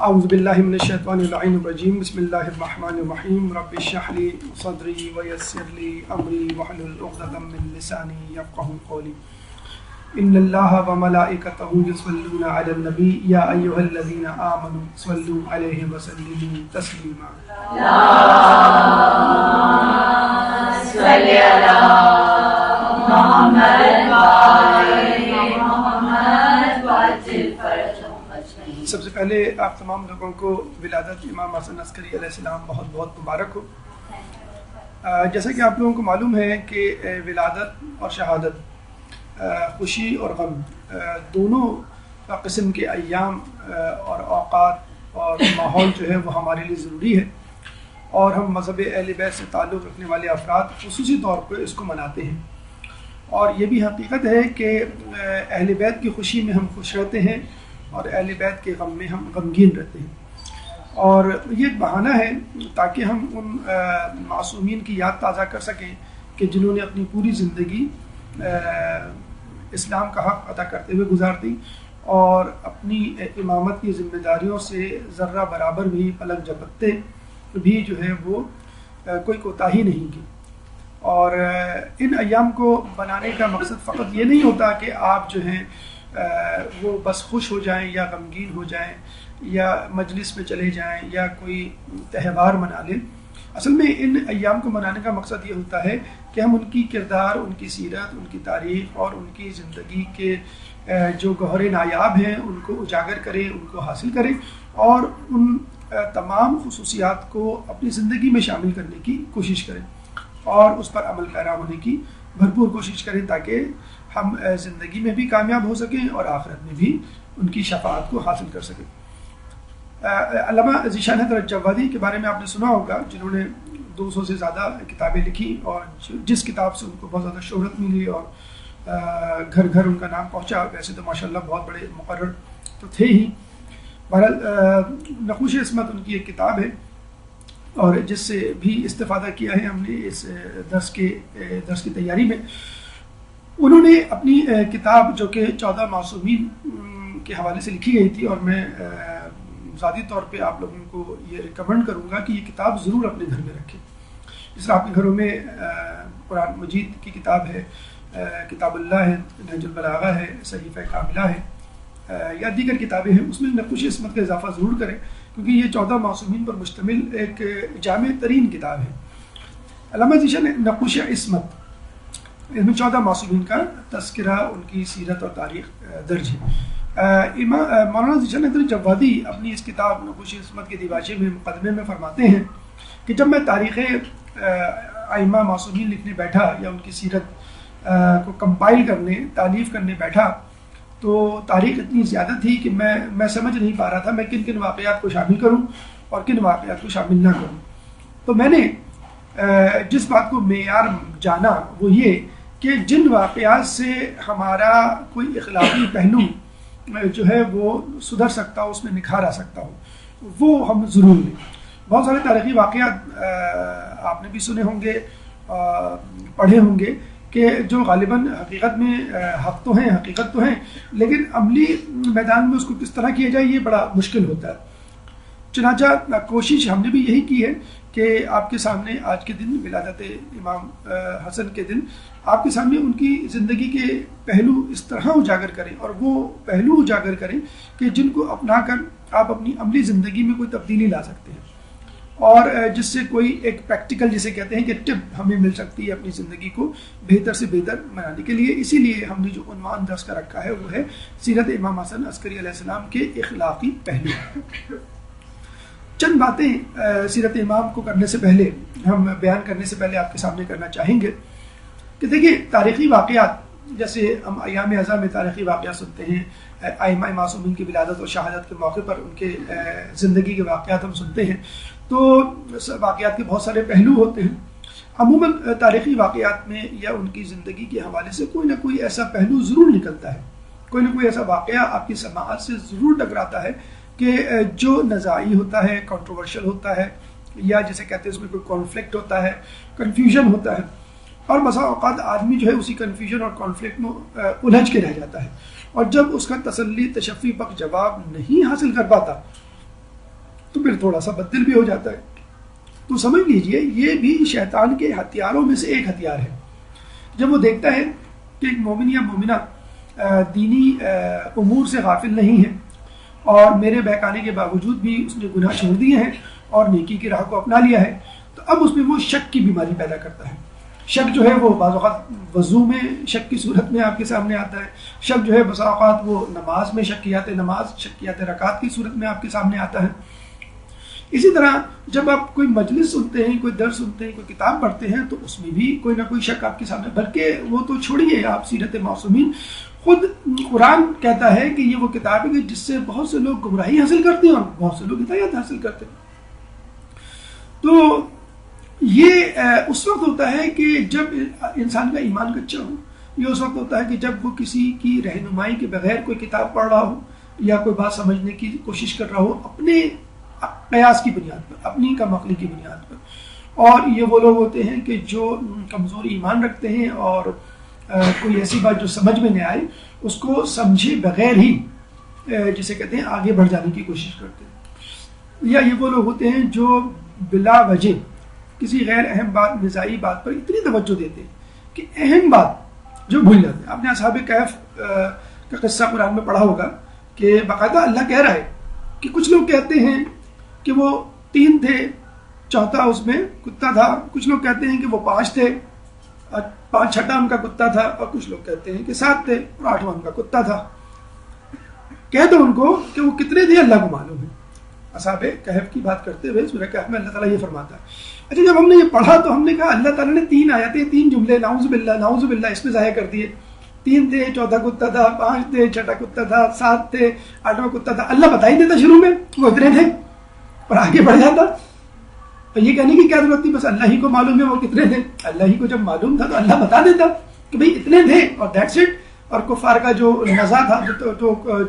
اعوذ باللہ من الشیطان اللعین الرجیم بسم اللہ الرحمن الرحیم رب اشرح لی صدری ویسر لی امری واحلل عقدۃ من لسانی یفقهوا قولی ان اللہ وملائکتہ یصلون علی النبی یا ایھا الذین آمنوا صلوا علیہ وسلموا تسلیما اللهم صل علی محمد سب سے پہلے آپ تمام لوگوں کو ولادت امام حسن عسکری علیہ السلام بہت بہت مبارک ہو۔ جیسا کہ آپ لوگوں کو معلوم ہے کہ ولادت اور شہادت، خوشی اور غم دونوں قسم کے ایام اور اوقات اور ماحول جو ہے وہ ہمارے لیے ضروری ہے، اور ہم مذہب اہل بیت سے تعلق رکھنے والے افراد خصوصی طور پر اس کو مناتے ہیں، اور یہ بھی حقیقت ہے کہ اہل بیت کی خوشی میں ہم خوش رہتے ہیں اور اہل بیت کے غم میں ہم غمگین رہتے ہیں، اور یہ ایک بہانہ ہے تاکہ ہم ان معصومین کی یاد تازہ کر سکیں کہ جنہوں نے اپنی پوری زندگی اسلام کا حق ادا کرتے ہوئے گزار دی اور اپنی امامت کی ذمہ داریوں سے ذرہ برابر بھی پلک جھپکتے بھی جو ہے وہ کوئی کوتاہی نہیں کی۔ اور ان ایام کو بنانے کا مقصد فقط یہ نہیں ہوتا کہ آپ جو ہیں وہ بس خوش ہو جائیں یا غمگین ہو جائیں یا مجلس میں چلے جائیں یا کوئی تہوار منا لیں۔ اصل میں ان ایام کو منانے کا مقصد یہ ہوتا ہے کہ ہم ان کی کردار، ان کی سیرت، ان کی تاریخ اور ان کی زندگی کے جو گوہر نایاب ہیں ان کو اجاگر کریں، ان کو حاصل کریں اور ان تمام خصوصیات کو اپنی زندگی میں شامل کرنے کی کوشش کریں اور اس پر عمل پیرا ہونے کی بھرپور کوشش کریں تاکہ ہم زندگی میں بھی کامیاب ہو سکیں اور آخرت میں بھی ان کی شفاعت کو حاصل کر سکیں۔ علامہ ذیشان حضرت جوادی کے بارے میں آپ نے سنا ہوگا، جنہوں نے 200 سے زیادہ کتابیں لکھی اور جس کتاب سے ان کو بہت زیادہ شہرت ملی اور گھر گھر ان کا نام پہنچا۔ ویسے تو ماشاءاللہ بہت بڑے مقرر تو تھے ہی۔ بہرحال نقوش عصمت ان کی ایک کتاب ہے اور جس سے بھی استفادہ کیا ہے ہم نے اس درس کی تیاری میں۔ انہوں نے اپنی کتاب جو کہ 14 معصومین کے حوالے سے لکھی گئی تھی، اور میں ذاتی طور پہ آپ لوگوں کو یہ ریکمنڈ کروں گا کہ یہ کتاب ضرور اپنے گھر میں رکھیں۔ جس طرح آپ کے گھروں میں قرآن مجید کی کتاب ہے، کتاب اللہ ہے، نہج البلاغہ ہے، صحیفہ کاملہ ہے یا دیگر کتابیں ہیں، اس میں نقوش عصمت کا اضافہ ضرور کریں کیونکہ یہ 14 معصومین پر مشتمل ایک جامع ترین کتاب ہے۔ علامہ ذیشان نقوش عصمت، اس میں 14 معصومین کا تذکرہ، ان کی سیرت اور تاریخ درج ہے۔ مولانا ذیشان حضرت جوادی اپنی اس کتاب نقوش عصمت کے دیباچے میں مقدمے میں فرماتے ہیں کہ جب میں تاریخ ائمہ معصومین لکھنے بیٹھا یا ان کی سیرت کو کمپائل کرنے، تالیف کرنے بیٹھا تو تاریخ اتنی زیادہ تھی کہ میں سمجھ نہیں پا رہا تھا میں کن کن واقعات کو شامل کروں اور کن واقعات کو شامل نہ کروں۔ تو میں نے جس بات کو معیار جانا وہ یہ کہ جن واقعات سے ہمارا کوئی اخلاقی پہلو جو ہے وہ سدھر سکتا ہو، اس میں نکھار آ سکتا ہو، وہ ہم ضرور لیں۔ بہت سارے تاریخی واقعات آپ نے بھی سنے ہوں گے، پڑھے ہوں گے کہ جو غالباً حقیقت میں حق تو ہیں، حقیقت تو ہیں، لیکن عملی میدان میں اس کو کس طرح کیا جائے یہ بڑا مشکل ہوتا ہے۔ چنانچہ کوشش ہم نے بھی یہی کی ہے کہ آپ کے سامنے آج کے دن ولادت امام حسن کے دن آپ کے سامنے ان کی زندگی کے پہلو اس طرح اجاگر کریں اور وہ پہلو اجاگر کریں کہ جن کو اپنا کر آپ اپنی عملی زندگی میں کوئی تبدیلی لا سکتے ہیں اور جس سے کوئی ایک پریکٹیکل جسے کہتے ہیں کہ ٹپ ہمیں مل سکتی ہے اپنی زندگی کو بہتر سے بہتر بنانے کے لیے۔ اسی لیے ہم نے جو عنوان درس کا رکھا ہے وہ ہے سیرت امام حسن عسکری علیہ السلام کے اخلاقی پہلو۔ چند باتیں سیرت امام کو کرنے سے پہلے، ہم بیان کرنے سے پہلے آپ کے سامنے کرنا چاہیں گے کہ دیکھیے تاریخی واقعات، جیسے ہم ایام اعزاں میں تاریخی واقعات سنتے ہیں، ائمہ معصومین کی ولادت اور شہادت کے موقع پر ان کے زندگی کے واقعات ہم سنتے ہیں، تو واقعات کے بہت سارے پہلو ہوتے ہیں۔ عموماً تاریخی واقعات میں یا ان کی زندگی کے حوالے سے کوئی نہ کوئی ایسا پہلو ضرور نکلتا ہے، کوئی نہ کوئی ایسا واقعہ آپ کی سماعت سے ضرور ٹکراتا ہے کہ جو نزاعی ہوتا ہے، کنٹروورشل ہوتا ہے، یا جسے کہتے ہیں اس میں کوئی کانفلکٹ ہوتا ہے، کنفیوژن ہوتا ہے، اور بسا اوقات آدمی جو ہے اسی کنفیوژن اور کانفلکٹ میں الجھ کے رہ جاتا ہے، اور جب اس کا تسلی تشفی بخش جواب نہیں حاصل کر پاتا تو پھر تھوڑا سا بدل بھی ہو جاتا ہے. تو سمجھ لیجئے یہ بھی شیطان کے ہتھیاروں میں سے ایک ہتھیار ہے. جب وہ دیکھتا ہے کہ ایک مومن یا مومنہ دینی امور سے غافل نہیں ہے اور میرے بہکانے کے باوجود بھی اس نے گناہ چھوڑ دیے ہیں اور نیکی کی راہ کو اپنا لیا ہے، تو اب اس میں وہ شک کی بیماری پیدا کرتا ہے. شک جو ہے وہ بعض اوقات وضو میں شک کی صورت میں آپ کے سامنے آتا ہے. شک جو ہے بسا اوقات وہ نماز میں شکیات رکعات کی صورت میں آپ کے سامنے آتا ہے. اسی طرح جب آپ کوئی مجلس سنتے ہیں، کوئی درس سنتے ہیں، کوئی کتاب پڑھتے ہیں، تو اس میں بھی کوئی نہ کوئی شک آپ کے سامنے، بلکہ وہ تو چھوڑیے آپ سیرت معصومین، خود قرآن کہتا ہے کہ یہ وہ کتاب ہے کہ جس سے بہت سے لوگ گمراہی حاصل کرتے ہیں اور بہت سے لوگ ہدایت حاصل کرتے ہیں. تو یہ اس وقت ہوتا ہے کہ جب انسان کا ایمان کچا ہو، یہ اس وقت ہوتا ہے کہ جب وہ کسی کی رہنمائی کے بغیر کوئی کتاب پڑھ رہا ہو یا کوئی بات سمجھنے کی کوشش کر رہا ہو اپنے قیاس کی بنیاد پر، اپنی کم عقلی کی بنیاد پر. اور یہ وہ لوگ ہوتے ہیں کہ جو کمزور ایمان رکھتے ہیں اور کوئی ایسی بات جو سمجھ میں نہ آئے اس کو سمجھے بغیر ہی جسے کہتے ہیں آگے بڑھ جانے کی کوشش کرتے ہیں. یا یہ وہ لوگ ہوتے ہیں جو بلا وجہ کسی غیر اہم بات، نزاعی بات پر اتنی توجہ دیتے ہیں کہ اہم بات جو بھول جاتے ہیں. آپ نے اصحاب کہف کا قصہ قرآن میں پڑھا ہوگا کہ باقاعدہ اللہ کہہ رہا ہے کہ کچھ لوگ کہتے ہیں کہ وہ 3 تھے، چوتھا اس میں کتا تھا. کچھ لوگ کہتے ہیں کہ وہ 5 تھے اور 5 چھٹا ان کا کتا تھا، اور کچھ لوگ کہتے ہیں کہ 7 تھے اور 8واں ان کا کتا تھا. کہہ دو ان کو کہ وہ کتنے تھے اللہ کو معلوم ہے. اصحاب کہف کی بات کرتے ہوئے سورہ کہف میں اللہ تعالیٰ یہ فرماتا ہے. اچھا جب ہم نے یہ پڑھا تو ہم نے کہا اللہ تعالیٰ نے 3 آیتیں، 3 جملے نعوذ باللہ اس میں ظاہر کر دیے. 3 تھے، چوتھا کتا تھا، 5 تھے، چھٹا کتا تھا، 7 تھے، 8واں کتا تھا. اللہ بتا ہی دیتا شروع میں وہ اتنے تھے اور آگے بڑھ جاتا. تو یہ کہنے کی کیا ضرورت تھی؟ بس اللہ ہی کو معلوم ہے وہ کتنے تھے. اللہ ہی کو جب معلوم تھا تو اللہ بتا دیتا کہ بھئی اتنے تھے اور دیٹس اٹ. اور کفار کا جو نزا تھا،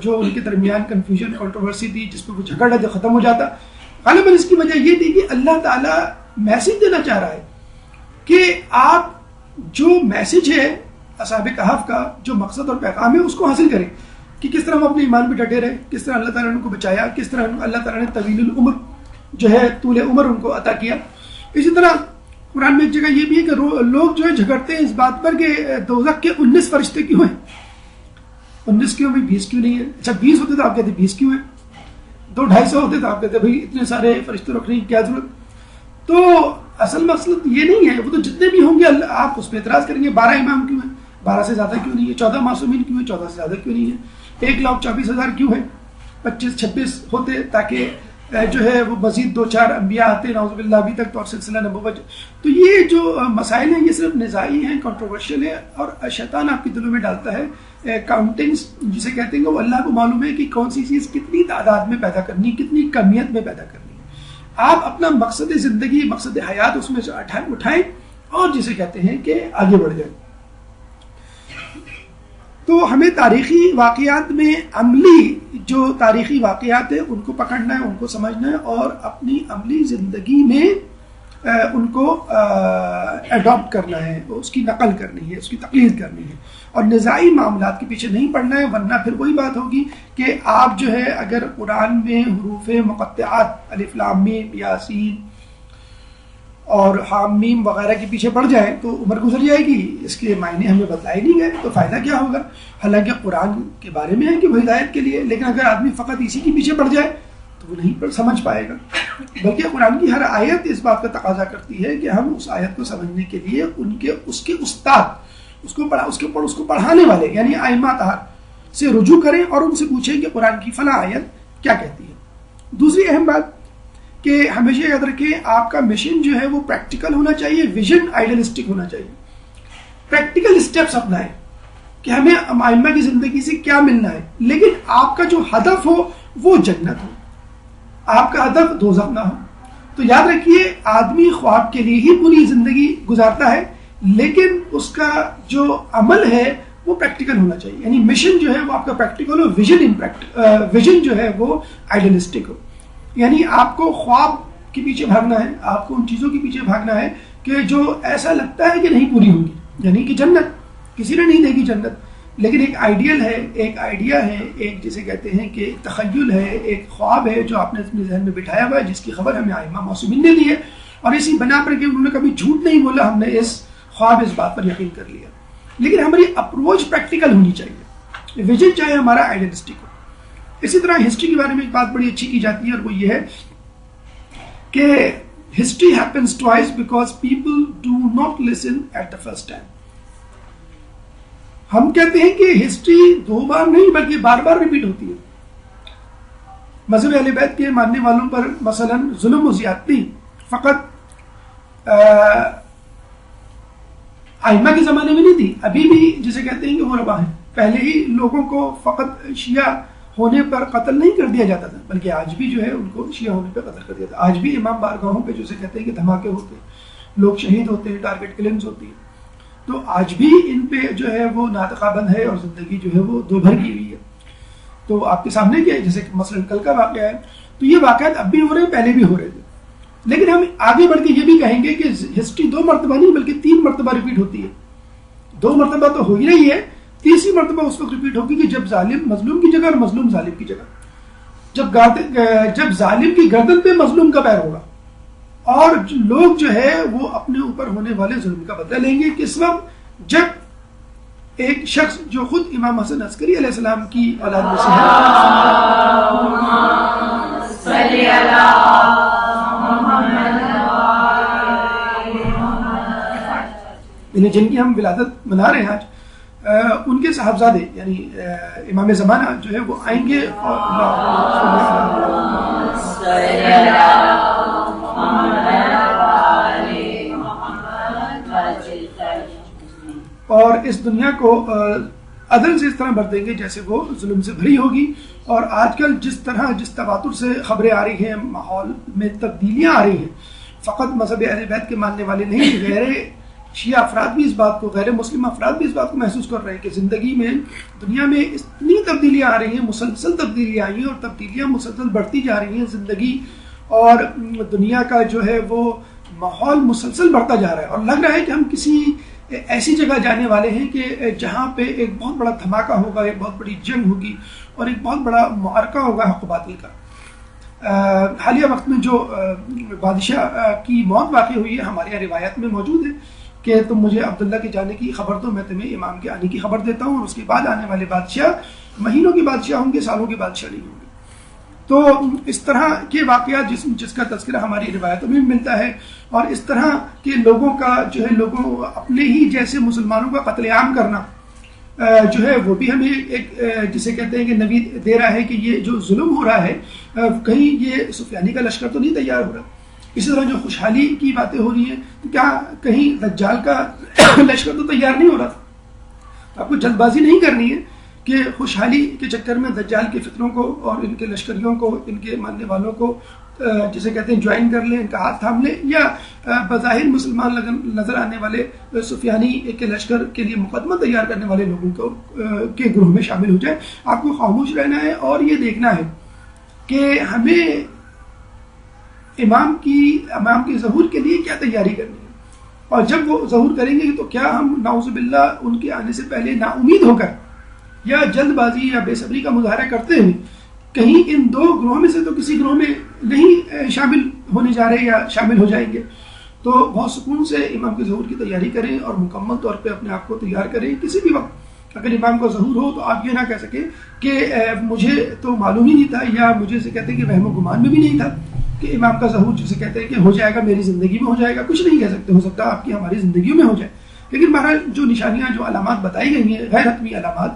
جو ان کے درمیان کنفیوژن، کنٹروورسی تھی، جس پہ وہ جھگڑا جو ختم ہو جاتا، غالباً اس کی وجہ یہ تھی کہ اللہ تعالیٰ میسج دینا چاہ رہا ہے کہ آپ جو میسج ہے اصحاب کہف کا، جو مقصد اور پیغام ہے، اس کو حاصل کریں کہ کس طرح ہم اپنے ایمان پہ ڈٹے رہے، کس طرح اللہ تعالیٰ نے ان کو بچایا، کس طرح اللہ تعالیٰ نے طویل العمر جو ہے طول عمر ان کو عطا کیا. اسی طرح قرآن میں ایک جگہ یہ بھی ہے کہ لوگ جو ہے جھگڑتے ہیں اس بات پر کہ دوزخ کے 19 فرشتے کیوں ہیں. 19 کیوں بھی 20 کیوں نہیں ہے؟ اچھا 20 ہوتے تو آپ کہتے 20 کیوں ہیں؟ 200-250 ہوتے تو آپ کہتے بھائی اتنے سارے فرشتے رکھنے کی کیا ضرورت. تو اصل مقصد یہ نہیں ہے. وہ تو جتنے بھی ہوں گے آپ اس پہ اعتراض کریں گے 12 امام کیوں ہیں، 12 سے زیادہ کیوں نہیں ہے، 14 معصومین کیوں ہیں، 14 سے زیادہ کیوں نہیں ہے، 1,24,000 کیوں ہے، 25-26 ہوتے تاکہ جو ہے وہ مزید 2-4 انبیاء آتے نعوذ باللہ ابھی تک تو اور سلسلہ نبوت. تو یہ جو مسائل ہیں یہ صرف نزاعی ہیں، کنٹروورشل ہے، اور شیطان آپ کے دلوں میں ڈالتا ہے کاؤنٹنگز جسے کہتے ہیں کہ وہ اللہ کو معلوم ہے کہ کون سی چیز کتنی تعداد میں پیدا کرنی، کتنی کمیت میں پیدا کرنی ہے. آپ اپنا مقصد زندگی، مقصد حیات اس میں سے اٹھائیں اور جسے کہتے ہیں کہ آگے بڑھ جائیں. تو ہمیں تاریخی واقعات میں عملی جو تاریخی واقعات ہیں ان کو پکڑنا ہے، ان کو سمجھنا ہے اور اپنی عملی زندگی میں ان کو ایڈاپٹ کرنا ہے، اس کی نقل کرنی ہے، اس کی تقلید کرنی ہے، اور نزاعی معاملات کے پیچھے نہیں پڑنا ہے. ورنہ پھر وہی بات ہوگی کہ آپ جو ہے اگر قرآن میں حروف مقطعات الف لام میم یاسین اور حام میم وغیرہ کے پیچھے پڑ جائیں تو عمر گزر جائے گی، اس کے معنی ہمیں بتلائے نہیں گئے تو فائدہ کیا ہوگا. حالانکہ قرآن کے بارے میں ہے کہ وہ ہدایت کے لیے، لیکن اگر آدمی فقط اسی کے پیچھے پڑ جائے تو وہ نہیں سمجھ پائے گا. بلکہ قرآن کی ہر آیت اس بات کا تقاضا کرتی ہے کہ ہم اس آیت کو سمجھنے کے لیے اس کے استاد، اس کو پڑھانے والے یعنی ائمہ طاہر سے رجوع کریں اور ان سے پوچھیں کہ قرآن کی فلاں آیت کیا کہتی ہے. دوسری اہم بات کہ ہمیشہ یاد رکھیں آپ کا مشن جو ہے وہ پریکٹیکل ہونا چاہیے، ویژن آئیڈیلسٹک ہونا چاہیے. پریکٹیکل اسٹیپس اپنائیں کہ ہمیں ائمہ کی زندگی سے کیا ملنا ہے، لیکن آپ کا جو ہدف ہو وہ جنت ہو، آپ کا ہدف دوزخ نہ ہو. تو یاد رکھیے آدمی خواب کے لیے ہی پوری زندگی گزارتا ہے، لیکن اس کا جو عمل ہے وہ پریکٹیکل ہونا چاہیے. یعنی مشن جو ہے وہ آپ کا پریکٹیکل ہو، ویژن جو ہے وہ آئیڈیلسٹک ہو. یعنی آپ کو خواب کے پیچھے بھاگنا ہے، آپ کو ان چیزوں کے پیچھے بھاگنا ہے کہ جو ایسا لگتا ہے کہ نہیں پوری ہوگی. یعنی کہ جنت کسی نے نہیں دیکھی جنت، لیکن ایک آئیڈیل ہے، ایک آئیڈیا ہے، ایک جسے کہتے ہیں کہ تخیل ہے، ایک خواب ہے جو آپ نے اپنے ذہن میں بٹھایا ہوا ہے، جس کی خبر ہمیں ائمہ معصومین نے دی ہے، اور اسی بنا پر کہ انہوں نے کبھی جھوٹ نہیں بولا، ہم نے اس خواب، اس بات پر یقین کر لیا. لیکن ہماری اپروچ پریکٹیکل ہونی چاہیے، ویژن چاہے ہمارا آئیڈیلسٹک ہو. اسی طرح ہسٹری کے بارے میں ایک بات بڑی اچھی کی جاتی ہے، اور وہ یہ ہے کہ history happens twice because people do not listen at the first time. ہم کہتے ہیں کہ ہسٹری 2 بار نہیں بلکہ بار بار ریپیٹ ہوتی ہے. مذہب اہل بیت کے ماننے والوں پر مثلا ظلم و زیادتی فقط ائمہ کے زمانے میں نہیں تھی، ابھی بھی جسے کہتے ہیں کہ وہ روا ہے. پہلے ہی لوگوں کو فقط شیعہ ہونے پر قتل نہیں کر دیا جاتا تھا، بلکہ آج بھی جو ہے ان کو شیعہ ہونے پہ قتل کر دیا جاتا ہے. آج بھی امام بارگاہوں پہ جسے کہتے ہیں کہ دھماکے ہوتے ہیں، لوگ شہید ہوتے ہیں، ٹارگٹ کلنگز ہوتی ہیں. تو آج بھی ان پہ جو ہے وہ ناطقہ بند ہے، اور زندگی جو ہے وہ 2 بھر کی ہوئی ہے. تو آپ کے سامنے کیا ہے، جیسے مثلا کل کا واقعہ ہے، تو یہ واقعات اب بھی ہو رہے ہیں، پہلے بھی ہو رہے تھے. لیکن ہم آگے بڑھ کے یہ بھی کہیں گے کہ ہسٹری 2 مرتبہ نہیں بلکہ 3 مرتبہ ریپیٹ ہوتی ہے. 2 مرتبہ تو ہو ہی رہی ہے، تیسری مرتبہ اس وقت ریپیٹ ہوگی کہ جب ظالم مظلوم کی جگہ اور مظلوم ظالم کی جگہ، جب ظالم کی گردن پہ مظلوم کا پیر ہوگا، اور لوگ جو ہے وہ اپنے اوپر ہونے والے ظلم کا بدلہ لیں گے. کس وقت؟ جب ایک شخص جو خود امام حسن عسکری علیہ السلام کی اولاد میں سے ہے، جن کی ہم ولادت منا رہے ہیں آج، ان کے صاحبزادے یعنی امام زمانہ جو ہے وہ آئیں گے اور اس دنیا کو عدل سے اس طرح بھر دیں گے جیسے وہ ظلم سے بھری ہوگی. اور آج کل جس تواتر سے خبریں آ رہی ہیں، ماحول میں تبدیلیاں آ رہی ہیں، فقط مذہب اہل بیت کے ماننے والے نہیں، غیر شیعہ افراد بھی اس بات کو، غیر مسلم افراد بھی اس بات کو محسوس کر رہے ہیں کہ زندگی میں، دنیا میں اتنی تبدیلیاں آ رہی ہیں، مسلسل تبدیلیاں آئی ہیں، اور تبدیلیاں مسلسل بڑھتی جا رہی ہیں. زندگی اور دنیا کا جو ہے وہ ماحول مسلسل بڑھتا جا رہا ہے، اور لگ رہا ہے کہ ہم کسی ایسی جگہ جانے والے ہیں کہ جہاں پہ ایک بہت بڑا دھماکہ ہوگا، ایک بہت بڑی جنگ ہوگی، اور ایک بہت بڑا معرکہ ہوگا حق و باطل کا. حالیہ وقت میں جو بادشاہ کی موت واقع ہوئی ہے، ہمارے یہاں روایت میں موجود ہے کہ تم مجھے عبداللہ کے جانے کی خبر دو، میں تمہیں امام کے آنے کی خبر دیتا ہوں، اور اس کے بعد آنے والے بادشاہ مہینوں کے بادشاہ ہوں گے، سالوں کے بادشاہ نہیں ہوں گے. تو اس طرح کے واقعات جس کا تذکرہ ہماری روایتوں میں بھی ملتا ہے، اور اس طرح کے لوگوں کا جو ہے، لوگوں اپنے ہی جیسے مسلمانوں کا قتل عام کرنا جو ہے وہ بھی ہمیں ایک جسے کہتے ہیں کہ نوید دے رہا ہے کہ یہ جو ظلم ہو رہا ہے، کہیں یہ سفیانی کا لشکر تو نہیں تیار ہو رہا. اسی طرح جو خوشحالی کی باتیں ہو رہی ہیں، تو کیا کہیں دجال کا لشکر تو تیار نہیں ہو رہا تھا؟ آپ کو جلد بازی نہیں کرنی ہے کہ خوشحالی کے چکر میں دجال کے فتنوں کو اور ان کے لشکریوں کو، ان کے ماننے والوں کو جسے کہتے ہیں جوائن کر لیں، ان کا ہاتھ تھام لیں، یا بظاہر مسلمان نظر آنے والے سفیانی کے لشکر کے لیے مقدمہ تیار کرنے والے لوگوں کو کے گروہ میں شامل ہو جائے. آپ کو خاموش رہنا ہے اور یہ دیکھنا ہے کہ ہمیں امام کے ظہور کے لیے کیا تیاری کرنی ہے، اور جب وہ ظہور کریں گے تو کیا ہم نعوذ باللہ ان کے آنے سے پہلے نا امید ہو کر یا جلد بازی یا بے صبری کا مظاہرہ کرتے ہیں کہیں ان 2 گروہوں میں سے تو کسی گروہ میں نہیں شامل ہونے جا رہے یا شامل ہو جائیں گے. تو بہت سکون سے امام کے ظہور کی تیاری کریں اور مکمل طور پہ اپنے آپ کو تیار کریں. کسی بھی وقت اگر امام کا ظہور ہو تو آپ یہ نہ کہہ سکیں کہ مجھے تو معلوم ہی نہیں تھا، یا مجھے سے کہتے ہیں کہ وہم و گمان میں بھی نہیں تھا کہ امام کا ظہور جسے کہتے ہیں کہ ہو جائے گا، میری زندگی میں ہو جائے گا. کچھ نہیں کہہ سکتے، ہو سکتا ہے آپ کی ہماری زندگیوں میں ہو جائے. لیکن بہرحال جو نشانیاں، جو علامات بتائی گئی ہیں، غیر حتمی علامات،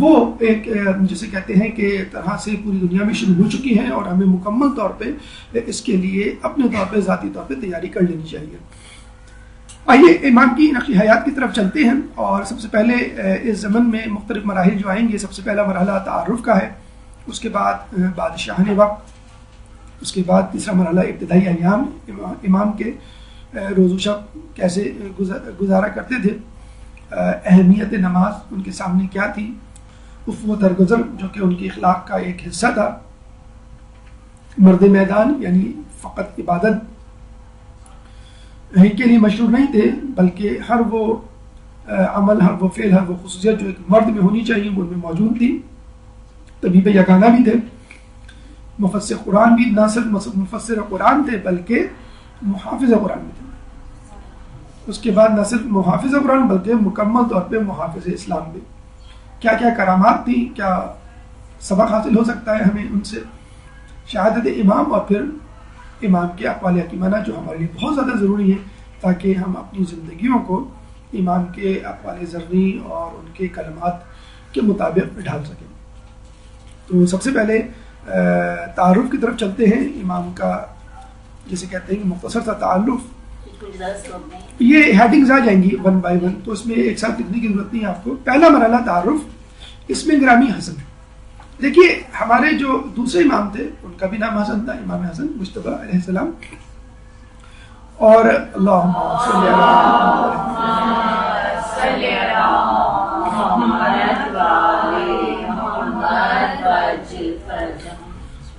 وہ ایک جسے کہتے ہیں کہ طرح سے پوری دنیا میں شروع ہو چکی ہیں، اور ہمیں مکمل طور پہ اس کے لیے اپنے طور پہ ذاتی طور پہ تیاری کر لینی چاہیے. آئیے امام کی نقش حیات کی طرف چلتے ہیں. اور سب سے پہلے اس زمن میں مختلف مراحل جو آئیں گے، سب سے پہلا مرحلہ تعارف کا ہے، اس کے بعد بادشاہان وقت، اس کے بعد تیسرا مرحلہ ابتدائی ایام، امام کے روز و شب کیسے گزارا کرتے تھے، اہمیت نماز ان کے سامنے کیا تھی، عفو و درگزر جو کہ ان کی اخلاق کا ایک حصہ تھا، مرد میدان یعنی فقط عبادت کے لیے مشہور نہیں تھے بلکہ ہر وہ عمل ہے، وہ فعل ہے، وہ خصوصیت جو ایک مرد میں ہونی چاہیے وہ ان میں موجود تھی. طبیب یگانہ بھی تھے، مفسر قرآن بھی، نہ صرف مفسر قرآن تھے بلکہ محافظ قرآن بھی تھے. اس کے بعد نہ صرف محافظ قرآن بلکہ مکمل طور پہ محافظ اسلام بھی. کیا کیا کرامات تھیں، کیا سبق حاصل ہو سکتا ہے ہمیں ان سے. شہادت امام اور پھر امام کے اقوال حکیمانہ جو ہمارے لیے بہت زیادہ ضروری ہے تاکہ ہم اپنی زندگیوں کو امام کے اقوال زرعی اور ان کے کلمات کے مطابق ڈھال سکیں. تو سب سے پہلے تعارف کی طرف چلتے ہیں. امام کا جسے کہتے ہیں کہ مختصر سا تعارف، یہ ہیڈنگز آ جائیں گی ون بائی ون، تو اس میں ایک ساتھ لکھنے کی ضرورت نہیں ہے آپ کو. پہلا مرحلہ تعارف، اس میں گرامی حسن. دیکھیے ہمارے جو دوسرے امام تھے ان کا بھی نام حسن تھا، امام حسن مجتبیٰ علیہ السلام. اور اللہم صلی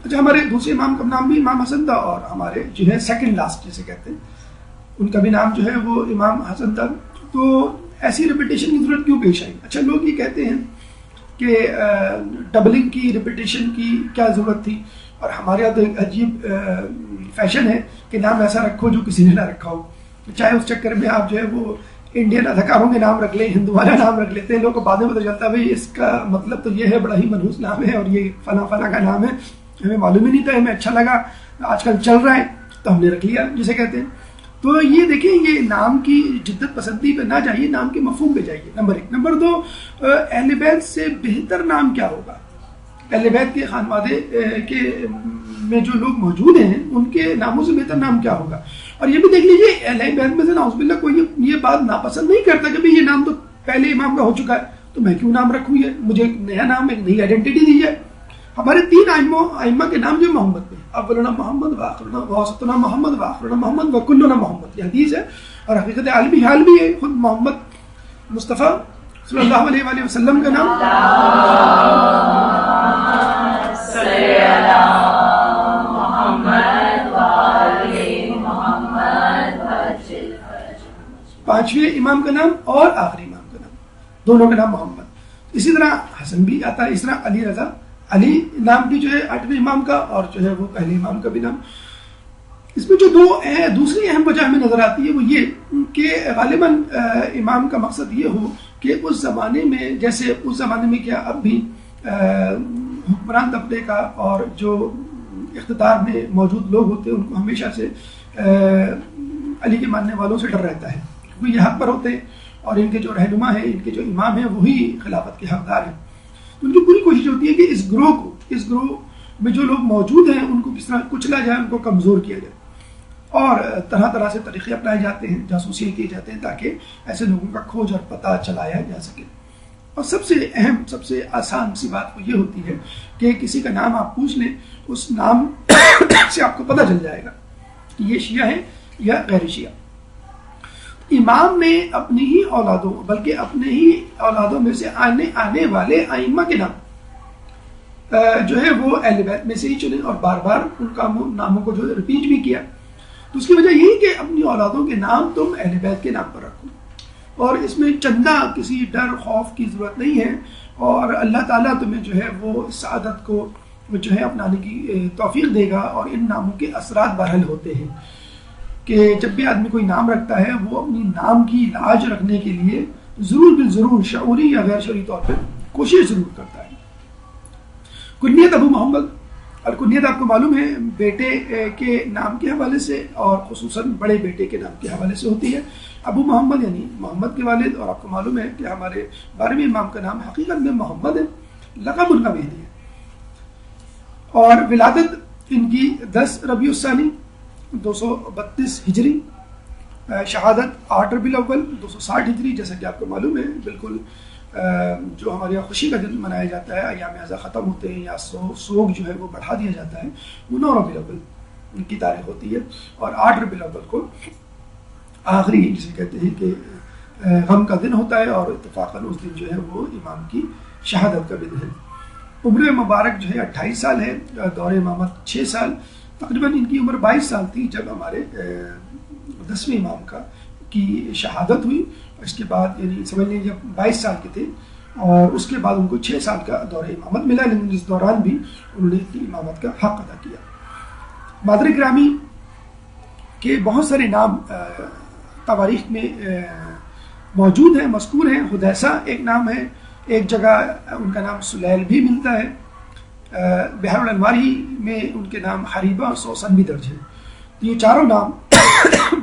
اچھا، ہمارے دوسرے امام کا نام بھی امام حسن تھا اور ہمارے جو ہے سیکنڈ لاسٹ جسے کہتے ہیں ان کا بھی نام جو ہے وہ امام حسن تھا. تو ایسی ریپیٹیشن کی ضرورت کیوں پیش آئی؟ اچھا، لوگ یہ کہتے ہیں کہ ڈبلنگ کی، ریپیٹیشن کی کیا ضرورت تھی، اور ہمارے یہاں تو ایک عجیب فیشن ہے کہ نام ایسا رکھو جو کسی نے نہ رکھا ہو. چاہے اس چکر میں آپ جو ہے وہ انڈین اداکاروں کے نام رکھ لیں، ہندو والا نام رکھ لیتے ہیں، لوگوں کو بعد میں پتہ چلتا ہے بھائی اس کا مطلب تو یہ ہے، بڑا ہی منحوس نام ہے اور یہ فلاں فلاں کا نام ہے، ہمیں معلوم ہی نہیں تھا، ہمیں اچھا لگا، آج کل چل رہا ہے تو ہم نے رکھ لیا جسے کہتے ہیں. تو یہ دیکھیں، یہ نام کی جدت پسندی پہ نہ جائیے، نام کے مفہوم پہ جائیے، نمبر ایک. نمبر دو، اہل بیت سے بہتر نام کیا ہوگا؟ اہل بیت کے خانوادے کے میں جو لوگ موجود ہیں ان کے ناموں سے بہتر نام کیا ہوگا؟ اور یہ بھی دیکھ لیجیے اہل بیت میں سے نعوذ باللہ کوئی یہ بات ناپسند نہیں کرتا کہ یہ نام تو پہلے امام کا ہو چکا ہے تو میں کیوں نام رکھوں، یہ مجھے ایک نیا نام، ایک نئی آئیڈینٹی دی جائے. ہمارے تین ائمہ کے نام جو محمد میں، اولنا محمد وآخرنا ووسطنا محمد وآخرنا محمد وکلنا محمد، یہ حدیث ہے اور حقیقت عالمی حال بھی ہے. خود محمد مصطفیٰ صلی اللہ علیہ وآلہ وسلم کا نام پانچویں امام کا نام اور آخری امام کا نام، دونوں کا نام محمد. اسی طرح حسن بھی آتا ہے، اس طرح علی رضا، علی نام بھی جو ہے آٹھویں امام کا اور جو ہے وہ پہلے امام کا بھی نام. اس میں جو دوسری اہم وجہ ہمیں نظر آتی ہے وہ یہ کہ غالباً امام کا مقصد یہ ہو کہ اس زمانے میں، جیسے اس زمانے میں کیا اب بھی حکمران طبقے کا اور جو اقتدار میں موجود لوگ ہوتے ہیں ان کو ہمیشہ سے علی کے ماننے والوں سے ڈر رہتا ہے، کیونکہ یہ حق پر ہوتے ہیں اور ان کے جو رہنما ہیں، ان کے جو امام ہیں وہی خلافت کے حقدار ہیں. ان کی پوری کوشش ہوتی ہے کہ اس گروہ میں جو لوگ موجود ہیں ان کو کس طرح کچلا جائے، ان کو کمزور کیا جائے، اور طرح طرح سے طریقے اپنائے جاتے ہیں، جاسوسی کیے جاتے ہیں تاکہ ایسے لوگوں کا کھوج اور پتہ چلایا جا سکے. اور سب سے اہم، سب سے آسان سی بات وہ یہ ہوتی ہے کہ کسی کا نام آپ پوچھ لیں، اس نام سے آپ کو پتہ چل جائے گا کہ یہ شیعہ ہے یا غیر شیعہ. امام نے اپنی ہی اولادوں، بلکہ اپنے ہی اولادوں میں سے آنے والے ائمہ کے نام جو ہے وہ اہل بیت میں سے ہی چنے اور بار بار ان کا ناموں کو جو ریپیٹ بھی کیا. تو اس کی وجہ یہی کہ اپنی اولادوں کے نام تم اہل بیت کے نام پر رکھو، اور اس میں چندہ کسی ڈر خوف کی ضرورت نہیں ہے، اور اللہ تعالیٰ تمہیں جو ہے وہ سعادت کو جو ہے اپنانے کی توفیق دے گا. اور ان ناموں کے اثرات بہرحال ہوتے ہیں کہ جب بھی آدمی کوئی نام رکھتا ہے وہ اپنی نام کی لاج رکھنے کے لیے ضرور بالضرور شعوری یا غیر شعوری طور پہ کوشش ضرور کرتا ہے. کنیت ابو محمد، اور کنیت آپ کو معلوم ہے بیٹے کے نام کے حوالے سے اور خصوصاً بڑے بیٹے کے نام کے حوالے سے ہوتی ہے. ابو محمد یعنی محمد کے والد، اور آپ کو معلوم ہے کہ ہمارے 12ویں امام کا نام حقیقت میں محمد ہے، لقب ان کا مہدی ہے. اور ولادت ان کی 10 ربیع الثانی 232 ہجری، شہادت 8 ربیع الاول 260 ہجری، جیسا کہ آپ کو معلوم ہے. بالکل جو ہمارے یہاں خوشی کا دن منایا جاتا ہے، ایام اعزا ختم ہوتے ہیں یا سوگ جو ہے وہ بڑھا دیا جاتا ہے، وہ 9 ربیع الاول ان کی تاریخ ہوتی ہے. اور 8 ربیع الاول کو آخری جسے کہتے ہیں کہ غم کا دن ہوتا ہے، اور اتفاقاً اس دن جو ہے وہ امام کی شہادت کا بھی دن ہے. عمر مبارک جو ہے 28 سال ہے، دور امامت 6 سال، تقریباً ان کی عمر 22 سال تھی جب ہمارے 10ویں امام کی شہادت ہوئی. اس کے بعد یعنی سمجھ لیجیے جب 22 سال کے تھے اور اس کے بعد ان کو 6 سال کا دور امامت ملا، لیکن اس دوران بھی انہوں نے اپنی امامت کا حق ادا کیا۔ مادر گرامی کے بہت سارے نام تواریخ میں موجود ہیں، مذکور ہیں۔ حدیثہ ایک نام ہے، ایک جگہ ان کا نام سلیل بھی ملتا ہے، بحر الانوار ہی میں ان کے نام حریبہ اور سوسن بھی درج ہے۔ تو یہ چاروں نام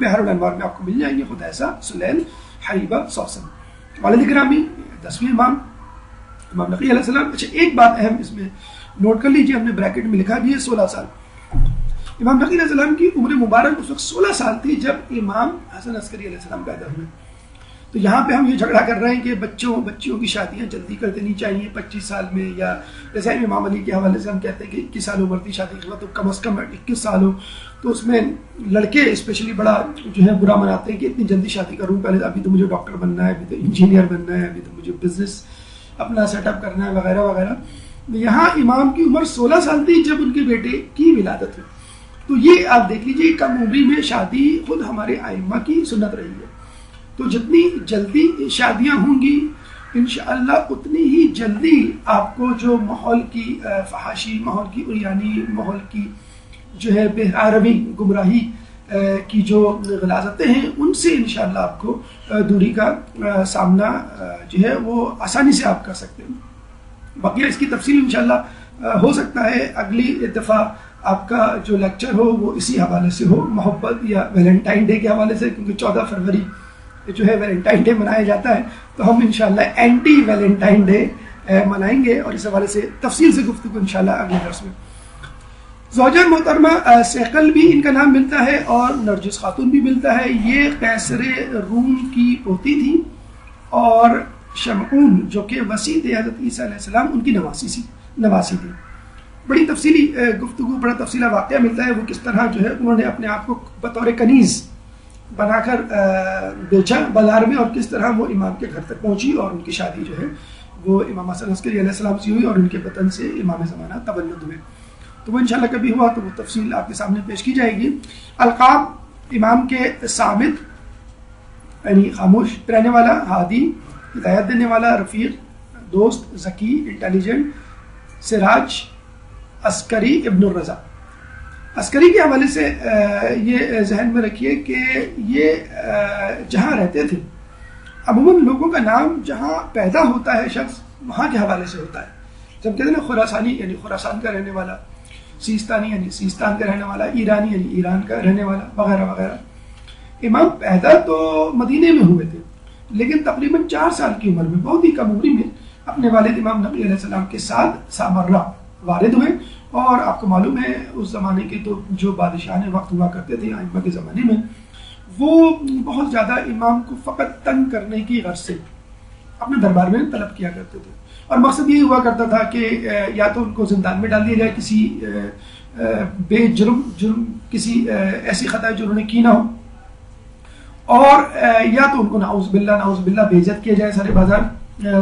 بحر الانوار میں آپ کو مل جائیں گے، حدیثہ، سلیل، حریبہ، سوسن۔ والد گرامی 10ویں امام نقی علیہ السلام۔ اچھا ایک بات اہم اس میں نوٹ کر لیجیے، ہم نے بریکٹ میں لکھا بھی ہے 16 سال۔ امام نقی علیہ السلام کی عمر مبارک اس وقت 16 سال تھی جب امام حسن عسکری علیہ السلام پیدا ہوئے۔ تو یہاں پہ ہم یہ جھگڑا کر رہے ہیں کہ بچیوں کی شادیاں جلدی کر دینی چاہیے 25 سال میں، یا جیسے امام علی کے حوالے سے ہم کہتے ہیں کہ 21 سال عمر تھی شادی کی، تو کم از کم 21 سال ہو۔ تو اس میں لڑکے اسپیشلی بڑا جو ہے برا مناتے ہیں کہ اتنی جلدی شادی کروں، پہلے ابھی تو مجھے ڈاکٹر بننا ہے، ابھی تو انجینئر بننا ہے، ابھی تو مجھے بزنس اپنا سیٹ اپ کرنا ہے وغیرہ وغیرہ۔ یہاں امام کی عمر 16 سال تھی جب ان کے بیٹے کی ولادت ہوئی۔ تو یہ آپ دیکھ لیجیے کم عمری میں شادی خود ہمارے ائمہ کی سنت رہی ہے۔ تو جتنی جلدی شادیاں ہوں گی انشاءاللہ اتنی ہی جلدی آپ کو جو ماحول کی فحاشی، ماحول کی عریانی، ماحول کی جو ہے بے روی، گمراہی کی جو غلاظتیں ہیں ان سے انشاءاللہ آپ کو دوری کا سامنا جو ہے وہ آسانی سے آپ کر سکتے ہیں۔ باقی اس کی تفصیل انشاءاللہ ہو سکتا ہے اگلی دفعہ آپ کا جو لیکچر ہو وہ اسی حوالے سے ہو، محبت یا ویلنٹائن ڈے کے حوالے سے، کیونکہ 14 فروری جو ہے ویلنٹائن ڈے منایا جاتا ہے، تو ہم انشاءاللہ اینٹی ویلنٹائن ڈے منائیں گے اور اس حوالے سے تفصیل سے گفتگو انشاءاللہ اگلے درس میں۔ زوجہ محترمہ سیقل بھی ان کا نام ملتا ہے اور نرجس خاتون بھی ملتا ہے۔ یہ قیصر روم کی پوتی تھی اور شمعون جو کہ وسیع تھے حضرت عیسیٰ علیہ السلام ان کی نواسی تھی۔ بڑی تفصیلی گفتگو، بڑا تفصیلی واقعہ ملتا ہے وہ کس طرح جو ہے انہوں نے اپنے آپ کو بطور کنیز بنا کر بیچا بازار میں، اور کس طرح وہ امام کے گھر تک پہنچی اور ان کی شادی جو ہے وہ امام حسن عسکری علیہ السلام سے ہوئی اور ان کے وطن سے امام زمانہ تولد ہوئے۔ تو وہ انشاءاللہ کبھی ہوا تو وہ تفصیل آپ کے سامنے پیش کی جائے گی۔ القاب امام کے صامت یعنی خاموش رہنے والا، ہادی ہدایت دینے والا، رفیق دوست، ذکی انٹیلیجنٹ، سراج، عسکری ابن الرضا۔ عسکری کے حوالے سے یہ ذہن میں رکھیے کہ یہ جہاں رہتے تھے عموماً لوگوں کا نام جہاں پیدا ہوتا ہے شخص وہاں کے حوالے سے ہوتا ہے۔ جب کہتے ہیں نا خراسانی یعنی خراسان کا رہنے والا، سیستانی یعنی سیستان کا رہنے والا، ایرانی یعنی ایران کا رہنے والا وغیرہ وغیرہ۔ امام پیدا تو مدینے میں ہوئے تھے لیکن تقریباً 4 سال کی عمر میں، بہت ہی کم عمری میں اپنے والد امام نقی علیہ السلام کے ساتھ سامرہ وارد ہوئے۔ اور آپ کو معلوم ہے اس زمانے کے تو جو بادشاہ وقت ہوا کرتے تھے ائمہ کے زمانے میں، وہ بہت زیادہ امام کو فقط تنگ کرنے کی غرض سے اپنے دربار میں طلب کیا کرتے تھے، اور مقصد یہ ہوا کرتا تھا کہ یا تو ان کو زندان میں ڈال دیا جائے کسی بے جرم کسی ایسی خطا جو انہوں نے کی نہ ہو، اور یا تو ان کو نعوذ باللہ بے عزت کیا جائے سارے بازار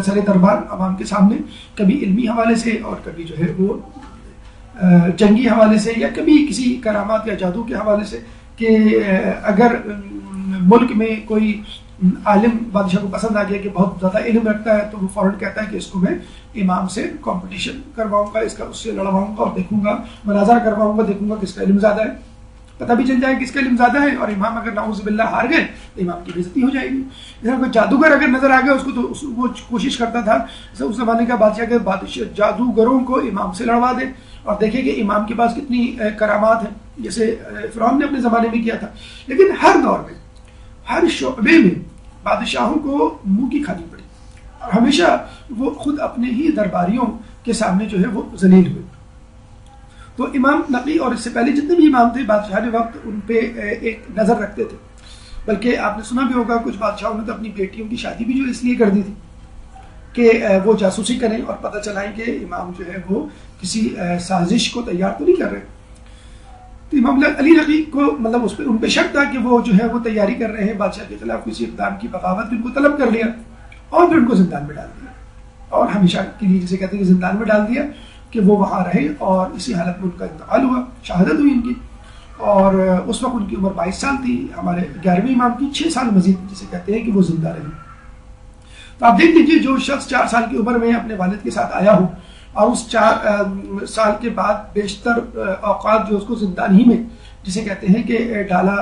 سارے دربار عوام کے سامنے، کبھی علمی حوالے سے اور کبھی جو ہے وہ جنگی حوالے سے، یا کبھی کسی کرامات یا جادو کے حوالے سے کہ اگر ملک میں کوئی عالم بادشاہ کو پسند آ گیا کہ بہت زیادہ علم رکھتا ہے تو وہ فوراً کہتا ہے کہ اس کو میں امام سے کمپٹیشن کرواؤں گا، اس سے لڑواؤں گا اور دیکھوں گا، مناظرہ کرواؤں گا، دیکھوں گا کس کا علم زیادہ ہے، پتہ بھی چل جائے کس کا علم زیادہ ہے، اور امام اگر نعوذ باللہ ہار گئے تو امام کی بے عزتی ہو جائے گی۔ کوئی جادوگر اگر نظر آ گیا اس کو تو وہ کوشش کرتا تھا اس زمانے کا بادشاہ کے جادوگروں کو امام سے لڑوا دے اور دیکھیں کہ امام کے پاس کتنی کرامات ہیں، جیسے فرعون نے اپنے زمانے میں کیا تھا۔ لیکن ہر دور میں ہر شعبے میں بادشاہوں کو منہ کی کھانی پڑی اور ہمیشہ وہ خود اپنے ہی درباریوں کے سامنے جو ہے وہ ذلیل ہوئے۔ تو امام نقی اور اس سے پہلے جتنے بھی امام تھے بادشاہ نے وقت ان پہ ایک نظر رکھتے تھے، بلکہ آپ نے سنا بھی ہوگا کچھ بادشاہوں نے تو اپنی بیٹیوں کی شادی بھی جو اس لیے کر دی تھی کہ وہ جاسوسی کریں اور پتہ چلائیں کہ امام جو ہے وہ کسی سازش کو تیار تو نہیں کر رہے۔ تو امام علی نقی کو مطلب اس پہ ان پہ شک تھا کہ وہ جو ہے وہ تیاری کر رہے ہیں بادشاہ کے خلاف کسی اقدام کی، بغاوت ان کو طلب کر لیا اور پھر ان کو زندان میں ڈال دیا، اور ہمیشہ کے لیے جسے کہتے ہیں کہ زندان میں ڈال دیا کہ وہ وہاں رہے، اور اسی حالت میں ان کا انتقال ہوا، شہادت ہوئی ان کی، اور اس وقت ان کی عمر 22 سال تھی۔ ہمارے 11ویں امام کی 6 سال مزید جسے کہتے ہیں کہ وہ زندہ رہے۔ تو آپ دیکھ لیجیے جو شخص 4 سال کی عمر میں اپنے والد کے ساتھ آیا ہو اور اس 4 سال کے بعد بیشتر اوقات جو اس کو زندان ہی میں جسے کہتے ہیں کہ ڈالا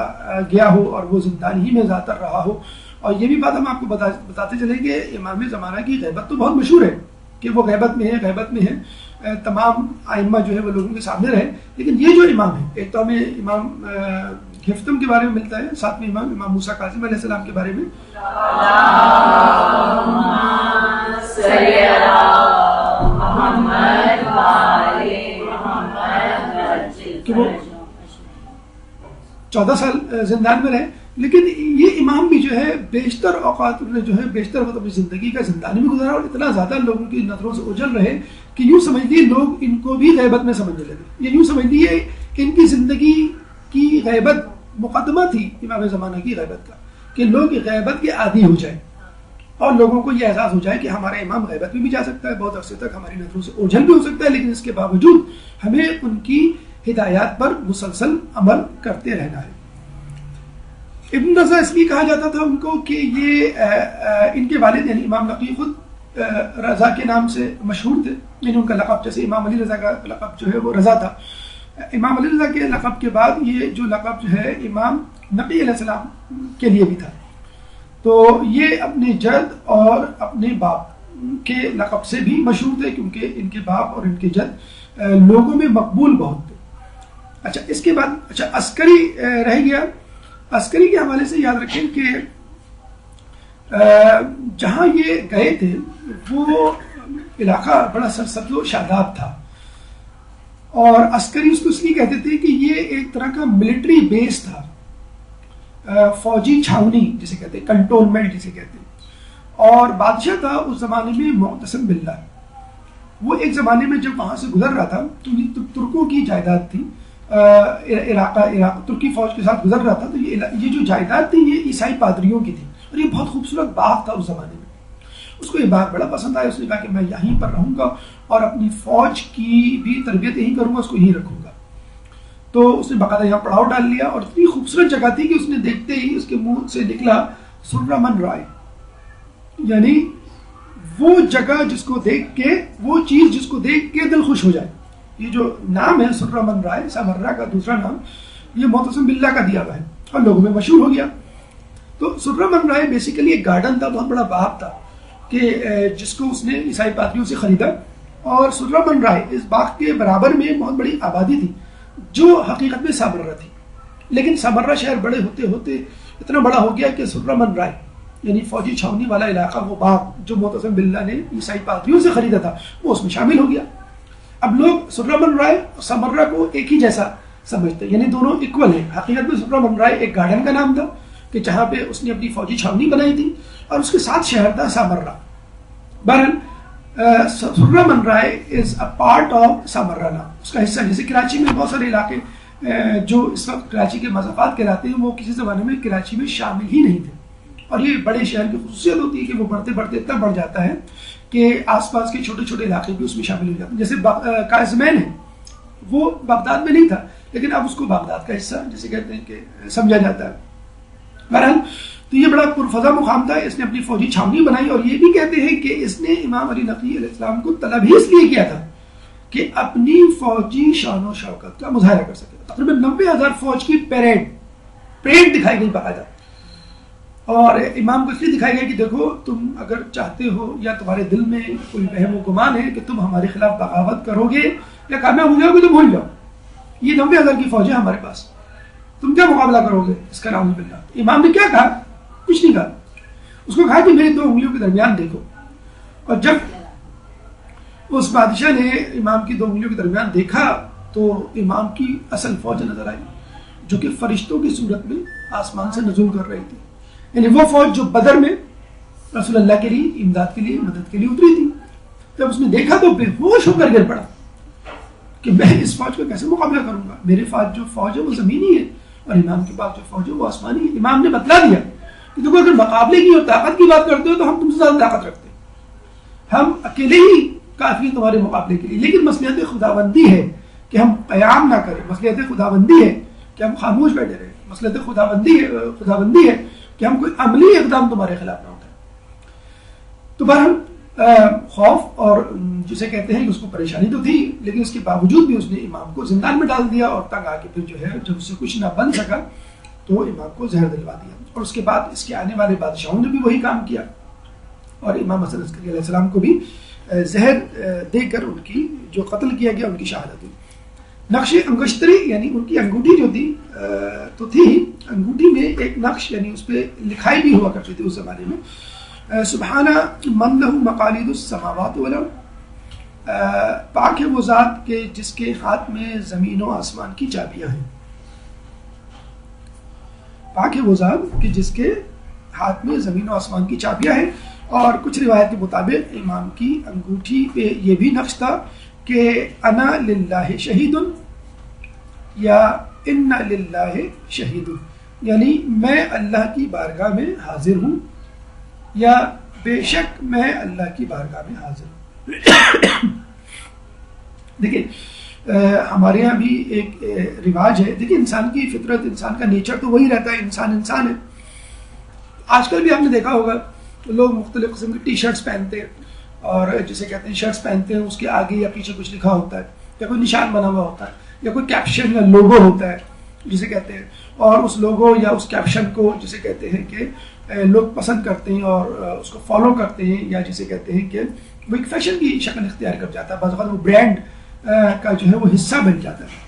گیا ہو اور وہ زندان ہی میں زیادہ تر رہا ہو. اور یہ بھی بات ہم آپ کو بتاتے چلیں کہ امام زمانہ کی غیبت تو بہت مشہور ہے کہ وہ غیبت میں ہے تمام ائمہ جو ہے وہ لوگوں کے سامنے رہے. لیکن یہ جو امام ہے ایک تو ہمیں امام ہفتم کے بارے میں ملتا ہے, ساتویں امام موسیٰ کاظم علیہ السلام کے بارے میں کہ وہ 14 سال زندان میں رہے. لیکن یہ امام بھی جو ہے بیشتر اوقات نے جو ہے بیشتر وقت اپنی زندگی کا زندانی میں گزارا اور اتنا زیادہ لوگوں کی نظروں سے اجل رہے کہ یوں سمجھ لیے لوگ ان کو بھی غیبت میں سمجھنے لگے. یہ یوں سمجھ لیے کہ ان کی زندگی کی غیبت مقدمہ تھی امام زمانہ کی غیبت کا, کہ لوگ غیبت کے عادی ہو جائیں اور لوگوں کو یہ احساس ہو جائے کہ ہمارا امام غیبت میں بھی جا سکتا ہے, بہت عرصے تک ہماری نظروں سے اوجھل بھی ہو سکتا ہے, لیکن اس کے باوجود ہمیں ان کی ہدایات پر مسلسل عمل کرتے رہنا ہے. ابن رضا اس لیے کہا جاتا تھا ان کو کہ یہ ان کے والد یعنی امام نقی خود رضا کے نام سے مشہور تھے, یعنی ان کا لقب جیسے امام علی رضا کا لقب جو ہے وہ رضا تھا. امام علی رضا کے لقب کے بعد یہ جو لقب جو ہے امام نقی علیہ السلام کے لیے بھی تھا. تو یہ اپنے جد اور اپنے باپ کے لقب سے بھی مشہور تھے کیونکہ ان کے باپ اور ان کے جد لوگوں میں مقبول بہت تھے. اچھا اس کے بعد عسکری رہ گیا. عسکری کے حوالے سے یاد رکھیں کہ جہاں یہ گئے تھے وہ علاقہ بڑا سرسبز و شاداب تھا اور عسکری اس کو اس لیے کہتے تھے کہ یہ ایک طرح کا ملٹری بیس تھا, فوجی چھاونی جسے کہتے ہیں, کنٹونمنٹ جسے کہتے ہیں. اور بادشاہ تھا اس زمانے میں معتصم باللہ. وہ ایک زمانے میں جب وہاں سے گزر رہا تھا تو یہ ترکوں کی جائیداد تھی, عراق ترکی فوج کے ساتھ گزر رہا تھا. تو یہ جو جائیداد تھی یہ عیسائی پادریوں کی تھی اور یہ بہت خوبصورت باغ تھا اس زمانے میں. اس کو یہ باغ بڑا پسند آیا, اس نے کہا کہ میں یہیں پر رہوں گا اور اپنی فوج کی بھی تربیت یہیں کروں گا, اس کو یہیں رکھوں گا. تو اس نے باقاعدہ یہاں پڑاؤ ڈال لیا اور اتنی خوبصورت جگہ تھی کہ اس نے دیکھتے ہی اس کے منہ سے نکلا سرہ من رائے, یعنی وہ جگہ جس کو دیکھ کے, وہ چیز جس کو دیکھ کے دل خوش ہو جائے. یہ جو نام ہے سرہ من رائے, سامرہ کا دوسرا نام, یہ معتصم باللہ کا دیا ہوا ہے اور لوگوں میں مشہور ہو گیا. تو سرہ من رائے بیسیکلی ایک گارڈن تھا, بہت بڑا باغ تھا کہ جس کو اس نے عیسائی پادریوں سے خریدا. اور سرہ من رائے اس باغ کے برابر میں بہت بڑی آبادی تھی جو حقیقت میں سامرہ تھی. لیکن سامرہ شہر بڑے ہوتے ہوتے اتنا بڑا ہو گیا کہ سرہ من رائے یعنی فوجی چھاونی والا علاقہ, وہ باغ جو معتصم باللہ نے عیسائی پادریوں سے خریدا تھا, وہ اس میں شامل ہو گیا. اب لوگ سرہ من رائے اور سامرہ کو ایک ہی جیسا سمجھتے ہیں, یعنی دونوں ایکول ہیں. حقیقت میں سرہ من رائے ایک گارڈن کا نام تھا کہ جہاں پہ اس نے اپنی فوجی چھاونی بنائی تھی اور اس کے ساتھ شہر تھا سامرہ. بہرحال سرہ من رائے از اے پارٹ آف سامرہ نام, اس کا حصہ. جیسے کراچی میں بہت سارے علاقے جو اس وقت کراچی کے مضافات کہلاتے ہیں وہ کسی زمانے میں کراچی میں شامل ہی نہیں تھے. اور یہ بڑے شہر کی خصوصیت ہوتی ہے کہ وہ بڑھتے بڑھتے اتنا بڑھ جاتا ہے کہ آس پاس کے چھوٹے چھوٹے علاقے بھی اس میں شامل ہو جاتے ہیں. جیسے قازمین ہے, وہ بغداد میں نہیں تھا لیکن اب اس کو بغداد کا حصہ جسے کہتے ہیں کہ سمجھا جاتا ہے. بہرحال تو یہ بڑا پرفضا مقام تھا. اس نے اپنی فوجی چھاونی بنائی اور یہ بھی کہتے ہیں کہ اس نے امام علی نقی علیہ السلام کو طلب ہی اس لیے کیا تھا کہ اپنی فوجی شان و شوکت کا مظاہرہ کر سکے. تقریباً 90,000 فوج کی پریڈ دکھائی گئی باقاعدہ, اور امام کو اس لیے دکھائی گئی کہ دیکھو تم اگر چاہتے ہو یا تمہارے دل میں کوئی وہم و گمان ہے کہ تم ہمارے خلاف بغاوت کرو گے یا کامیاب ہو جاؤ گے تو بھول جاؤ, یہ 90,000 کی فوج ہے ہمارے پاس, تم کیا مقابلہ کرو گے اس کا. نعوذ باللہ. امام نے کیا کہا؟ کچھ نہیں کہا. اس کو کہا کہ میری 2 انگلیوں کے درمیان دیکھو. اور جب اس بادشاہ نے امام کی 2 انگلیوں کے درمیان دیکھا تو امام کی اصل فوج نظر آئی جو کہ فرشتوں کی صورت میں آسمان سے نزول کر رہی تھی. یعنی وہ فوج جو بدر میں رسول اللہ کے لیے امداد کے لیے مدد کے لیے اتری تھی. جب اس نے دیکھا تو بے ہوش ہو کر گر پڑا کہ میں اس فوج کا کیسے مقابلہ کروں گا, میرے پاس جو فوج ہے وہ زمینی ہے اور امام کے پاس جو فوج ہے وہ آسمانی ہے. امام نے بتلا دیا کہ دیکھو اگر مقابلے کی اور طاقت کی بات کرتے ہو تو ہم تم سے زیادہ طاقت رکھتے ہیں, ہم اکیلے ہی کافی تمہارے مقابلے کے لیے, لیکن مصلحت خداوندی ہے کہ ہم قیام نہ کریں, مصلحت خداوندی ہے کہ ہم خاموش بیٹھے رہیں, مصلحت خداوندی ہے کہ ہم کوئی عملی اقدام تمہارے خلاف نہ اٹھائیں. تو بہرحال خوف اور جسے کہتے ہیں کہ اس کو پریشانی تو تھی، لیکن اس کے باوجود بھی اس نے امام کو زندان میں ڈال دیا، اور تنگ آ کے پھر جو ہے جب اس سے کچھ نہ بن سکا تو امام کو زہر دلوا دیا، اور اس کے بعد اس کے آنے والے بادشاہوں نے بھی وہی کام کیا، اور امام حسن عسکری علیہ السلام کو بھی زہر دے کر ان کی جو قتل کیا گیا ان کی شہادت ہوئی۔ نقش انگشتری یعنی ان کی انگوٹھی جو تھی تو تھی، انگوٹھی میں ایک نقش یعنی اس پہ لکھائی بھی ہوا کرتی تھی اس زمانے میں، سبحانہ من لہ مقالید السماوات والارض، پاک ہے وہ ذات کے جس کے ہاتھ میں زمین و آسمان کی چابیاں ہیں، پاک ہے وہ ذات کہ جس کے ہاتھ میں زمین و آسمان کی چابیاں ہیں۔ اور کچھ روایت کے مطابق امام کی انگوٹھی پہ یہ بھی نقش تھا کہ انا للہ شہید یا ان للہ شہید، یعنی میں اللہ کی بارگاہ میں حاضر ہوں یا بے شک میں اللہ کی بارگاہ میں حاضر ہوں۔ دیکھیں ہمارے یہاں بھی ایک رواج ہے، دیکھیں انسان کی فطرت، انسان کا نیچر تو وہی رہتا ہے، انسان ہے۔ آج کل بھی آپ نے دیکھا ہوگا لوگ مختلف قسم کی ٹی شرٹس پہنتے ہیں، اور جسے کہتے ہیں شرٹس پہنتے ہیں، اس کے آگے یا پیچھے کچھ لکھا ہوتا ہے یا کوئی نشان بنا ہوا ہوتا ہے یا کوئی کیپشن یا لوگو ہوتا ہے جسے کہتے ہیں، اور اس لوگو یا اس کیپشن کو جسے کہتے ہیں کہ لوگ پسند کرتے ہیں اور اس کو فالو کرتے ہیں، یا جسے کہتے ہیں کہ وہ ایک فیشن کی شکل اختیار کر جاتا ہے، بعض اوقات وہ برانڈ کا جو ہے وہ حصہ بن جاتا ہے۔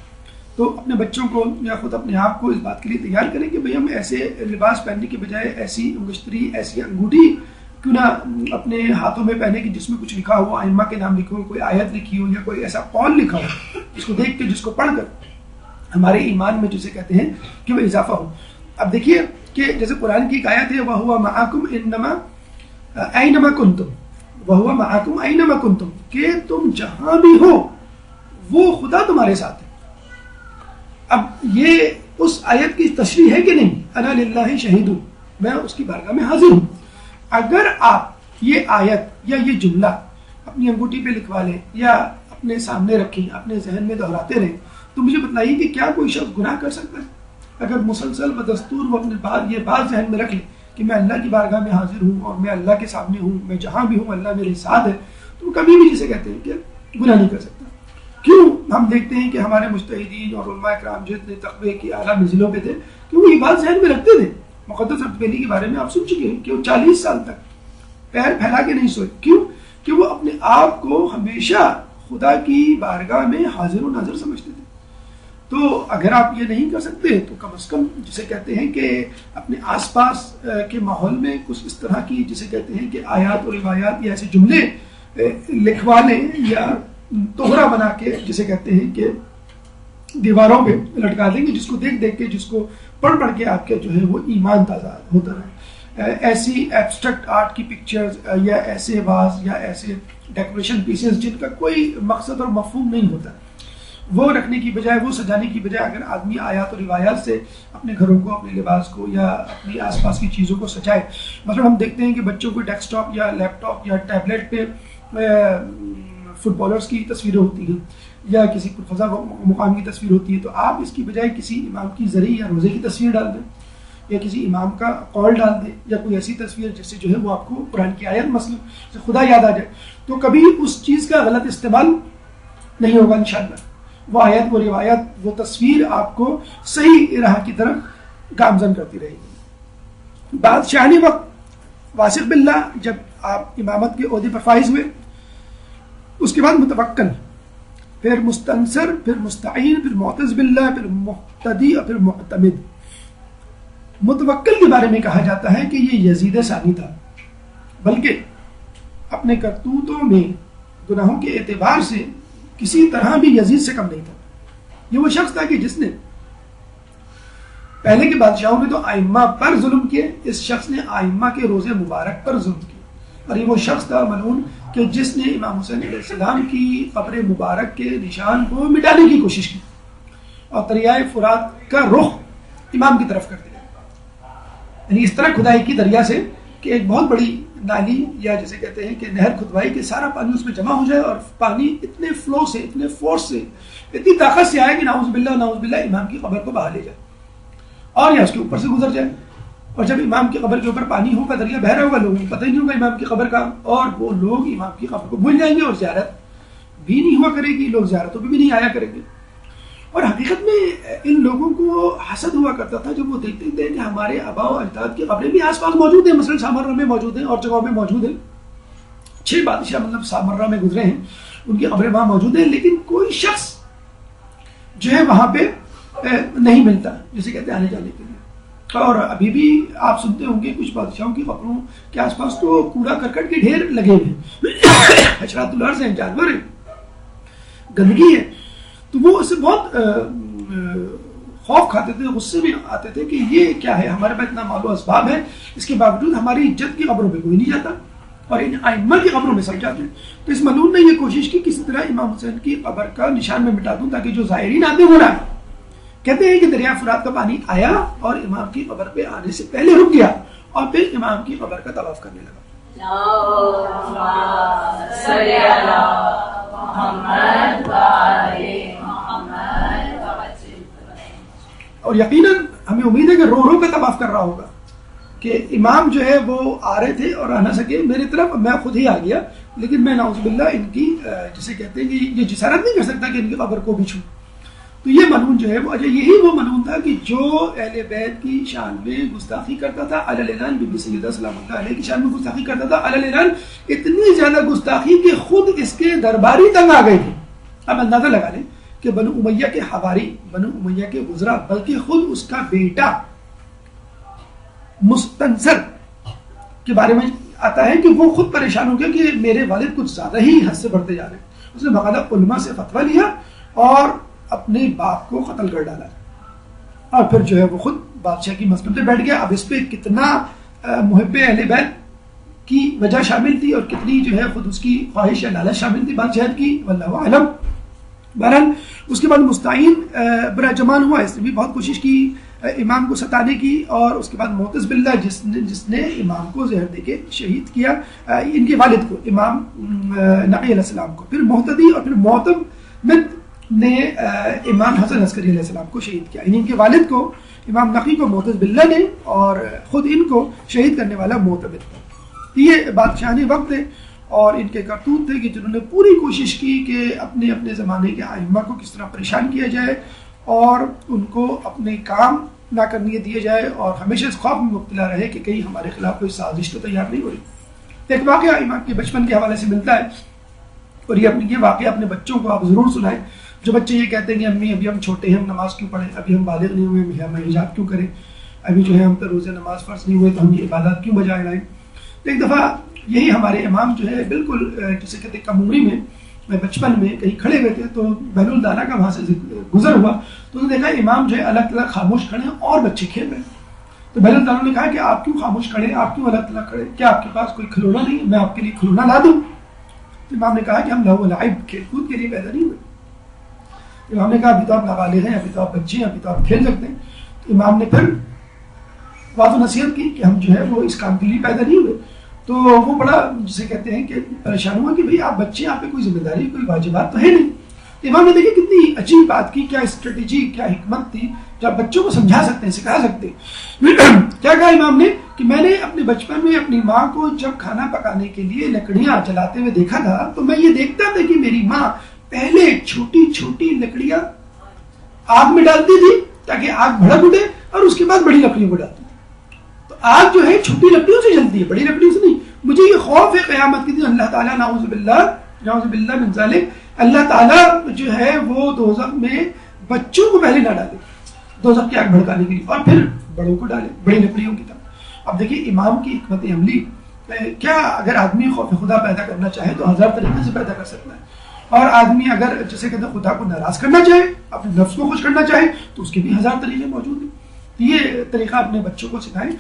تو اپنے بچوں کو یا خود اپنے آپ کو اس بات کے لیے تیار کریں کہ بھئی ہم ایسے لباس پہننے کے بجائے ایسی انگشتری، ایسی انگوٹھی کیوں نہ اپنے ہاتھوں میں پہنے کہ جس میں کچھ لکھا ہو، ائمہ کے نام لکھے ہو، کوئی آیت لکھی ہو یا کوئی ایسا قول لکھا ہو جس کو دیکھ کے، جس کو پڑھ کر ہمارے ایمان میں جسے کہتے ہیں کہ وہ اضافہ ہو۔ اب دیکھیے کہ جیسے قرآن کی ایک آیت ہے وَهُوَ مَعَكُمْ إِنَّمَا أَيْنَمَا كُنْتُمْ وَهُوَ مَعَكُمْ أَيْنَمَا كُنْتُمْ، کہ تم جہاں بھی ہو وہ خدا تمہارے ساتھ ہے۔ اب یہ اس آیت کی تشریح ہے کہ نہیں، انا للہ شہید، میں اس کی بارگاہ میں حاضر ہوں۔ اگر آپ یہ آیت یا یہ جملہ اپنی انگوٹھی پہ لکھوا لیں یا اپنے سامنے رکھیں، اپنے ذہن میں دہراتے رہیں، تو مجھے بتائیے کہ کیا کوئی شخص گناہ کر سکتا ہے؟ اگر مسلسل بدستور وہ اپنے یہ بات ذہن میں رکھ لیں کہ میں اللہ کی بارگاہ میں حاضر ہوں اور میں اللہ کے سامنے ہوں، میں جہاں بھی ہوں اللہ میرے ساتھ ہے، تو کبھی بھی جسے کہتے ہیں کہ گناہ نہیں کر سکتا۔ کیوں؟ ہم دیکھتے ہیں کہ ہمارے مجتہدین اور علماء کرام جو اتنے تقوی کی اعلیٰ منزلوں پہ تھے کہ وہ یہ بات ذہن میں رکھتے تھے۔ مقدس اردبیلی کے بارے میں آپ سن چکے ہیں کہ وہ 40 سال تک پیر پھیلا کے نہیں سوئے۔ کیوں؟ کہ وہ اپنے آپ کو ہمیشہ خدا کی بارگاہ میں حاضر و ناظر سمجھتے تھے۔ تو اگر آپ یہ نہیں کر سکتے تو کم از کم جسے کہتے ہیں کہ اپنے آس پاس کے ماحول میں کچھ اس طرح کی جسے کہتے ہیں کہ آیات اور روایات یا ایسے جملے لکھوا لیں یا توہرا بنا کے جسے کہتے ہیں کہ دیواروں پہ لٹکا دیں گے، جس کو دیکھ کے، جس کو پڑھ کے آپ کے جو ہے وہ ایمان تازہ ہوتا رہے۔ ایسی ایبسٹریکٹ آرٹ کی پکچرز یا ایسے واز یا ایسے ڈیکوریشن پیسز جن کا کوئی مقصد اور مفہوم نہیں ہوتا، وہ رکھنے کی بجائے، وہ سجانے کی بجائے اگر آدمی آیات اور روایات سے اپنے گھروں کو، اپنے لباس کو یا اپنی آس پاس کی چیزوں کو سجائے۔ مثلا ہم دیکھتے ہیں کہ بچوں کو ڈیسک ٹاپ یا لیپ ٹاپ یا ٹیبلٹ پہ فٹ بالرز کی تصویریں ہوتی ہیں یا کسی پرفضا مقام کی تصویر ہوتی ہے، تو آپ اس کی بجائے کسی امام کی زرعی یا روزے کی تصویر ڈال دیں یا کسی امام کا قول ڈال دیں یا کوئی ایسی تصویر جس سے جو ہے وہ آپ کو قرآن کی آیت مثلا سے خدا یاد آ جائے، تو کبھی اس چیز کا غلط استعمال نہیں ہوگا انشاءاللہ۔ وہ آیت، وہ روایت، وہ تصویر آپ کو صحیح راہ کی طرف گامزن کرتی رہے گی۔ بادشاہی وقت واثق باللہ جب آپ امامت کے عہدے پر فائز ہوئے، اس کے بعد متوکل، پھر مستنصر، پھر مستعین، پھر معتز باللہ، پھر محتدی اور پھر معتمد۔ متوکل کے بارے میں کہا جاتا ہے کہ یہ یزید ثانی تھا، بلکہ اپنے کرتوتوں میں گناہوں کے اعتبار سے کسی طرح بھی یزید سے کم نہیں تھا۔ یہ وہ شخص تھا کہ جس نے پہلے کے بادشاہوں نے تو آئمہ پر ظلم کیے، اس شخص نے آئمہ کے روزے مبارک پر ظلم کیے، اور یہ وہ شخص تھا ملعون کہ جس نے امام حسین علیہ السلام کی قبر مبارک کے نشان کو مٹانے کی کوشش کی اور دریائے فرات کا رخ امام کی طرف کر دیا۔ یعنی اس طرح کھدائی کی دریا سے کہ ایک بہت بڑی نالی یا جسے کہتے ہیں کہ نہر کھدوائی کہ سارا پانی اس میں جمع ہو جائے اور پانی اتنے فلو سے، اتنے فورس سے، اتنی طاقت سے آئے کہ نعوذ باللہ امام کی قبر کو بہا لے جائے اور یا اس کے اوپر سے گزر جائے، اور جب امام کی قبر کے اوپر پانی ہوگا، دریا بہ رہا ہوگا، لوگوں کو پتہ ہی نہیں ہوگا امام کی قبر کا، اور وہ لوگ امام کی قبر کو بھول جائیں گے اور زیارت بھی نہیں ہوا کرے گی، لوگ زیارتوں پہ بھی نہیں آیا کریں گے۔ اور حقیقت میں ان لوگوں کو حسد ہوا کرتا تھا جب وہ دیکھتے تھے کہ ہمارے آباء و اجداد کی قبریں بھی آس پاس موجود ہیں، مثلا سامرہ میں موجود ہیں اور جگہوں میں موجود ہیں، 6 بادشاہ مطلب سامرہ میں گزرے ہیں، ان کی قبریں وہاں موجود ہیں، لیکن کوئی شخص جو ہے وہاں پہ نہیں ملتا جسے کہتے ہیں آنے جانے کے لیے۔ اور ابھی بھی آپ سنتے ہوں گے کچھ بادشاہوں کی قبروں کے آس پاس تو کوڑا کرکٹ کے ڈھیر لگے ہوئے ہیں، حشرات الارض ہیں، جانور ہیں، گندگی ہے، تو وہ اس سے بہت خوف کھاتے تھے، غصے میں آتے تھے کہ یہ کیا ہے، ہمارے پاس اتنا مال و اسباب ہے، اس کے باوجود ہماری عزت کی قبروں پہ کوئی نہیں جاتا اور ان ائمہ کی قبروں میں سب جاتے ہیں۔ تو اس ملعون نے یہ کوشش کی کسی طرح امام حسین کی قبر کا نشان میں مٹا دوں تاکہ جو زائرین آتے وہ نہ۔ کہتے ہیں کہ دریا فرات کا پانی آیا اور امام کی قبر پہ آنے سے پہلے رک گیا اور پھر امام کی قبر کا طواف کرنے لگا۔ اور یقیناً ہمیں امید ہے کہ رو رو کے طواف کر رہا ہوگا کہ امام جو ہے وہ آ رہے تھے اور آ نہ سکے میری طرف، میں خود ہی آ گیا، لیکن میں نعوذ باللہ ان کی جسے کہتے ہیں کہ یہ جسارت نہیں کر سکتا کہ ان کی قبر کو بھی چھوں۔ تو یہ ملعون جو ہے وہ یہی وہ ملعون تھا کہ جو اہل بیت کی شان میں گستاخی کرتا تھا، علی الاعلان بی بی سیدہ سلام اللہ علیہ کی شان میں گستاخی کرتا تھا، علی الاعلان اتنی زیادہ گستاخی کہ خود اس کے درباری تنگ آ گئے تھے۔ اب اندازہ لگا لیں کہ بنو امیہ کے حواری، بنو امیہ کے وزراء، بلکہ خود اس کا بیٹا مستنصر کے بارے میں آتا ہے کہ وہ خود پریشان ہو گیا کہ میرے والد کچھ زیادہ ہی حد سے بڑھتے جا رہے ہیں۔ اس نے باقاعدہ علماء سے فتویٰ لیا اور اپنے باپ کو قتل کر ڈالا، اور پھر جو ہے وہ خود بادشاہ کی مسکن پہ بیٹھ گیا۔ اب اس پہ کتنا محب اہل بیت کی وجہ شامل تھی اور کتنی جو ہے خود اس کی خواہش یا لالچ شامل تھی بادشاہت کی، واللہ اعلم۔ بہرحال اس کے بعد مستعین برا جمان ہوا، اس نے بھی بہت کوشش کی امام کو ستانے کی، اور اس کے بعد معتز باللہ جس نے امام کو زہر دے کے شہید کیا، ان کے والد کو، امام نقی علیہ السلام کو، پھر محتدی اور پھر معتمد نے امام حسن عسکری علیہ السلام کو شہید کیا۔ ان کے والد کو امام نقی کو معتز باللہ نے اور خود ان کو شہید کرنے والا معتمد۔ یہ بادشاہان وقت ہے اور ان کے کرتوت تھے کہ جنہوں نے پوری کوشش کی کہ اپنے اپنے زمانے کے ائمہ کو کس طرح پریشان کیا جائے اور ان کو اپنے کام نہ کرنے دیا جائے، اور ہمیشہ اس خوف میں مبتلا رہے کہ کہیں ہمارے خلاف کوئی سازش تو تیار نہیں ہو رہی۔ ایک واقعہ امام کے بچپن کے حوالے سے ملتا ہے، اور یہ واقعہ اپنے بچوں کو آپ ضرور سنائیں۔ جو بچے یہ کہتے ہیں کہ امی ابھی ہم چھوٹے ہیں، ہم نماز کیوں پڑھیں، ابھی ہم بالغ نہیں ہوئے، ہم حجاب کیوں کریں، ابھی جو ہے ہم پر روزے نماز فرض نہیں ہوئے تو ہم یہ عبادات کیوں بجائے لائیں۔ تو ایک دفعہ یہی ہمارے امام جو ہے بالکل جسے کہتے ہیں کم عمری میں بچپن میں کہیں کھڑے ہوئے تھے، تو بہل الدانہ کا وہاں سے گزر ہوا، تو انہوں نے دیکھا امام جو ہے الگ الگ خاموش کھڑے ہیں اور بچے کھیل رہے ہیں۔ تو بہل الدانہ نے کہا کہ آپ کیوں خاموش کھڑے ہیں، آپ کیوں الگ الگ کھڑے، کیا آپ کے پاس کوئی کھلونا نہیں، میں آپ کے لیے کھلونا لا دوں؟ تو امام نے کہا کہ ہم لہو و لعب، کھیل کود کے لیے پیدا نہیں ہوئے۔ امام نے کہا ابھی تو آپ نابالغ ہیں، ابھی تو آپ بچے ہیں، ابھی تو آپ کھیل سکتے ہیں۔ تو امام نے پھر واضح نصیحت کی کہ ہم جو ہے وہ اس کام کے لیے پیدا نہیں ہوئے۔ تو وہ بڑا جسے کہتے ہیں کہ پریشان ہوا کہ بھئی آپ بچے، آپ پہ کوئی ذمہ داری، کوئی واجبات تو ہے نہیں۔ تو امام نے دیکھیں کتنی عجیب بات کی، کیا اسٹریٹجی، کیا حکمت تھی جو آپ بچوں کو سمجھا سکتے ہیں، سکھا سکتے ہیں۔ کیا کہا امام نے کہ میں نے اپنے بچپن میں اپنی ماں کو جب کھانا پکانے کے لیے لکڑیاں جلاتے ہوئے دیکھا تھا تو میں یہ دیکھتا تھا کہ میری ماں پہلے چھوٹی چھوٹی لکڑیاں آگ میں ڈالتی تھی تاکہ آگ بھڑک اٹھے، اور اس کے بعد بڑی لکڑیوں کو ڈالتی تھی۔ تو آگ جو ہے چھوٹی لکڑیوں سے جلتی ہے، بڑی لکڑیوں سے نہیں۔ مجھے یہ خوف ہے قیامت کے دن اللہ تعالیٰ نعوذ باللہ من ذالک، اللہ تعالیٰ جو ہے وہ دوزخ میں بچوں کو پہلے نہ ڈالے دوزخ کی آگ بھڑکانے کے لیے، اور پھر بڑوں کو ڈالے بڑی لکڑیوں کی طرف۔ اب دیکھیے امام کی حکمت عملی، کیا اگر آدمی خوف خدا پیدا کرنا چاہے تو ہزار طریقے سے پیدا کر سکتا ہے، اور آدمی اگر جیسے کہتے ہیں خدا کو ناراض کرنا چاہے، اپنے نفس کو خوش کرنا چاہے تو اس کے بھی ہزار طریقے موجود ہیں۔ یہ طریقہ اپنے بچوں کو سکھائیں۔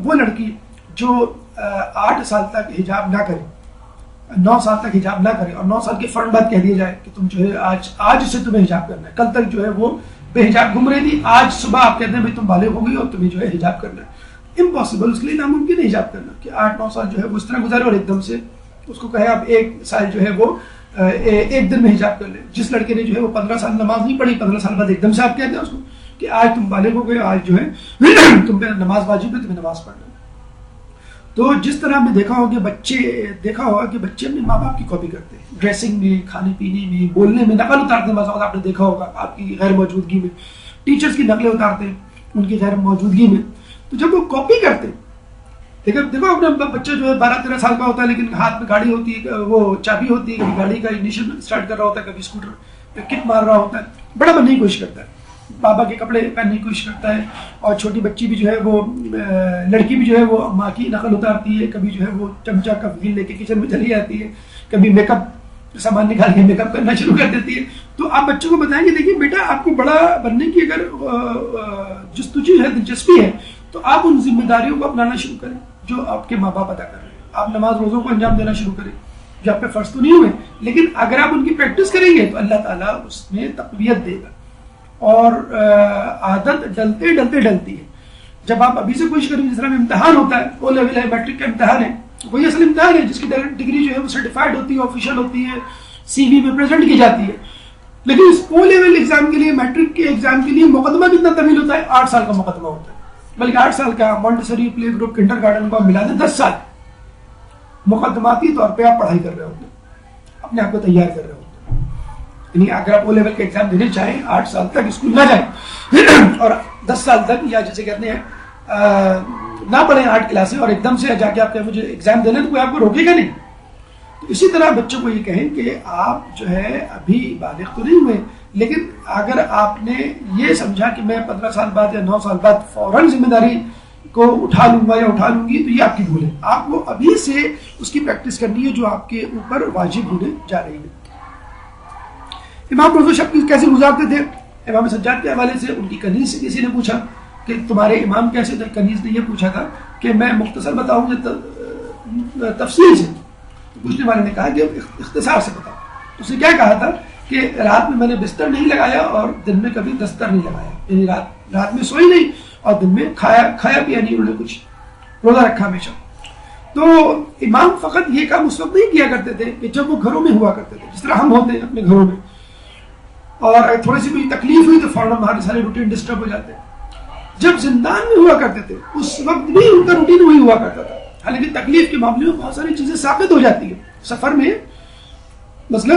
وہ لڑکی جو 8 سال تک حجاب نہ کرے، 9 سال تک حجاب نہ کرے، اور 9 سال کے فوراً بعد کہہ دیا جائے کہ تم جو ہے آج سے تمہیں حجاب کرنا ہے، کل تک جو ہے وہ بے حجاب گھوم رہی تھی، آج صبح آپ کہتے ہیں بھائی تم بالغ ہو گئی اور تمہیں جو ہے حجاب کرنا ہے، امپاسبل، اس کے لیے ناممکن ہے حجاب کرنا کہ 8-9 سال جو ہے وہ اس طرح گزارے اور ایک دم سے اس کو کہے آپ 1 سال جو ہے وہ ایک دن میں حجاب کر لیں۔ جس لڑکے نے جو ہے وہ 15 سال نماز نہیں پڑھی، 15 سال بعد ایک دم سے آپ کہتے ہیں اس کو کہ آج تم بالغ ہو گئے، آج جو ہے تم پہ نماز واجب ہے، تمہیں نماز پڑھنا. تو جس طرح ہم نے دیکھا ہوگا کہ بچے اپنے ماں باپ کی کاپی کرتے ہیں، ڈریسنگ میں، کھانے پینے میں، بولنے میں نقل اتارتے ہیں. مثلا آپ نے دیکھا ہوگا آپ کی غیر موجودگی میں ٹیچرز کی نقلیں اتارتے ہیں ان کی غیر موجودگی میں. تو جب وہ کاپی کرتے ہیں، دیکھو اپنا بچہ جو ہے 12-13 سال کا ہوتا ہے، لیکن ہاتھ میں گاڑی ہوتی ہے، وہ چابی ہوتی ہے، کبھی گاڑی کا انیشن اسٹارٹ کر رہا ہوتا ہے، کبھی اسکوٹر پہ کک مار رہا ہوتا ہے، بڑا بننے کی کوشش کرتا ہے، بابا کے کپڑے پہننے کی کوشش کرتا ہے. اور چھوٹی بچی بھی جو ہے وہ لڑکی بھی جو ہے وہ ماں کی نقل اتارتی ہے، کبھی جو ہے وہ چمچہ کفگیل لے کے کچن میں چلی جاتی ہے، کبھی میک اپ سامان نکال کے میک اپ کرنا شروع کر دیتی ہے. تو آپ بچوں کو بتائیں گے دیکھیے بیٹا آپ کو بڑا بننے کی اگر جستجو ہے، دلچسپی ہے، تو آپ ان ذمہ داریوں کو اپنانا شروع کریں جو آپ کے ماں باپ ادا کر رہے ہیں. آپ نماز روزوں کو انجام دینا شروع کریں جو آپ پہ فرض تو نہیں ہوئے، لیکن اگر آپ ان کی پریکٹس کریں گے تو اللہ تعالیٰ اس میں تقویت دے گا. اور عادت ڈلتے ڈلتی ہے. جب آپ ابھی سے کوشش کریں، جس طرح میں امتحان ہوتا ہے، او لیول ہے، میٹرک کا امتحان ہے، وہی اصل امتحان ہے جس کی ڈگری جو ہے وہ سرٹیفائڈ ہوتی ہے، آفیشیل ہوتی ہے، سی وی میں پریزنٹ کی جاتی ہے. لیکن اس او لیول ایگزام کے لیے، میٹرک کے ایگزام کے لیے مقدمہ کتنا طویل ہوتا ہے؟ 8 سال کا مقدمہ ہوتا ہے. بلکہ 8 سال کا Montessori play group kinder garden کو ملا دیں 10 سال مقدماتی طور پہ آپ پڑھائی کر رہے ہوتے ہیں، اپنے آپ کو تیار کر رہے ہوتے ہیں. یعنی اگر آپ او لیول کا ایگزام دینے چاہیں، 8 سال تک اسکول نہ جائیں اور 10 سال تک، یا جسے کہتے ہیں نہ پڑھیں 8 کلاسیں، اور ایک دم سے جا کے آپ کہیں مجھے ایگزام دینا، تو کوئی آپ کو روکے گا نہیں. تو اسی طرح بچوں کو یہ کہیں کہ آپ جو ہے ابھی بالغ تو نہیں ہوئے، لیکن اگر آپ نے یہ سمجھا کہ میں 15 سال بعد یا 9 سال بعد فوراً ذمہ داری کو اٹھا لوں گا یا اٹھا لوں گی، تو یہ آپ کی بھول ہے. آپ کو ابھی سے اس کی پریکٹس کرنی ہے جو آپ کے اوپر واجب ہونے جا رہی ہے. امام روزہ شب کیسے گزارتے تھے؟ امام سجاد کے حوالے سے ان کی کنیز سے کسی نے پوچھا کہ تمہارے امام کیسے تھے؟ کنیز نے یہ پوچھا تھا کہ میں مختصر بتاؤں گا تفصیل سے. پوچھنے والے نے کہا کہ اختصار سے بتاؤ. اس نے کیا کہا تھا کہ رات میں نے بستر نہیں لگایا اور دن میں کبھی دستر نہیں لگایا، یعنی رات میں سوئی نہیں اور دن میں کھایا پیا نہیں، انہوں نے کچھ روزہ رکھا ہمیشہ. تو امام فقط یہ کام اس وقت نہیں کیا کرتے تھے کہ جب وہ گھروں میں ہوا کرتے تھے، جس طرح ہم ہوتے ہیں اپنے گھروں میں، اور تھوڑی سی کوئی تکلیف ہوئی تو فوراً ہمارے سارے روٹین ڈسٹرب ہو جاتے ہیں. جب زندان میں ہوا کرتے تھے اس وقت بھی ان کا روٹین وہی ہوا کرتا تھا. حالانکہ تکلیف کے معاملے میں بہت ساری چیزیں ساقط ہو جاتی ہیں. سفر میں مثلا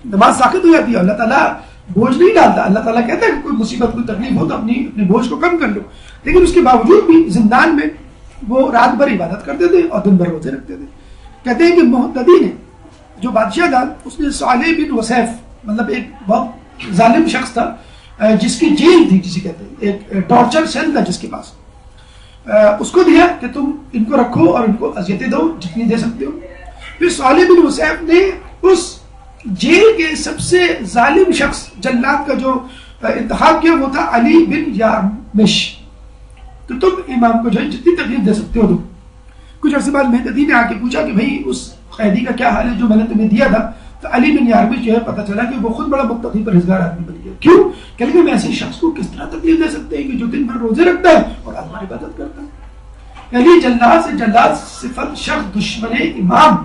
نماز ساقط ہو جاتی ہے، اللہ تعالیٰ بوجھ نہیں ڈالتا. اللہ تعالیٰ کہتا ہے کہ کوئی مصیبت کوئی تکلیف ہو تو اپنے بوجھ کو کم کر لو، لیکن اس کے باوجود بھی زندان میں وہ رات بھر عبادت کرتے تھے اور دن بھر روزے رکھتے تھے. کہتے ہیں کہ محتدی نے، جو بادشاہ تھا، اس نے صالح بن وسیف، مطلب ایک بہت ظالم شخص تھا جس کی جیل تھی، جسے کہتے ہیں ایک ٹارچر سیل تھا جس کے پاس، اس کو دیا کہ تم ان کو رکھو اور ان کو اذیتیں دو جتنی دے سکتے ہو. پھر صالح بن وسیف نے اس جیل کے سب سے ظالم شخص جلاد کا جو انتخاب کیا وہ تھا علی بن یارمش، کہ تم امام کو جو ہے جتنی تکلیف دے سکتے ہو دو. کچھ عرصے بعد مہدی نے آ کے پوچھا کہ بھائی اس قیدی کا کیا حال ہے جو میں نے تمہیں دیا تھا؟ تو علی بن یارمش جو ہے پتہ چلا کہ وہ خود بڑا متقی پرہیزگار آدمی بن گیا. کیوں؟ کہ میں ایسے شخص کو کس طرح تکلیف دے سکتے ہیں کہ جو دن بھر روزے رکھتا ہے اور رات بھر عبادت کرتا ہے. یعنی جلاد سے جلاد صفت شخص دشمن امام،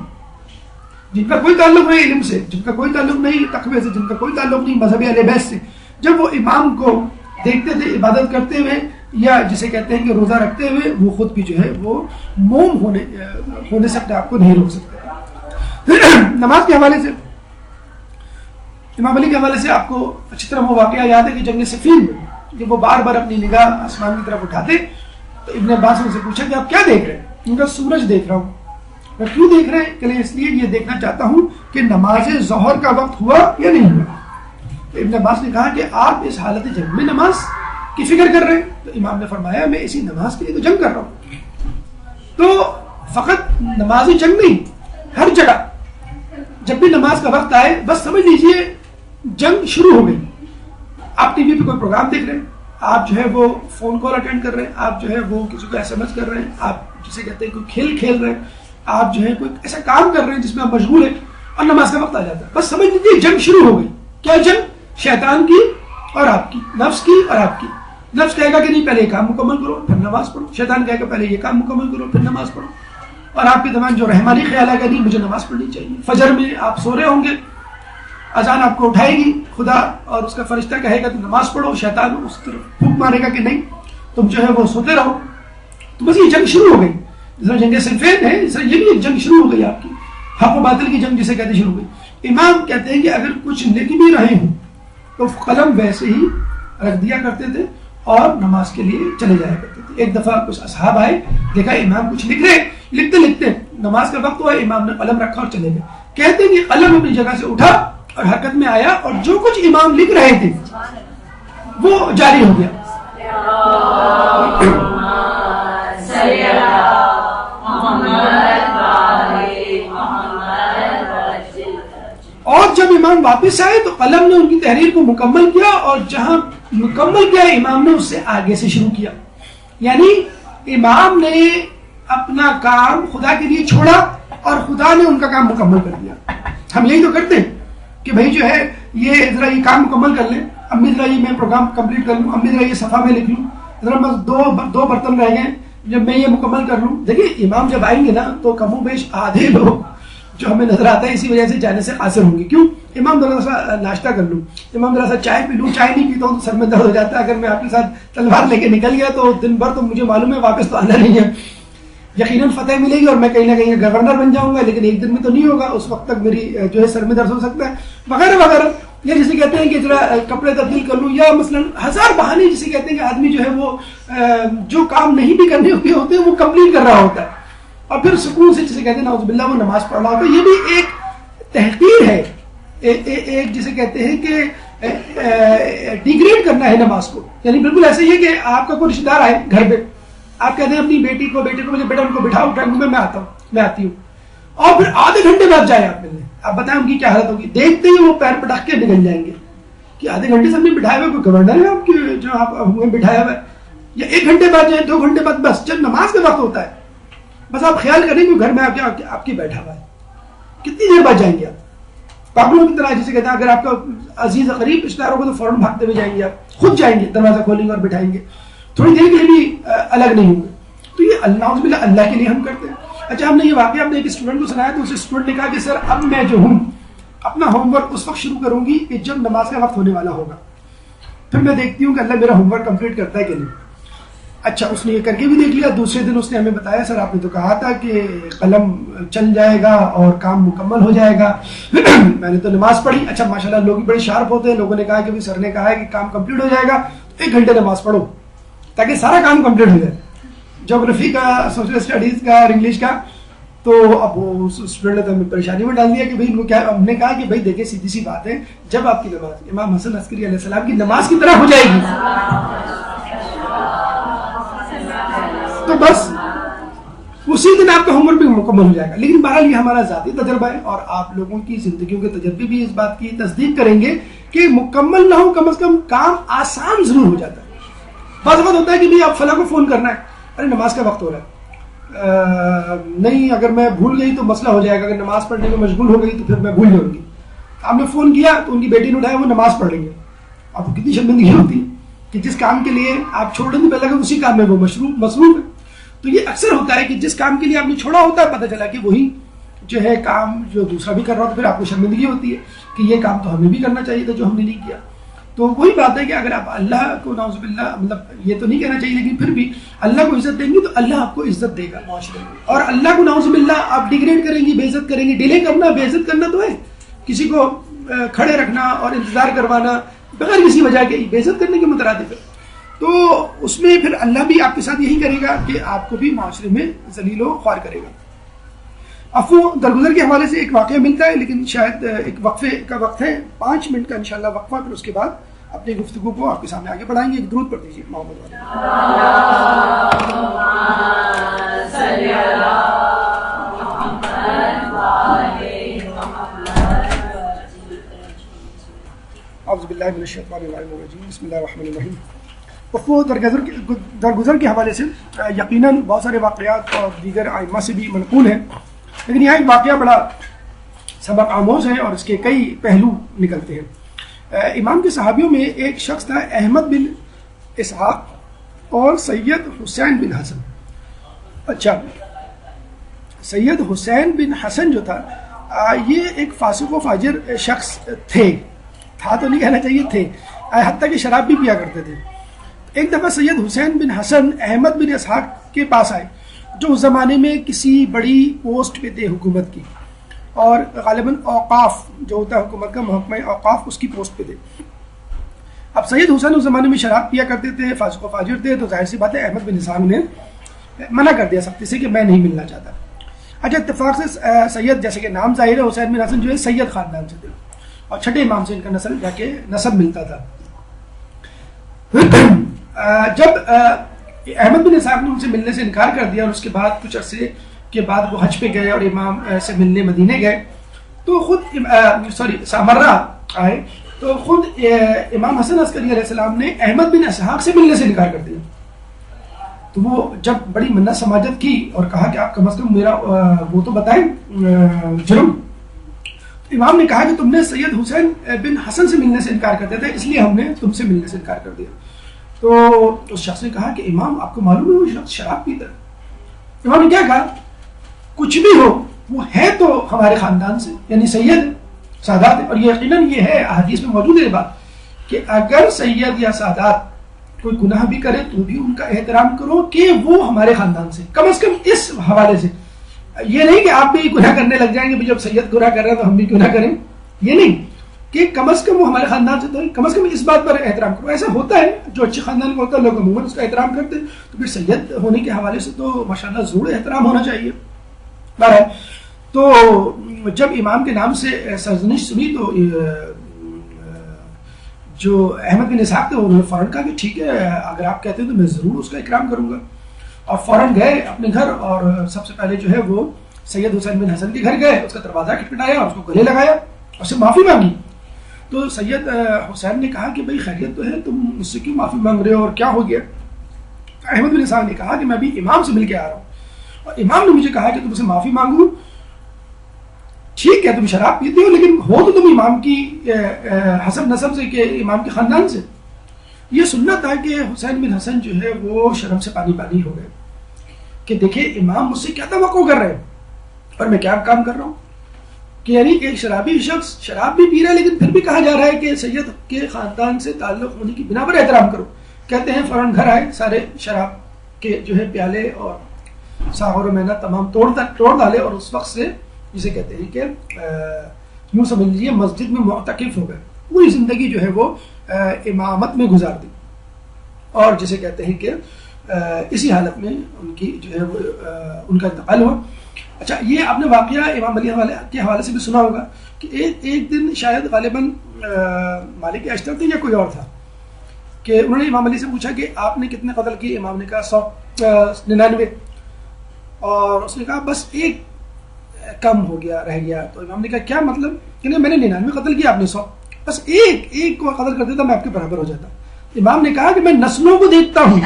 جن کا کوئی تعلق نہیں علم سے، جن کا کوئی تعلق نہیں تقوی سے، جن کا کوئی تعلق نہیں مذہب اہل بیت سے، جب وہ امام کو دیکھتے تھے عبادت کرتے ہوئے یا جسے کہتے ہیں کہ روزہ رکھتے ہوئے، وہ خود بھی جو ہے وہ موم ہونے سے اپنے آپ کو نہیں روک سکتے. نماز کے حوالے سے امام علی کے حوالے سے آپ کو اچھی طرح وہ واقعہ یاد ہے کہ جنگ صفین میں جب وہ بار بار اپنی نگاہ آسمان کی طرف اٹھاتے تو ابن عباس نے ان سے پوچھا کہ آپ کیا دیکھ رہے ہیں؟ ان کا سورج دیکھ رہا ہوں. میں کیوں دیکھ رہے ہیں؟ کہ اس لیے یہ دیکھنا چاہتا ہوں کہ نماز ظہر کا وقت ہوا یا نہیں ہوا. تو ابن عباس نے کہا کہ آپ اس حالت جنگ میں نماز کی فکر کر رہے ہیں. تو امام نے فرمایا میں اسی نماز کے لیے تو جنگ کر رہا ہوں. تو فقط نماز جنگ نہیں، ہر جگہ جب بھی نماز کا وقت آئے بس سمجھ لیجئے جنگ شروع ہو گئی. آپ ٹی وی پہ کوئی پروگرام دیکھ رہے ہیں، آپ جو ہے وہ فون کال اٹینڈ کر رہے ہیں، آپ جو ہے وہ کسی کو ایس ایم ایس کر رہے ہیں، آپ جسے کہتے ہیں کوئی کھیل کھیل رہے ہیں، آپ جو ہے کوئی ایسا کام کر رہے ہیں جس میں آپ مشغول ہیں اور نماز کا وقت آ جاتا ہے. بس سمجھ لیجیے جنگ شروع ہو گئی. کیا جنگ؟ شیطان کی اور آپ کی، نفس کی اور آپ کی. نفس کہے گا کہ نہیں پہلے یہ کام مکمل کرو پھر نماز پڑھو، شیطان کہے گا پہلے یہ کام مکمل کرو پھر نماز پڑھو. اور آپ کے دماغ جو رحمانی خیال ہے کہ نہیں مجھے نماز پڑھنی چاہیے. فجر میں آپ سو رہے ہوں گے اذان آپ کو اٹھائے گی خدا اور اس کا فرشتہ کہے گا تو نماز پڑھو، شیطان اس طرف پھونک مارے گا کہ نہیں تم جو ہے وہ سوتے رہو، تو بس یہ جنگ شروع ہو گئی. جس طرح جنگ صنفین ہے، اس طرح یہ بھی ایک جنگ شروع ہو گئی آپ کی، حق و باطل کی جنگ جسے کہتے شروع ہو گئی. امام کہتے ہیں کہ اگر کچھ لکھ بھی رہے ہوں تو قلم ویسے ہی رکھ دیا کرتے تھے اور نماز کے لیے چلے جایا کرتے تھے. ایک دفعہ کچھ اصحاب آئے، دیکھا امام کچھ لکھ رہے، لکھتے لکھتے نماز کا وقت ہوا، امام نے قلم رکھا اور چلے گئے. کہتے ہیں کہ قلم اپنی جگہ سے اٹھا اور حرکت میں آیا اور جو کچھ امام لکھ رہے تھے وہ جاری ہو گیا. اور جب امام واپس آئے تو قلم نے ان کی تحریر کو مکمل کیا اور جہاں مکمل کیا امام نے اس سے آگے سے شروع کیا. یعنی امام نے اپنا کام خدا کے لیے چھوڑا اور خدا نے ان کا کام مکمل کر دیا. ہم یہی تو کرتے ہیں کہ بھائی جو ہے یہ ذرا یہ کام مکمل کر لیں، امی ذرا یہ میں پروگرام کمپلیٹ کر لوں، امی ذرا یہ صفحہ میں لکھ لوں، ذرا بس دو برتن رہ گئے جب میں یہ مکمل کر لوں. دیکھیے امام جب آئیں گے نا تو کم و بیش آدھے لوگ جو ہمیں نظر آتا ہے اسی وجہ سے جانے سے قاصر ہوں گے. کیوں؟ امام ذرا سا ناشتہ کر لوں، امام ذرا سا چائے پی لوں، چائے نہیں پیتا ہوں تو سر میں درد ہو جاتا ہے. اگر میں آپ کے ساتھ تلوار لے کے نکل گیا تو دن بھر تو مجھے معلوم ہے واپس تو آنا نہیں ہے. یقیناً فتح ملے گی اور میں کہیں نہ کہیں گورنر بن جاؤں گا، لیکن ایک دن میں تو نہیں ہوگا، اس وقت تک میری جو ہے سر میں درد ہو سکتا ہے وغیرہ وغیرہ. یا جسے کہتے ہیں کہ ذرا کپڑے تبدیل کر لوں، یا مثلا ہزار بہانے جسے کہتے ہیں کہ آدمی جو ہے وہ جو کام نہیں بھی کرنے ہوتے ہیں وہ کمپلیٹ کر رہا ہوتا ہے اور پھر سکون سے جسے کہتے ہیں نعوذ باللہ وہ نماز پڑھ رہا ہوتا ہے. یہ بھی ایک تحقیر ہے، ایک جسے کہتے ہیں کہ ڈیگریڈ کرنا ہے نماز کو. یعنی بالکل ایسے ہی ہے کہ آپ کا کوئی رشتہ دار آئے گھر پہ، آپ کہتے ہیں اپنی بیٹے کو مجھے بیٹا ان کو بٹھاؤ ڈرائنگ روم میں میں آتی ہوں اور پھر آدھے گھنٹے بعد جائے آپ ملنے. آپ بتائیں ان کی کیا حالت ہوگی؟ دیکھتے ہی وہ پیر پٹک کے نکل جائیں گے کہ آدھے گھنٹے سے ہم نے بٹھایا ہوا، کوئی گورنر ہے آپ کے جو آپ ہمیں بٹھایا ہوا ہے؟ یا 1 گھنٹے بعد جائیں، 2 گھنٹے بعد، بس جب نماز کا وقت ہوتا ہے بس آپ خیال کریں کہ گھر میں آپ کے بیٹھا ہوا ہے. کتنی دیر بعد جائیں گے آپ؟ پاگلوں کی طرح جسے کہتے ہیں اگر آپ کا عزیز قریب رشتہ دار ہوگا تو فوراً بھاگتے ہوئے جائیں گے، آپ خود جائیں گے، دروازہ کھولیں گے اور بٹھائیں گے، تھوڑی دیر کے لیے بھی الگ نہیں ہوں گے. تو یہ اللہ کے لیے ہم کرتے ہیں. اچھا ہم نے یہ واقعہ اپنے ایک اسٹوڈنٹ کو سنایا تو اس اسٹوڈنٹ نے کہا کہ سر اب میں جو ہوں اپنا ہوم ورک اس وقت شروع کروں گی کہ جب نماز کا وقت ہونے والا ہوگا، پھر میں دیکھتی ہوں کہ اللہ میرا ہوم ورک کمپلیٹ کرتا ہے کہ نہیں. اچھا اس نے یہ کر کے بھی دیکھ لیا. دوسرے دن اس نے ہمیں بتایا سر آپ نے تو کہا تھا کہ قلم چل جائے گا اور کام مکمل ہو جائے گا. میں نے تو نماز پڑھی. اچھا ماشاءاللہ لوگ بڑے شارپ ہوتے ہیں، لوگوں نے کہا کہ سر نے کہا ہے کہ کام کمپلیٹ ہو جائے گا 1 گھنٹے نماز پڑھو تاکہ سارا کام کمپلیٹ ہو جائے، جغرافی کا، سوشل اسٹڈیز کا اور انگلش کا. تو اب وہ اسٹوڈنٹ نے تو ہمیں پریشانی میں ڈال دیا کہ بھائی کیا. ہم نے کہا کہ بھائی دیکھیں سیدھی سی بات ہے، جب آپ کی نماز امام حسن عسکری علیہ السلام کی نماز کی طرح ہو جائے گی تو بس اسی دن آپ کا ہوم ورک بھی مکمل ہو جائے گا. لیکن بہرحال یہ ہمارا ذاتی تجربہ ہے اور آپ لوگوں کی زندگیوں کے تجربے بھی اس بات کی تصدیق کریں گے کہ مکمل نہ ہو کم از کم کام آسان ضرور ہو جاتا ہے. بعض وقت ہوتا ہے کہ بھائی آپ فلاں کو فون کرنا ہے، ارے نماز کا وقت ہو رہا ہے، نہیں اگر میں بھول گئی تو مسئلہ ہو جائے گا، اگر نماز پڑھنے میں مشغول ہو گئی تو پھر میں بھول جاؤں گی. آپ نے فون کیا تو ان کی بیٹی نے اٹھایا، وہ نماز پڑھ رہی ہے. آپ کو کتنی شرمندگی ہوتی ہے کہ جس کام کے لیے آپ چھوڑ دیں پہلے اسی کام میں وہ مصروف ہے. تو یہ اکثر ہوتا ہے کہ جس کام کے لیے آپ نے چھوڑا ہوتا ہے پتہ چلا کہ وہی جو ہے کام جو دوسرا بھی کر رہا ہوتا ہے، پھر آپ کو شرمندگی ہوتی ہے کہ یہ کام تو ہمیں بھی کرنا چاہیے تھا جو ہم نے نہیں کیا. تو وہی بات ہے کہ اگر آپ اللہ کو نعوذ باللہ مطلب یہ تو نہیں کہنا چاہیے لیکن پھر بھی اللہ کو عزت دیں گی تو اللہ آپ کو عزت دے گا معاشرے میں. اور اللہ کو نعوذ باللہ آپ ڈیگریڈ کریں گی، بے عزت کریں گی. ڈیلے کرنا بے عزت کرنا تو ہے، کسی کو کھڑے رکھنا اور انتظار کروانا بغیر کسی وجہ کے بے عزت کرنے کے مترادف ہے. تو اس میں پھر اللہ بھی آپ کے ساتھ یہی کرے گا کہ آپ کو بھی معاشرے میں ذلیل و خوار کرے گا. عفو درگزر کے حوالے سے ایک واقعہ ملتا ہے لیکن شاید ایک وقفے کا وقت ہے، 5 منٹ کا انشاءاللہ وقفہ، پھر اس کے بعد اپنی گفتگو کو آپ کے سامنے آگے بڑھائیں گے. ایک درود پڑھ دیجیے محمد والے. اعوذ باللہ من الشیطان الرجیم، بسم اللہ الرحمن الرحیم. عفو درگزر کے حوالے سے یقیناً بہت سارے واقعات اور دیگر ائمہ سے بھی منقول ہیں، لیکن یہاں ایک واقعہ بڑا سبق آموز ہے اور اس کے کئی پہلو نکلتے ہیں. امام کے صحابیوں میں ایک شخص تھا احمد بن اسحاق اور سید حسین بن حسن. اچھا سید حسین بن حسن جو تھا یہ ایک فاسق و فاجر شخص تھے، تھا تو نہیں کہنا چاہیے، تھے، حتیٰ کہ شراب بھی پیا کرتے تھے. ایک دفعہ سید حسین بن حسن احمد بن اسحاق کے پاس آئے، جو اس زمانے میں کسی بڑی پوسٹ پہ تھے حکومت کی، اور غالباً اوقاف جو ہوتا ہے حکومت کا، محکمہ اوقاف، اس کی پوسٹ پہ تھے. اب سید حسین اس زمانے میں شراب پیا کرتے تھے، فاسق و فاجر تھے، تو ظاہر سی بات ہے احمد بن اسحاق نے منع کر دیا سختی سے کہ میں نہیں ملنا چاہتا. اچھا، اتفاق سے سید، جیسے کہ نام ظاہر ہے، حسین بن حسن جو ہے سید خاندان سے تھے، اور چھٹے امام سے ان کا نسل جا کے نسب ملتا تھا. جب احمد بن اسحاق نے ان سے ملنے سے انکار کر دیا، اور اس کے بعد کچھ عرصے کے بعد وہ حج پہ گئے اور امام سے ملنے مدینے گئے، تو خود سامرہ آئے، تو خود امام حسن عسکری علیہ السلام نے احمد بن اسحاق سے ملنے سے انکار کر دیا. تو وہ جب بڑی منت سماجت کی اور کہا کہ آپ کم از کم میرا وہ تو بتائیں جرم. امام نے کہا کہ تم نے سید حسین بن حسن سے ملنے سے انکار کرتے تھے، اس لیے ہم نے تم سے ملنے سے انکار کر دیا. تو اس شخص نے کہا کہ امام آپ کو معلوم ہے وہ شخص شراب پیتا ہے. امام نے کیا کہا، کچھ بھی ہو وہ ہے تو ہمارے خاندان سے، یعنی سید سادات ہے. اور یقیناً یہ ہے احادیث میں موجود ہے بات کہ اگر سید یا سادات کوئی گناہ بھی کرے تو بھی ان کا احترام کرو کہ وہ ہمارے خاندان سے، کم از کم اس حوالے سے. یہ نہیں کہ آپ بھی گناہ کرنے لگ جائیں گے، جب سید گناہ کر رہے ہیں تو ہم بھی گناہ کریں، یہ نہیں، کہ کم از کم وہ ہمارے خاندان سے، تو کم از کم اس بات پر احترام کرو. ایسا ہوتا ہے جو اچھے خاندان کا ہوتا ہے لوگ عموماً اس کا احترام کرتے ہیں، تو پھر سید ہونے کے حوالے سے تو ماشاءاللہ ضرور احترام ہونا چاہیے. بہرحال تو جب امام کے نام سے سرزنش سنی تو جو احمد بن اسحاق تھے انہوں نے فوراً کہا کہ ٹھیک ہے، اگر آپ کہتے ہیں تو میں ضرور اس کا اکرام کروں گا. اور فوراً گئے اپنے گھر، اور سب سے پہلے جو ہے وہ سید حسین بن حسن کے گھر گئے، اس کا دروازہ کھٹکھٹایا اور اس کو گلے لگایا اور اس سے معافی مانگی. تو سید حسین نے کہا کہ بھائی خیریت تو ہے، تم مجھ سے کیوں معافی مانگ رہے ہو اور کیا ہو گیا؟ احمد بن اسحاق نے کہا کہ میں ابھی امام سے مل کے آ رہا ہوں، اور امام نے مجھے کہا کہ تم سے معافی مانگوں. ٹھیک ہے تم شراب پیتے ہو، لیکن ہو تو تم امام کی حسب نسب سے، کہ امام کے خاندان سے. یہ سننا تھا کہ حسین بن حسن جو ہے وہ شرم سے پانی پانی ہو گئے کہ دیکھیں امام مجھ سے کیا توقع کر رہے ہیں اور میں کیا کام کر رہا ہوں. کہ یعنی ایک شرابی شخص شراب بھی پی رہا ہے، لیکن پھر بھی کہا جا رہا ہے کہ سید کے خاندان سے تعلق ہونے کی بنا پر احترام کرو. کہتے ہیں فوراً گھر آئے، سارے شراب کے جو ہے پیالے اور ساغر و مینا تمام توڑ ڈالے، اور اس وقت سے جسے کہتے ہیں کہ یوں سمجھ لیجیے مسجد میں معتکف ہو گئے. پوری زندگی جو ہے وہ امامت میں گزار دی، اور جسے کہتے ہیں کہ اسی حالت میں ان کی جو ہے وہ ان کا انتقال ہوا. اچھا، یہ آپ نے واقعہ امام علی کے حوالے سے بھی سنا ہوگا کہ ایک دن شاید غالباً مالک اشتر تھے یا کوئی اور تھا، کہ انہوں نے امام علی سے پوچھا کہ آپ نے کتنے قتل کیے؟ امام نے کہا 199. اور اس نے کہا بس ایک کم ہو گیا، رہ گیا. تو امام نے کہا کیا مطلب؟ کہ نہیں، میں نے 99 قتل کیا، آپ نے 100، بس ایک کو قتل کر دیتا میں آپ کے برابر ہو جاتا. امام نے کہا کہ میں نسلوں کو دیکھتا ہوں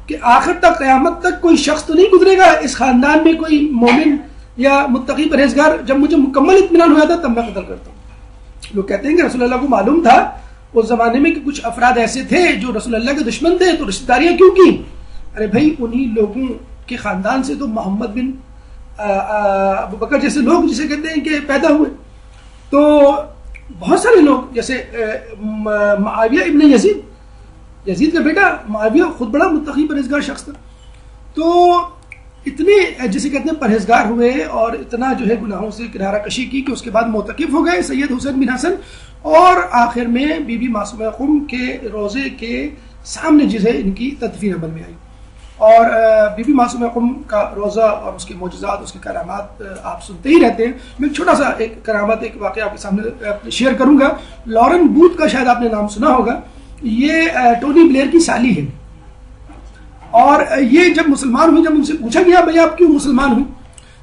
کہ آخر تک قیامت تک کوئی شخص تو نہیں گزرے گا اس خاندان میں کوئی مومن یا متقی پرہیزگار، جب مجھے مکمل اطمینان ہوا تھا تب میں قتل کرتا ہوں. لوگ کہتے ہیں کہ رسول اللہ کو معلوم تھا اس زمانے میں کہ کچھ افراد ایسے تھے جو رسول اللہ کے دشمن تھے، تو رشتہ داریاں کیوں کی؟ ارے بھائی انہی لوگوں کے خاندان سے تو محمد بن ابو بکر جیسے لوگ جسے کہتے ہیں کہ پیدا ہوئے. تو بہت سارے لوگ جیسے معاویہ ابن یزید کا بیٹا معاویہ خود بڑا متقی پرہیزگار شخص تھا. تو اتنے جسے کہتے ہیں پرہیزگار ہوئے اور اتنا جو ہے گناہوں سے کنارہ کشی کی کہ اس کے بعد معتکف ہو گئے سید حسین بن حسن. اور آخر میں بی بی معصومہ قم کے روزے کے سامنے جسے ان کی تدفین عمل میں آئی. اور بی بی معصومہ قم کا روزہ اور اس کے معجزات، اس کی کرامات آپ سنتے ہی رہتے ہیں. میں چھوٹا سا ایک کرامات، ایک واقعہ آپ کے سامنے شیئر کروں گا. لارن بوتھ کا شاید آپ نے نام سنا ہوگا. یہ ٹونی بلیئر کی سالی ہے، اور یہ جب مسلمان ہوئی، جب ان سے پوچھا گیا بھائی آپ کیوں مسلمان ہوئی،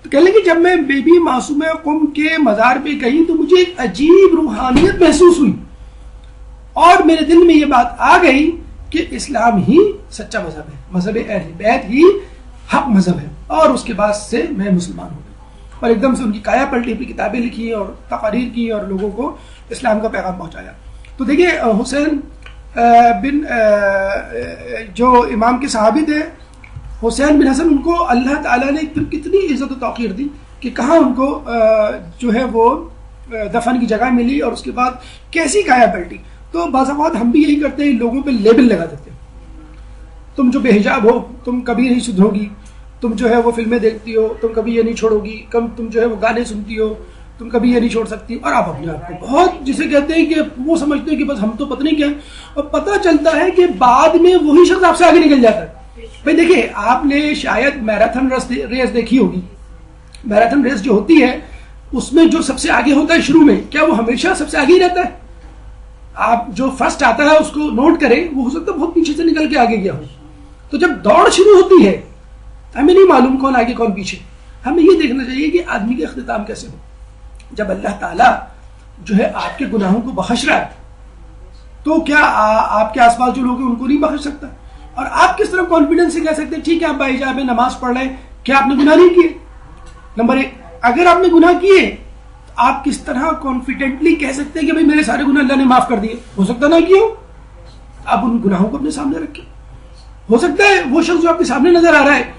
تو کہنے لگے کہ جب میں بی بی معصومہ قم کے مزار پہ گئی تو مجھے ایک عجیب روحانیت محسوس ہوئی، اور میرے دل میں یہ بات آ گئی کہ اسلام ہی سچا مذہب ہے، مذہب اہل بیت ہی حق مذہب ہے. اور اس کے بعد سے میں مسلمان ہو گئی، اور ایک دم سے ان کی کایا پلٹی، اپنی کتابیں لکھی اور تقاریر کی اور لوگوں کو اسلام کا پیغام پہنچایا. تو دیکھیے حسین بن جو امام کے صحابی تھے حسین بن حسن، ان کو اللہ تعالیٰ نے پھر کتنی عزت و توقیر دی. کہ کہاں ان کو جو ہے وہ دفن کی جگہ ملی اور اس کے بعد کیسی کایا پلٹی. تو بعض اوقات ہم بھی یہی کرتے ہیں, لوگوں پہ لیبل لگا دیتے ہیں, تم جو بے حجاب ہو تم کبھی نہیں سدھرو گی, تم جو ہے وہ فلمیں دیکھتی ہو تم کبھی یہ نہیں چھوڑو گی, تم جو ہے وہ گانے سنتی ہو تم کبھی یہ نہیں چھوڑ سکتی. اور آپ اپنے آپ کو بہت جسے کہتے ہیں کہ وہ سمجھتے ہیں کہ بس ہم تو پتہ نہیں کیا, اور پتہ چلتا ہے کہ بعد میں وہی شخص آپ سے آگے نکل جاتا ہے. بھائی دیکھیے, آپ نے شاید میراتھن ریس دیکھی ہوگی. میراتھن ریس جو ہوتی ہے اس میں جو سب سے آگے ہوتا ہے شروع میں, کیا وہ ہمیشہ سب سے آگے ہی رہتا ہے؟ آپ جو فرسٹ آتا ہے اس کو نوٹ کریں, وہ ہو سکتا ہے بہت پیچھے سے نکل کے آگے گیا ہو. تو جب دوڑ شروع ہوتی ہے ہمیں نہیں معلوم کون آگے کون پیچھے. ہمیں یہ دیکھنا چاہیے کہ آدمی کا اختتام کیسے ہو. جب اللہ تعالیٰ جو ہے آپ کے گناہوں کو بخش رہا ہے تو کیا آپ کے آس پاس جو لوگ ہیں ان کو نہیں بخش سکتا؟ اور آپ کس طرح کانفیڈنس سے کہہ سکتے ہیں ٹھیک ہے آپ بھائی جان نماز پڑھ رہے ہیں, کیا آپ نے گناہ نہیں کیے؟ نمبر ایک, اگر آپ نے گناہ کیے تو آپ کس طرح کانفیڈنٹلی کہہ سکتے ہیں کہ بھائی میرے سارے گناہ اللہ نے معاف کر دیے؟ ہو سکتا نہ کیوں. آپ ان گناہوں کو اپنے سامنے رکھیں. ہو سکتا ہے وہ شخص جو آپ کے سامنے نظر آ رہا ہے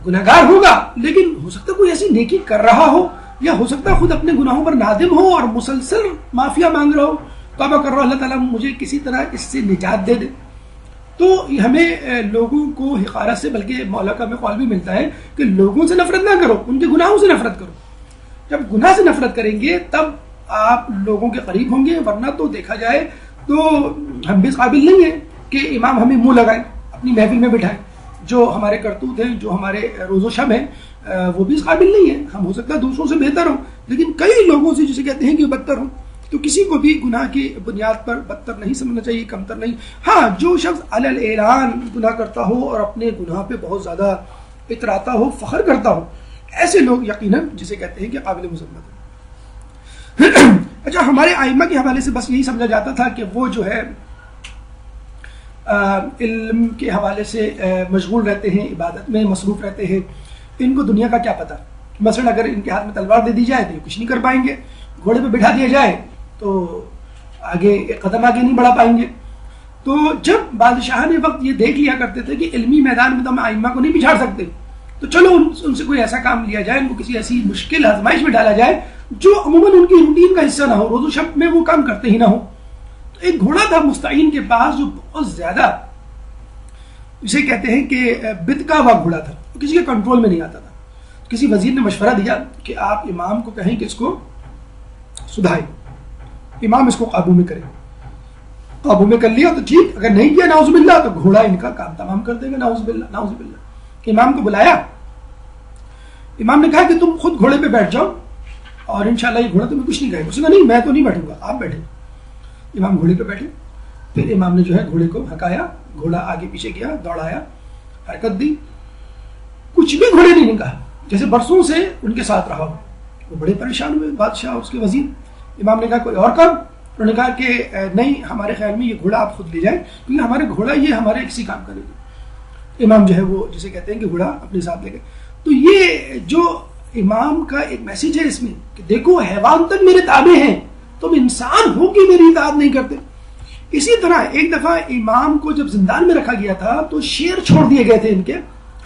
گناہ گار ہوگا, لیکن ہو سکتا ہے کوئی ایسی نیکی کر رہا ہو, یا ہو سکتا ہے خود اپنے گناہوں پر نادم ہو اور مسلسل معافیا مانگ رہا ہو, توبہ کر رہا ہو, اللہ تعالیٰ مجھے کسی طرح اس سے نجات دے دے. تو ہمیں لوگوں کو حقارت سے, بلکہ مولا کا ہمیں قول بھی ملتا ہے کہ لوگوں سے نفرت نہ کرو, ان کے گناہوں سے نفرت کرو. جب گناہ سے نفرت کریں گے تب آپ لوگوں کے قریب ہوں گے, ورنہ تو دیکھا جائے تو ہم بھی اس قابل نہیں ہیں کہ امام ہمیں منہ لگائیں, اپنی محفل میں بٹھائیں. جو ہمارے کرتوت ہیں, جو ہمارے روز و شب ہیں, وہ بھی اس قابل نہیں ہے. ہم ہو سکتا ہے دوسروں سے بہتر ہوں, لیکن کئی لوگوں سے جسے کہتے ہیں کہ بدتر ہوں. تو کسی کو بھی گناہ کی بنیاد پر بدتر نہیں سمجھنا چاہیے, کمتر نہیں. ہاں, جو شخص علی الاعلان گناہ کرتا ہو اور اپنے گناہ پہ بہت زیادہ اتراتا ہو, فخر کرتا ہو, ایسے لوگ یقیناً جسے کہتے ہیں کہ قابل مذمت ہیں. اچھا, ہمارے ائمہ کے حوالے سے بس یہی سمجھا جاتا تھا کہ وہ جو ہے علم کے حوالے سے مشغول رہتے ہیں, عبادت میں مصروف رہتے ہیں, ان کو دنیا کا کیا پتہ. مثلا اگر ان کے ہاتھ میں تلوار دے دی جائے تو یہ کچھ نہیں کر پائیں گے, گھوڑے پہ بٹھا دیا جائے تو آگے ایک قدم آگے نہیں بڑھا پائیں گے. تو جب بادشاہ نے وقت یہ دیکھ لیا کرتے تھے کہ علمی میدان میں تو ہم ائمہ کو نہیں بچھاڑ سکتے, تو چلو ان سے کوئی ایسا کام لیا جائے, ان کو کسی ایسی مشکل آزمائش میں ڈالا جائے جو عموماً ان کی روٹین کا حصہ نہ ہو, روز و شب میں وہ کام کرتے ہی نہ ہو. تو ایک گھوڑا تھا مستعین کے پاس جو بہت زیادہ اسے کہتے ہیں کہ بدکا ہوا گھوڑا تھا, کسی کے کنٹرول میں نہیں آتا تھا. کسی وزیر نے مشورہ دیا کہ آپ امام کو کہیں کہ اس کو سدھائے, امام اس کو قابو میں کرے. قابو میں کر لیا تو ٹھیک, اگر نہیں کیا نعوذ باللہ تو گھوڑا ان کا کام تمام کر دے گا. نعوذ باللہ نعوذ باللہ. کہ امام کو بلایا, امام نے کہا کہ تم خود گھوڑے پہ بیٹھ جاؤ اور انشاءاللہ یہ گھوڑا تمہیں کچھ نہیں کہے گا. اس نے کہا نہیں, میں تو نہیں بیٹھوں گا, آپ بیٹھے. امام گھوڑے پہ بیٹھے, پھر امام نے جو ہے گھوڑے کو ہکایا, گھوڑا آگے پیچھے گیا, دوڑایا, حرکت دی, کچھ بھی گھوڑے نہیں کہا, جیسے برسوں سے ان کے ساتھ رہا. وہ بڑے پریشان ہوئے, بادشاہ اس کے وزیر. امام نے کہا کوئی اور کام؟ انہوں نے کہا کہ نہیں, ہمارے خیال میں یہ گھوڑا آپ خود لے جائیں, کیونکہ ہمارے گھوڑا یہ ہمارے کسی کام کرے گا. امام جو ہے وہ جسے کہتے ہیں کہ گھوڑا اپنے ساتھ لے گئے. تو یہ جو امام کا ایک میسج ہے اس میں کہ دیکھو حیوان تک میرے تابع ہیں, تم انسان ہو کہ میری اطاعت نہیں کرتے. اسی طرح ایک دفعہ امام کو جب زندان میں رکھا گیا تھا تو شیر چھوڑ دیے گئے تھے ان کے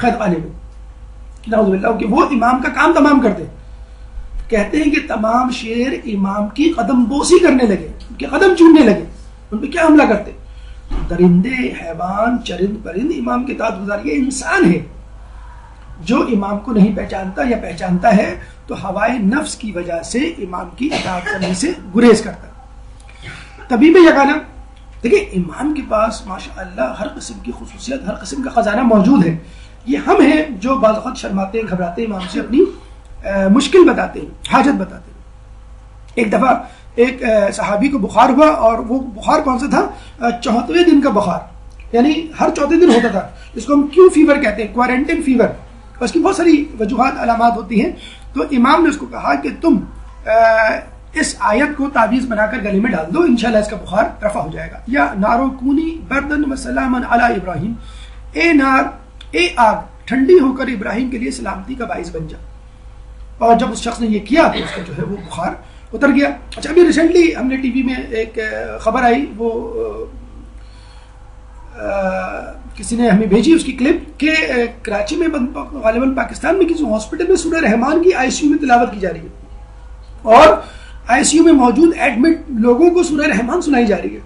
قید خانے میں, نعوذ باللہ, کہ وہ امام کا کام تمام کرتے. کہتے ہیں کہ تمام شیر امام کی قدم بوسی کرنے لگے, ان کے قدم چومنے لگے, ان پہ کیا حملہ کرتے. درندے, حیوان, چرند پرند امام کے اطاعت گزار. یہ انسان ہے جو امام کو نہیں پہچانتا, یا پہچانتا ہے تو ہوائے نفس کی وجہ سے امام کی اطاعت کرنے سے گریز کرتا. طبیب یگانہ, دیکھیں امام کے پاس ماشاءاللہ ہر قسم کی خصوصیت, ہر قسم کا خزانہ موجود ہے. یہ ہم ہیں جو بعض وقت شرماتے ہیں, گھبراتے ہیں, امام سے اپنی مشکل بتاتے ہیں, حاجت بتاتے ہیں. ایک دفعہ ایک صحابی کو بخار ہوا, اور وہ بخار کون سا تھا, 34ویں دن کا بخار, یعنی ہر 4 دن ہوتا تھا. اس کو ہم کیو فیور کہتے ہیں, کوارنٹائن فیور. اس کی بہت ساری وجوہات, علامات ہوتی ہیں. تو امام نے اس کو کہا کہ تم اس آیت کو تعویذ بنا کر گلے میں ڈال دو, انشاءاللہ اس کا بخار رفع ہو جائے گا. یا نارو کونی بردن و سلاما علی ابراہیم, اے نار, اے آگ, ٹھنڈی ہو کر ابراہیم کے لیے سلامتی کا باعث بن جا. اور جب اس شخص نے یہ کیا تو اس کا جو ہے وہ بخار اتر گیا. اچھا, ابھی ریسنٹلی ہم نے ٹی وی میں ایک خبر آئی, وہ کسی نے ہمیں بھیجی اس کی کلپ کہ کراچی میں غالباً پاکستان میں کسی ہاسپٹل میں سورہ رحمان کی آئی سی یو میں تلاوت کی جا رہی ہے اور آئی سی یو میں موجود ایڈمٹ لوگوں کو سورہ رحمان سنائی جا رہی ہے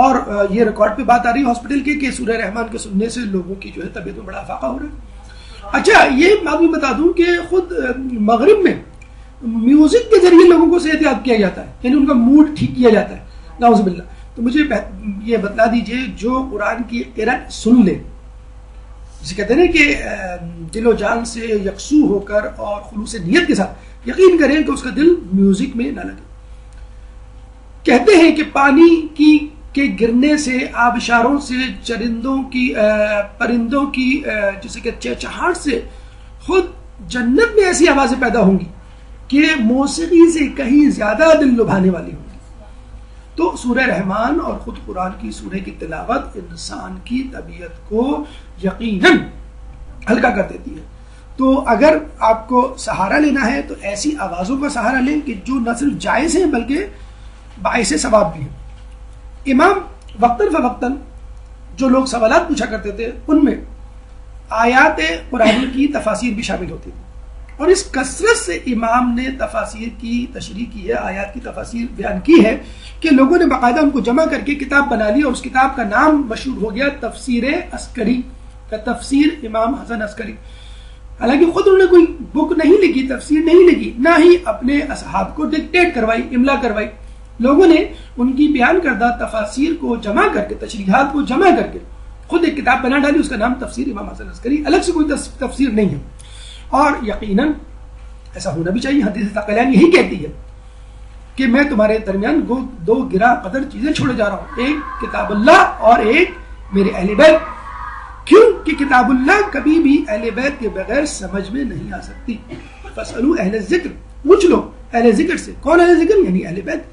اور یہ ریکارڈ پہ بات آ رہی ہے ہاسپٹل کے کہ سورہ رحمان کے سننے سے لوگوں کی جو ہے طبیعت میں بڑا افاقہ ہو رہا ہے. اچھا یہ بات بھی بتا دوں کہ خود مغرب میں میوزک کے ذریعے لوگوں کو صحت یاب کیا جاتا ہے, یعنی ان کا موڈ ٹھیک کیا جاتا ہے, نعوذ باللہ. تو مجھے یہ بتلا دیجئے جو قرآن کی قرأت سن لے, جسے کہتے ہیں کہ دل و جان سے یکسو ہو کر اور خلوص نیت کے ساتھ یقین کریں کہ اس کا دل میوزک میں نہ لگے. کہتے ہیں کہ پانی کے گرنے سے, آبشاروں سے, چرندوں کی پرندوں کی جسے کہ چہچہاہٹ سے خود جنت میں ایسی آوازیں پیدا ہوں گی کہ موسیقی سے کہیں زیادہ دل لبھانے والی ہوں گی. تو سورہ رحمان اور خود قرآن کی سورہ کی تلاوت انسان کی طبیعت کو یقیناً ہلکا کر دیتی ہے. تو اگر آپ کو سہارا لینا ہے تو ایسی آوازوں کا سہارا لیں کہ جو نہ صرف جائز ہیں بلکہ باعث ثواب بھی ہیں. امام وقتاً فوقتاً جو لوگ سوالات پوچھا کرتے تھے ان میں آیات قرآن کی تفاسیر بھی شامل ہوتی تھی اور اس کثرت سے امام نے تفاسیر کی تشریح کی ہے, آیات کی تفاسیر بیان کی ہے کہ لوگوں نے باقاعدہ ان کو جمع کر کے کتاب بنا لی اور اس کتاب کا نام مشہور ہو گیا تفسیر عسکری کا, تفسیر امام حسن عسکری. حالانکہ خود انہوں نے کوئی بک نہیں لکھی, تفسیر نہیں لکھی, نہ ہی اپنے اصحاب کو ڈکٹیٹ کروائی, املا کروائی. لوگوں نے ان کی بیان کردہ تفاسیر کو جمع کر کے, تشریحات کو جمع کر کے خود ایک کتاب بنا ڈالی, اس کا نام تفسیر امام حسن عسکری. الگ سے کوئی تفسیر نہیں ہے اور یقیناً ایسا ہونا بھی چاہیے. حدیث ثقلین یہی کہتی ہے کہ میں تمہارے درمیان دو گرا قدر چیزیں چھوڑے جا رہا ہوں, ایک کتاب اللہ اور ایک میرے اہل بیت. کیوں کہ کتاب اللہ کبھی بھی اہل بیت کے بغیر سمجھ میں نہیں آ سکتی. فاسألوا اہل الذکر, پوچھ لو اہل ذکر سے. کون اہل ذکر؟ یعنی اہل بیت.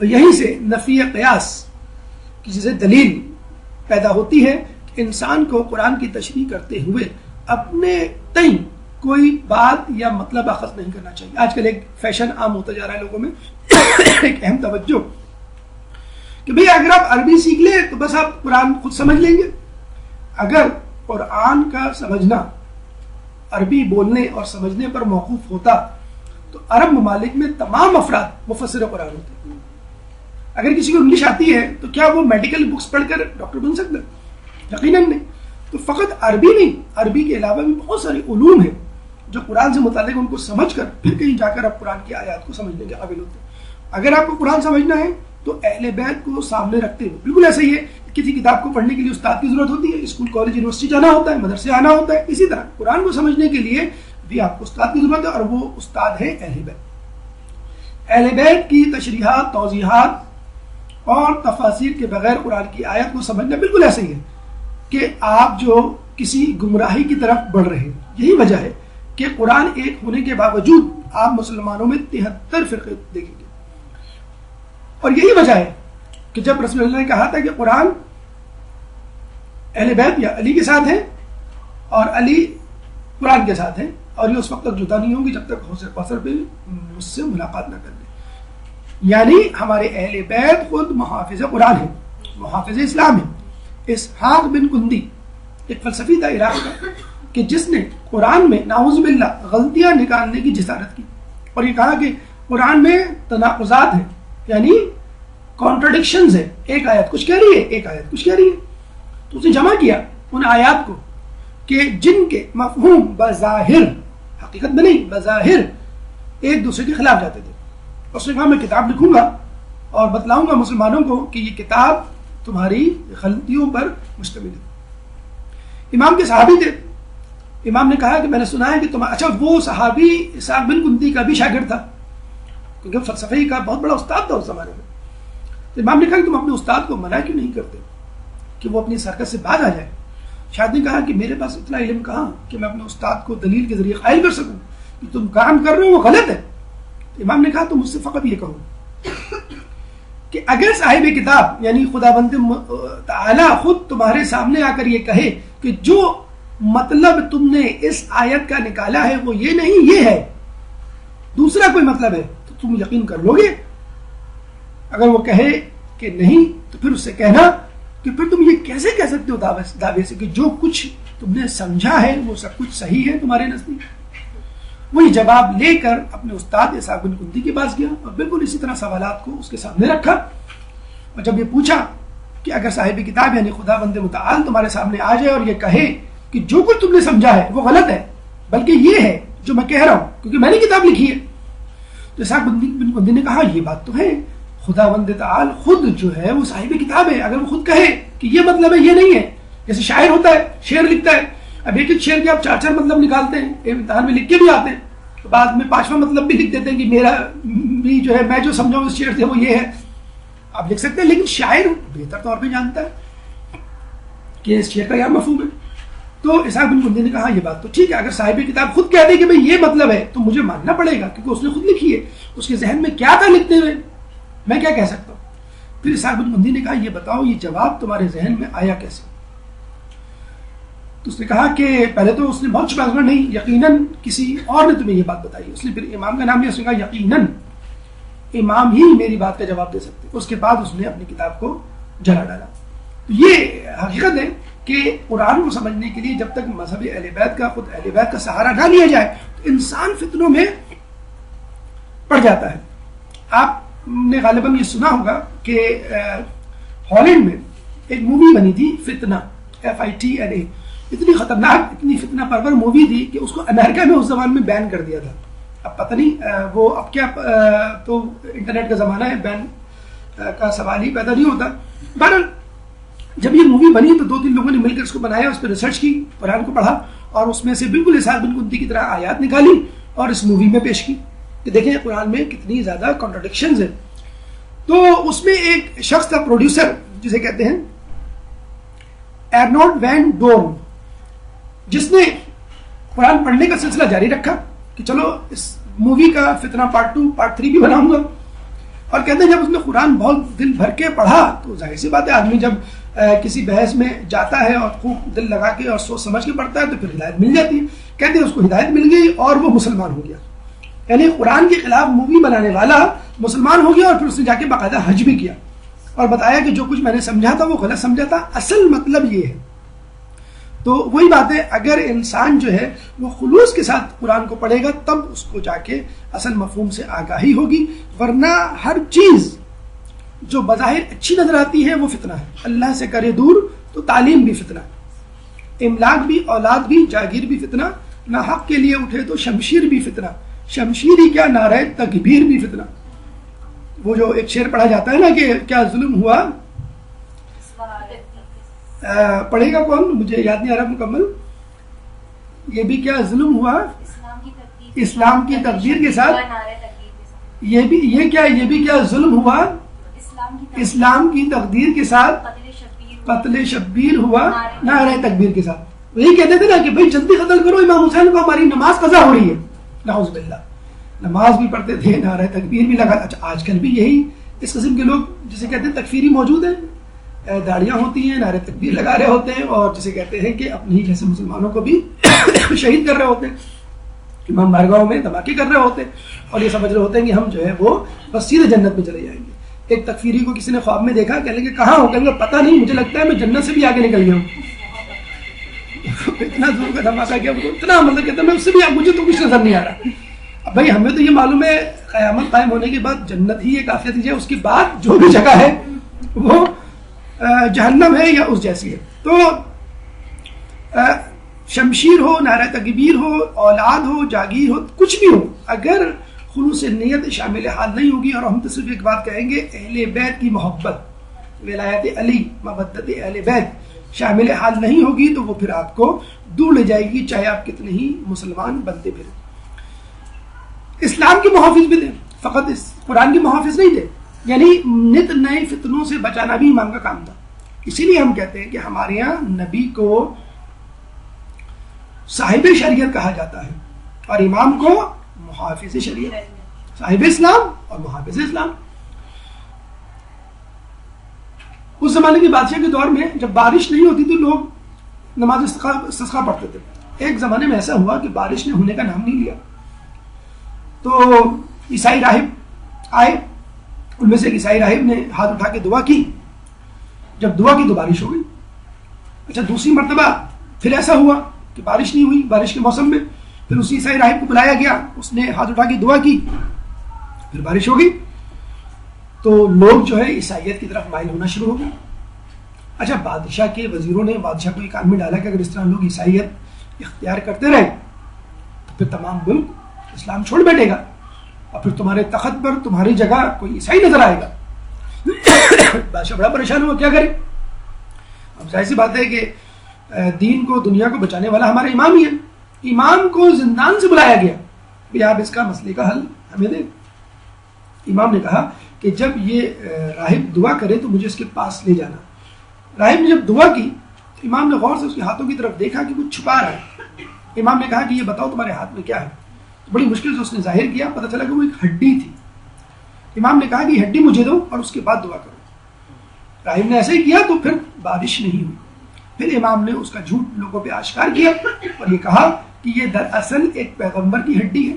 یہیں سے نفی قیاس کی جسے دلیل پیدا ہوتی ہے کہ انسان کو قرآن کی تشریح کرتے ہوئے اپنے تئیں کوئی بات یا مطلب اخذ نہیں کرنا چاہیے. آج کل ایک فیشن عام ہوتا جا رہا ہے لوگوں میں, ایک اہم توجہ کہ بھئی اگر آپ عربی سیکھ لیں تو بس آپ قرآن خود سمجھ لیں گے. اگر قرآن کا سمجھنا عربی بولنے اور سمجھنے پر موقوف ہوتا تو عرب ممالک میں تمام افراد مفسر قرآن ہوتے. اگر کسی کو انگلش آتی ہے تو کیا وہ میڈیکل بکس پڑھ کر ڈاکٹر بن سکتا ہے؟ یقیناً نہیں. تو فقط عربی نہیں, عربی کے علاوہ بھی بہت سارے علوم ہیں جو قرآن سے متعلق, ان کو سمجھ کر پھر کہیں جا کر آپ قرآن کی آیات کو سمجھنے کے قابل ہوتے ہیں. اگر آپ کو قرآن سمجھنا ہے تو اہل بیت کو سامنے رکھتے ہوئے, بالکل ایسا ہی ہے کسی کتاب کو پڑھنے کے لیے استاد کی ضرورت ہوتی ہے, اسکول کالج یونیورسٹی جانا ہوتا ہے, مدرسے آنا ہوتا ہے, اسی طرح قرآن کو سمجھنے کے لیے بھی آپ کو استاد کی ضرورت ہے اور وہ استاد ہے اہل بیت. اہل بیت کی تشریحات, توضیحات اور تفاسیر کے بغیر قرآن کی آیت کو سمجھنا بالکل ایسا ہی ہے کہ آپ جو کسی گمراہی کی طرف بڑھ رہے ہیں. یہی وجہ ہے کہ قرآن ایک ہونے کے باوجود آپ مسلمانوں میں 73 فرقے دیکھیں گے. اور یہی وجہ ہے کہ جب رسول اللہ نے کہا تھا کہ قرآن اہل بیت یا علی کے ساتھ ہے اور علی قرآن کے ساتھ ہے اور یہ اس وقت تک جدا نہیں ہوں گی جب تک حوصر پاسر پہ مجھ سے ملاقات نہ کر لیں. یعنی ہمارے اہل بیت خود محافظ قرآن ہیں, محافظ اسلام ہیں. اسحاق بن کندی ایک فلسفی تھا عراق کا کہ جس نے قرآن میں نعوذ باللہ غلطیاں نکالنے کی جسارت کی اور یہ کہا کہ قرآن میں تناقضات ہیں, یعنی کانٹرڈکشنز ہیں. ایک آیت کچھ کہہ رہی ہے, ایک آیت کچھ کہہ رہی ہے. تو اس نے جمع کیا ان آیات کو کہ جن کے مفہوم بظاہر, حقیقت میں نہیں, بظاہر ایک دوسرے کے خلاف جاتے تھے. اس نے کہا میں کتاب لکھوں گا اور بتلاؤں گا مسلمانوں کو کہ یہ کتاب تمہاری غلطیوں پر مشتمل ہے. امام کے صحابی تھے. امام نے کہا کہ میں نے سنا ہے کہ تم, اچھا وہ صحابی اسحاق بن کندی کا بھی شاگرد تھا کیونکہ فلسفے کا بہت بڑا استاد تھا اس زمانے میں. تو امام نے کہا کہ تم اپنے استاد کو منع کیوں نہیں کرتے کہ وہ اپنی سرکت سے باز آ جائے. شاید نے کہا کہ میرے پاس اتنا علم کہاں کہ میں اپنے استاد کو دلیل کے ذریعے قائل کر سکوں کہ تم کام کر رہے ہو وہ غلط ہے. امام نے کہا تو مجھ سے فقط یہ کہو کہ اگر صاحب کتاب یعنی خداوند تعالی خود تمہارے سامنے آ کر یہ کہے کہ جو مطلب تم نے اس آیت کا نکالا ہے وہ یہ نہیں, یہ ہے, دوسرا کوئی مطلب ہے, تو تم یقین کر لو گے. اگر وہ کہے کہ نہیں تو پھر اس سے کہنا کہ کہ پھر تم یہ کیسے کہہ سکتے ہو دعوے سے کہ جو کچھ تم نے سمجھا ہے وہ سب کچھ صحیح ہے تمہارے نزدیک؟ وہی جواب لے کر اپنے استاد اسحاق بن کنتی کے پاس گیا اور بالکل اسی طرح سوالات کو اس کے سامنے رکھا، اور جب یہ پوچھا کہ اگر صاحب کتاب یعنی خداوند متعال تمہارے سامنے آ جائے اور یہ کہے کہ جو کچھ تم نے سمجھا ہے وہ غلط ہے بلکہ یہ ہے جو میں کہہ رہا ہوں کیونکہ میں نے کتاب لکھی ہے، تو اسحاق بن کنتی نے کہا یہ بات تو ہے، خداوند تعال خود جو ہے وہ صاحب کتاب ہے، اگر وہ خود کہے کہ یہ مطلب ہے یہ نہیں ہے، جیسے شاعر ہوتا ہے شعر لکھتا ہے، اب ایک ایک شعر کے آپ 4 مطلب نکالتے ہیں، امتحان میں لکھ کے بھی آتے ہیں، تو بعد میں 5واں مطلب بھی لکھ دیتے ہیں کہ میرا بھی جو ہے میں جو سمجھا ہوں اس شعر سے وہ یہ ہے، آپ لکھ سکتے ہیں، لیکن شاعر بہتر طور پہ جانتا ہے کہ اس شعر کا کیا مفہوم ہے۔ تو اسحاق بن کنتی نے کہا یہ بات تو ٹھیک ہے، اگر صاحب کتاب خود کہہ دے کہ بھئی یہ مطلب ہے تو مجھے ماننا پڑے گا کیونکہ اس نے خود لکھی ہے، اس کے ذہن میں کیا تھا لکھتے ہوئے، میں کیا کہہ سکتا ہوں۔ پھر اسحاق بن کنتی نے کہا یہ بتاؤ یہ جواب تمہارے ذہن میں آیا کیسے؟ تو اس نے کہا کہ پہلے تو اس نے بہت چھپا نہیں، یقیناً کسی اور نے تمہیں یہ بات بتائی، اس نے پھر امام کا نام لیا، اس نے کہا یقیناً امام ہی میری بات کا جواب دے سکتے، اس کے بعد اس نے اپنی کتاب کو جلا ڈالا۔ تو یہ حقیقت ہے کہ قرآن کو سمجھنے کے لیے جب تک مذہب اہل بیت کا خود اہل بیت کا سہارا نہ لیا جائے تو انسان فتنوں میں پڑ جاتا ہے۔ آپ نے غالباً یہ سنا ہوگا کہ ہالینڈ میں ایک مووی بنی تھی فتنہ، FITNA، اتنی خطرناک اتنی فتنہ پرور مووی تھی کہ اس کو امریکہ میں اس زمان میں بین کر دیا تھا۔ اب پتہ نہیں وہ اب کیا، تو انٹرنیٹ کا زمانہ ہے، بین کا سوال ہی پیدا نہیں ہوتا۔ بہرحال جب یہ مووی بنی تو 2-3 لوگوں نے مل کر اس کو بنایا، اس پہ ریسرچ کی، قرآن کو پڑھا اور اس میں سے بالکل اسحاق بن کنتی کی طرح آیات نکالی اور اس مووی میں پیش کی کہ دیکھیں قرآن میں کتنی زیادہ کانٹرڈکشنز ہیں۔ تو اس میں ایک شخص تھا پروڈیوسر جسے کہتے ہیں ارنولڈ وین ڈورن، جس نے قرآن پڑھنے کا سلسلہ جاری رکھا کہ چلو اس مووی کا فتنہ پارٹ 2 پارٹ 3 بھی بناؤں گا، اور کہتے ہیں جب اس نے قرآن بہت دل بھر کے پڑھا تو ظاہر سی بات ہے آدمی جب کسی بحث میں جاتا ہے اور خوب دل لگا کے اور سوچ سمجھ کے پڑھتا ہے تو پھر ہدایت مل جاتی ہے۔ کہتے ہیں اس کو ہدایت مل گئی اور وہ مسلمان ہو گیا، یعنی قرآن کے خلاف مووی بنانے والا مسلمان ہو گیا، اور پھر اس نے جا کے باقاعدہ حج بھی کیا اور بتایا کہ جو کچھ میں نے سمجھا تھا وہ غلط سمجھا تھا، اصل مطلب یہ ہے۔ تو وہی بات ہے، اگر انسان جو ہے وہ خلوص کے ساتھ قرآن کو پڑھے گا تب اس کو جا کے اصل مفہوم سے آگاہی ہوگی، ورنہ ہر چیز جو بظاہر اچھی نظر آتی ہے وہ فتنہ ہے۔ اللہ سے کرے دور تو تعلیم بھی فتنہ، املاک بھی، اولاد بھی، جاگیر بھی فتنہ، نہ حق کے لیے اٹھے تو شمشیر بھی فتنہ، شمشیر ہی کیا نعرہ تکبیر بھی فتنہ۔ وہ جو ایک شعر پڑھا جاتا ہے نا کہ کیا ظلم ہوا، پڑھے گا کون، مجھے یاد نہیں آ رہا مکمل، یہ بھی کیا ظلم ہوا اسلام کی تقدیر کے ساتھ، یہ بھی کیا ظلم ہوا اسلام کی تقدیر کے ساتھ، قتل شبیر ہوا نعرہ تکبیر کے ساتھ۔ وہی کہتے تھے نا کہ بھائی جلدی قتل کرو امام حسین کو، ہماری نماز قضا ہو رہی ہے، نعوذ باللہ۔ نماز بھی پڑھتے تھے، نعرہ تکبیر بھی لگا۔ اچھا آج کل بھی یہی اس قسم کے لوگ جسے کہتے ہیں تکفیری موجود ہیں، داڑیاں ہوتی ہیں، نعرہ تکبیر لگا رہے ہوتے ہیں، اور جسے کہتے ہیں کہ اپنے ہی جیسے مسلمانوں کو بھی شہید کر رہے ہوتے ہیں، امام بارگاہوں میں دھماکے کر رہے ہوتے ہیں، اور یہ سمجھ رہے ہوتے ہیں کہ ہم جو ہے وہ بس سیدھے جنت میں چلے جائیں گے۔ ایک تکفیری کو کسی نے خواب میں دیکھا، کہنے لگے کہاں ہو، کہیں گے پتہ نہیں، مجھے لگتا ہے میں جنت سے بھی آگے نکل گیا ہوں۔ اتنا زور کا دھماکہ کیا، اتنا مطلب کہتا میں اس سے بھی مجھے تو کچھ نظر نہیں آ رہا۔ اب بھائی ہمیں تو یہ معلوم ہے قیامت قائم ہونے کے بعد جنت ہی ایک عافیت ہے، اس کے بعد جو بھی جگہ ہے وہ جہنم ہے یا اس جیسی ہے۔ تو شمشیر ہو، نعرہ تکبیر ہو، اولاد ہو، جاگیر ہو، کچھ بھی ہو، اگر خلوص نیت شامل حال نہیں ہوگی، اور ہم تو صرف ایک بات کہیں گے اہل بیت کی محبت، ولایت علی، مودت اہل بیت شامل حال نہیں ہوگی تو وہ پھر آپ کو دور لے جائے گی، چاہے آپ کتنے ہی مسلمان بنتے پھریں۔ اسلام کے محافظ بھی تھے، فقط اس قرآن کے محافظ نہیں تھے، یعنی نت نئے فتنوں سے بچانا بھی امام کا کام تھا۔ اسی لیے ہم کہتے ہیں کہ ہمارے یہاں نبی کو صاحب شریعت کہا جاتا ہے اور امام کو محافظ شریعت، صاحب اسلام اور محافظ اسلام۔ اس زمانے کے بادشاہ کے دور میں جب بارش نہیں ہوتی تو لوگ نماز استسقاء پڑھتے تھے۔ ایک زمانے میں ایسا ہوا کہ بارش نے ہونے کا نام نہیں لیا، تو عیسائی راہب آئے، ان میں سے ایک عیسائی راہب نے ہاتھ اٹھا کے دعا کی جب دعا کی تو بارش ہو گئی. اچھا دوسری مرتبہ پھر ایسا ہوا کہ بارش نہیں ہوئی بارش کے موسم میں. پھر اسی عیسائی راہب کو بلایا گیا, اس نے ہاتھ اٹھا کے دعا کی, پھر بارش ہو گئی. تو لوگ جو ہے عیسائیت کی طرف مائل ہونا شروع ہو گئے. اچھا بادشاہ کے وزیروں نے بادشاہ کو یہ کان میں ڈالا کہ اگر اس طرح لوگ عیسائیت اختیار کرتے رہے تو پھر تمام ملک اسلام چھوڑ بیٹھے گا اور پھر تمہارے تخت پر تمہاری جگہ کوئی عیسائی نظر آئے گا. بادشاہ بڑا پریشان ہوا, کیا کرے. اب ظاہر سی بات ہے کہ دین کو دنیا کو بچانے والا ہمارا امام ہی ہے. امام کو زندان سے بلایا گیا کہ آپ اس کا مسئلے کا حل ہمیں دیں. امام نے کہا کہ جب یہ راہب دعا کرے تو مجھے اس کے پاس لے جانا. راہب نے جب دعا کی تو امام نے غور سے اس کے ہاتھوں کی طرف دیکھا کہ کچھ چھپا رہا ہے. امام نے کہا کہ یہ بتاؤ تمہارے ہاتھ میں کیا ہے. بڑی مشکل سے اس نے ظاہر کیا, پتہ چلا کہ وہ ایک ہڈی تھی. امام نے کہا کہ یہ ہڈی مجھے دو اور اس کے بعد دعا کرو. راہب نے ایسے ہی کیا تو پھر بارش نہیں ہوئی. پھر امام نے اس کا جھوٹ لوگوں پہ آشکار کیا اور یہ کہا کہ یہ دراصل ایک پیغمبر کی ہڈی ہے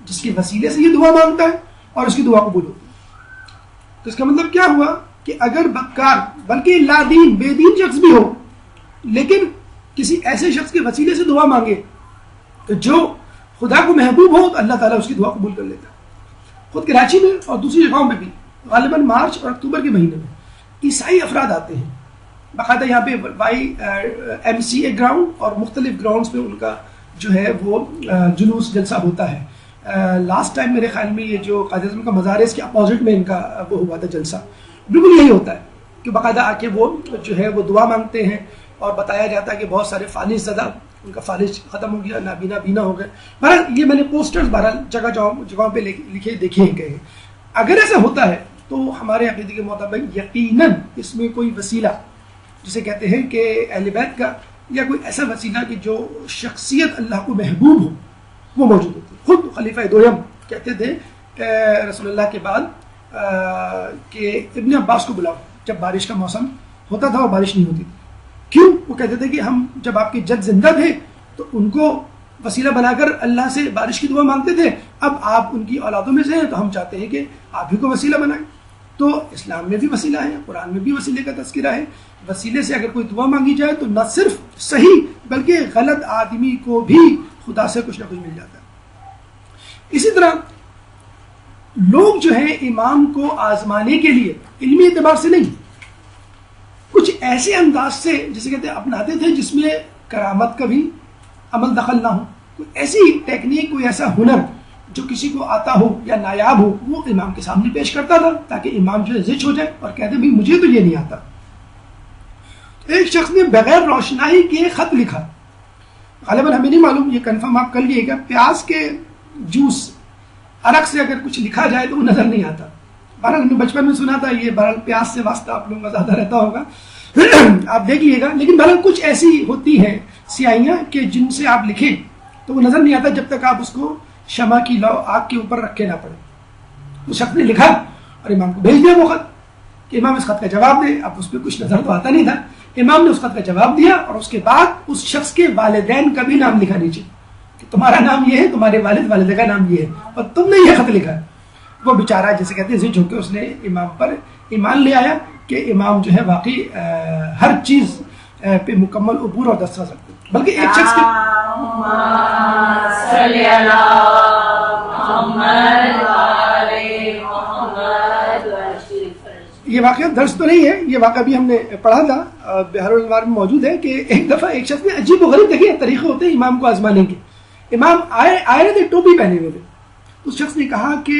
جس کے وسیلے سے یہ دعا مانگتا ہے اور اس کی دعا قبول ہوتی ہے. تو اس کا مطلب کیا ہوا کہ اگر بدکار بلکہ لا دین بے دین شخص بھی ہو لیکن کسی ایسے شخص کے وسیلے سے دعا مانگے تو جو خدا کو محبوب ہو تو اللہ تعالیٰ اس کی دعا قبول کر لیتا ہے. خود کراچی میں اور دوسری جگہوں پہ بھی غالباً مارچ اور اکتوبر کے مہینے میں عیسائی افراد آتے ہیں. باقاعدہ یہاں پہ YMCA گراؤنڈ اور مختلف گراؤنڈز پہ ان کا جو ہے وہ جلوس جلسہ ہوتا ہے. لاسٹ ٹائم میرے خیال میں یہ جو قائد اعظم کا مزار ہے اس کے اپوزٹ میں ان کا وہ ہوا تھا جلسہ. بالکل یہی ہوتا ہے کہ باقاعدہ آ کے وہ جو ہے وہ دعا مانگتے ہیں اور بتایا جاتا ہے کہ بہت سارے فالج زدہ ان کا فالج ختم ہو گیا, نابینا بینا ہو گئے. بہرحال یہ میں نے پوسٹرز بہرحال جگہوں پہ لکھے دیکھے ہیں گئے. اگر ایسا ہوتا ہے تو ہمارے عقیدے کے مطابق یقیناً اس میں کوئی وسیلہ جسے کہتے ہیں کہ اہل بیت کا یا کوئی ایسا وسیلہ کہ جو شخصیت اللہ کو محبوب ہو وہ موجود ہوتی ہے. خود خلیفہ دویم کہتے تھے رسول اللہ کے بعد کہ ابن عباس کو بلاؤ جب بارش کا موسم ہوتا تھا اور بارش نہیں ہوتی تھی. کیوں؟ وہ کہتے تھے کہ ہم جب آپ کے جد زندہ تھے تو ان کو وسیلہ بنا کر اللہ سے بارش کی دعا مانگتے تھے, اب آپ ان کی اولادوں میں سے ہیں تو ہم چاہتے ہیں کہ آپ ہی کو وسیلہ بنائیں. تو اسلام میں بھی وسیلہ ہے, قرآن میں بھی وسیلے کا تذکرہ ہے. وسیلے سے اگر کوئی دعا مانگی جائے تو نہ صرف صحیح بلکہ غلط آدمی کو بھی خدا سے کچھ نہ کچھ مل جاتا ہے. اسی طرح لوگ جو ہیں امام کو آزمانے کے لیے علمی اعتبار سے نہیں کچھ ایسے انداز سے جسے کہتے ہیں اپناتے تھے جس میں کرامت کا بھی عمل دخل نہ ہو. کوئی ایسی ٹیکنیک, کوئی ایسا ہنر جو کسی کو آتا ہو یا نایاب ہو وہ امام کے سامنے پیش کرتا تھا تاکہ امام جو ہے زچ ہو جائے اور کہتے بھائی مجھے تو یہ نہیں آتا. ایک شخص نے بغیر روشنائی کے خط لکھا, غالباً ہمیں نہیں معلوم, یہ کنفرم آپ کر لیے گا, پیاز کے جوس عرق سے اگر کچھ لکھا جائے تو وہ نظر نہیں آتا. بہرحال ہم نے بچپن میں سنا تھا, یہ بہرحال پیاز سے واسطہ آپ لوگوں کا زیادہ رہتا ہوگا, آپ دیکھ لیے گا. لیکن بہرحال کچھ ایسی ہوتی ہیں سیاہیاں کہ جن سے آپ لکھیں تو وہ نظر نہیں آتا جب تک آپ اس کو شمع کی لو آگ کے اوپر رکھ کے نہ پڑے. اس شخص نے لکھا اور امام کو بھیج دیا وہ خط کہ امام اس خط کا جواب دے. اب اس پہ کچھ نظر تو آتا نہیں تھا. امام نے اس خط کا جواب دیا اور اس کے بعد اس شخص کے والدین کا بھی نام لکھا نیچے کہ تمہارا نام یہ ہے, تمہارے والد والدہ کا نام یہ ہے اور تم نے یہ خط لکھا. وہ بیچارہ جیسے کہتے ہیں جھک کے اس نے امام پر ایمان لے آیا کہ امام جو ہے واقعی ہر چیز پہ مکمل عبور اور دسترس رکھتے. بلکہ ایک شخص یہ واقعہ درس تو نہیں ہے, یہ واقعہ بھی ہم نے پڑھا تھا, بہار الانوار میں موجود ہے کہ ایک دفعہ ایک شخص نے عجیب و غریب دیکھیے طریقے ہوتے ہیں امام کو آزمانے کے. امام آئے رہے تھے, ٹوپی پہنے ہوئے تھے. اس شخص نے کہا کہ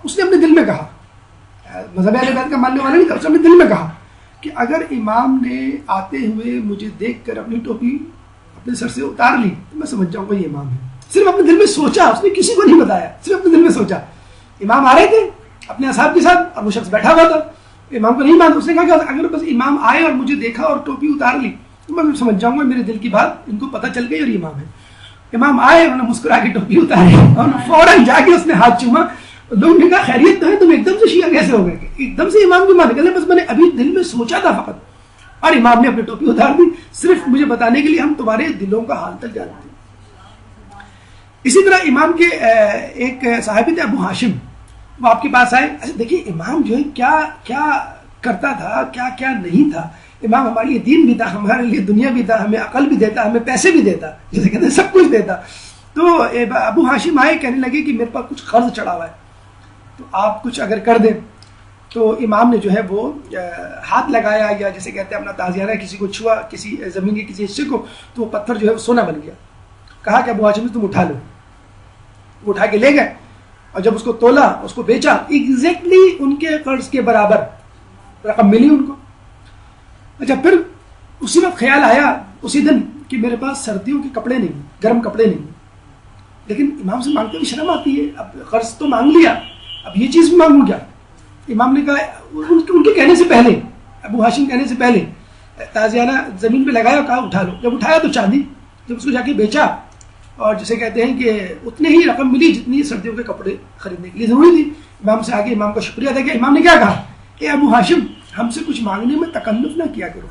اس نے اپنے دل میں کہا, مذہب اہل بیت کا ماننے والا نہیں تھا, اس نے اپنے دل میں کہا کہ اگر امام نے آتے ہوئے مجھے دیکھ کر اپنی ٹوپی اپنے سر سے اتار لی تو میں سمجھ جاؤں گا یہ امام ہے. صرف اپنے دل میں سوچا, اس نے کسی کو نہیں بتایا, صرف اپنے دل میں سوچا. امام آ رہے تھے اپنے اصحاب کے ساتھ اور وہ شخص بیٹھا ہوا تھا, امام کو نہیں مانتا. اس نے کہا کہ اگر بس امام آئے اور مجھے دیکھا اور ٹوپی اتار لی تو میں سمجھ جاؤں گا میرے دل کی بات ان کو پتہ چل گئی اور یہ امام ہے. امام آئے, انہوں نے مسکرا کے ٹوپی اتاری اور فوراً جا کے اس نے ہاتھ چوما. لوگ نے کہا خیریت تو ہے, تم ایک دم سے شیعہ کیسے ہو گئے, ایک دم سے امام کی مان نکلے, بس میں نے ابھی دل میں سوچا تھا فقط. اور امام نے اپنی ٹوپی اتار دی صرف مجھے بتانے کے لیے ہم تمہارے دلوں کا حال تک جانتے ہیں. اسی طرح امام کے ایک صحابی تھے ابو ہاشم, وہ آپ کے پاس آئے. اچھا دیکھیے امام جو ہے کیا کیا کرتا تھا, کیا کیا نہیں تھا. امام ہمارے لیے دین بھی تھا, ہمارے لیے دنیا بھی تھا, ہمیں عقل بھی دیتا, ہمیں پیسے بھی دیتا, جیسے کہتے ہیں سب کچھ دیتا. تو ابو ہاشم آئے, کہنے لگے کہ میرے پاس کچھ قرض چڑھا ہوا ہے, تو آپ کچھ اگر کر دیں. تو امام نے جو ہے وہ ہاتھ لگایا, یا جیسے کہتے ہیں اپنا تازیانہ کسی کو چھوا, کسی زمین کے کسی حصے کو, تو وہ پتھر جو ہے وہ سونا بن گیا. کہا کہ ابو ہاشم تم اٹھا لو. وہ اٹھا کے لے گئے, اور جب اس کو تولا, اس کو بیچا, ایگزیکٹلی ان کے قرض کے برابر رقم ملی ان کو. اچھا, پھر اسی وقت خیال آیا اسی دن کہ میرے پاس سردیوں کے کپڑے نہیں, گرم کپڑے نہیں, لیکن امام سے مانگتے ہوئے شرم آتی ہے. اب قرض تو مانگ لیا, اب یہ چیز بھی مانگوں کیا؟ امام نے کہا, ان کے کہنے سے پہلے, ابو ہاشم کہنے سے پہلے تازیانہ زمین پہ لگایا, کہا اٹھا لو. جب اٹھایا تو چاندی, جب اس کو جا کے بیچا, اور جسے کہتے ہیں کہ اتنے ہی رقم ملی جتنی سردیوں کے کپڑے خریدنے کے لیے ضروری تھی. امام سے آگے امام کا شکریہ ادا کیا. امام نے کیا کہا کہ ابو ہاشم ہم سے کچھ مانگنے میں تکلف نہ کیا کرو.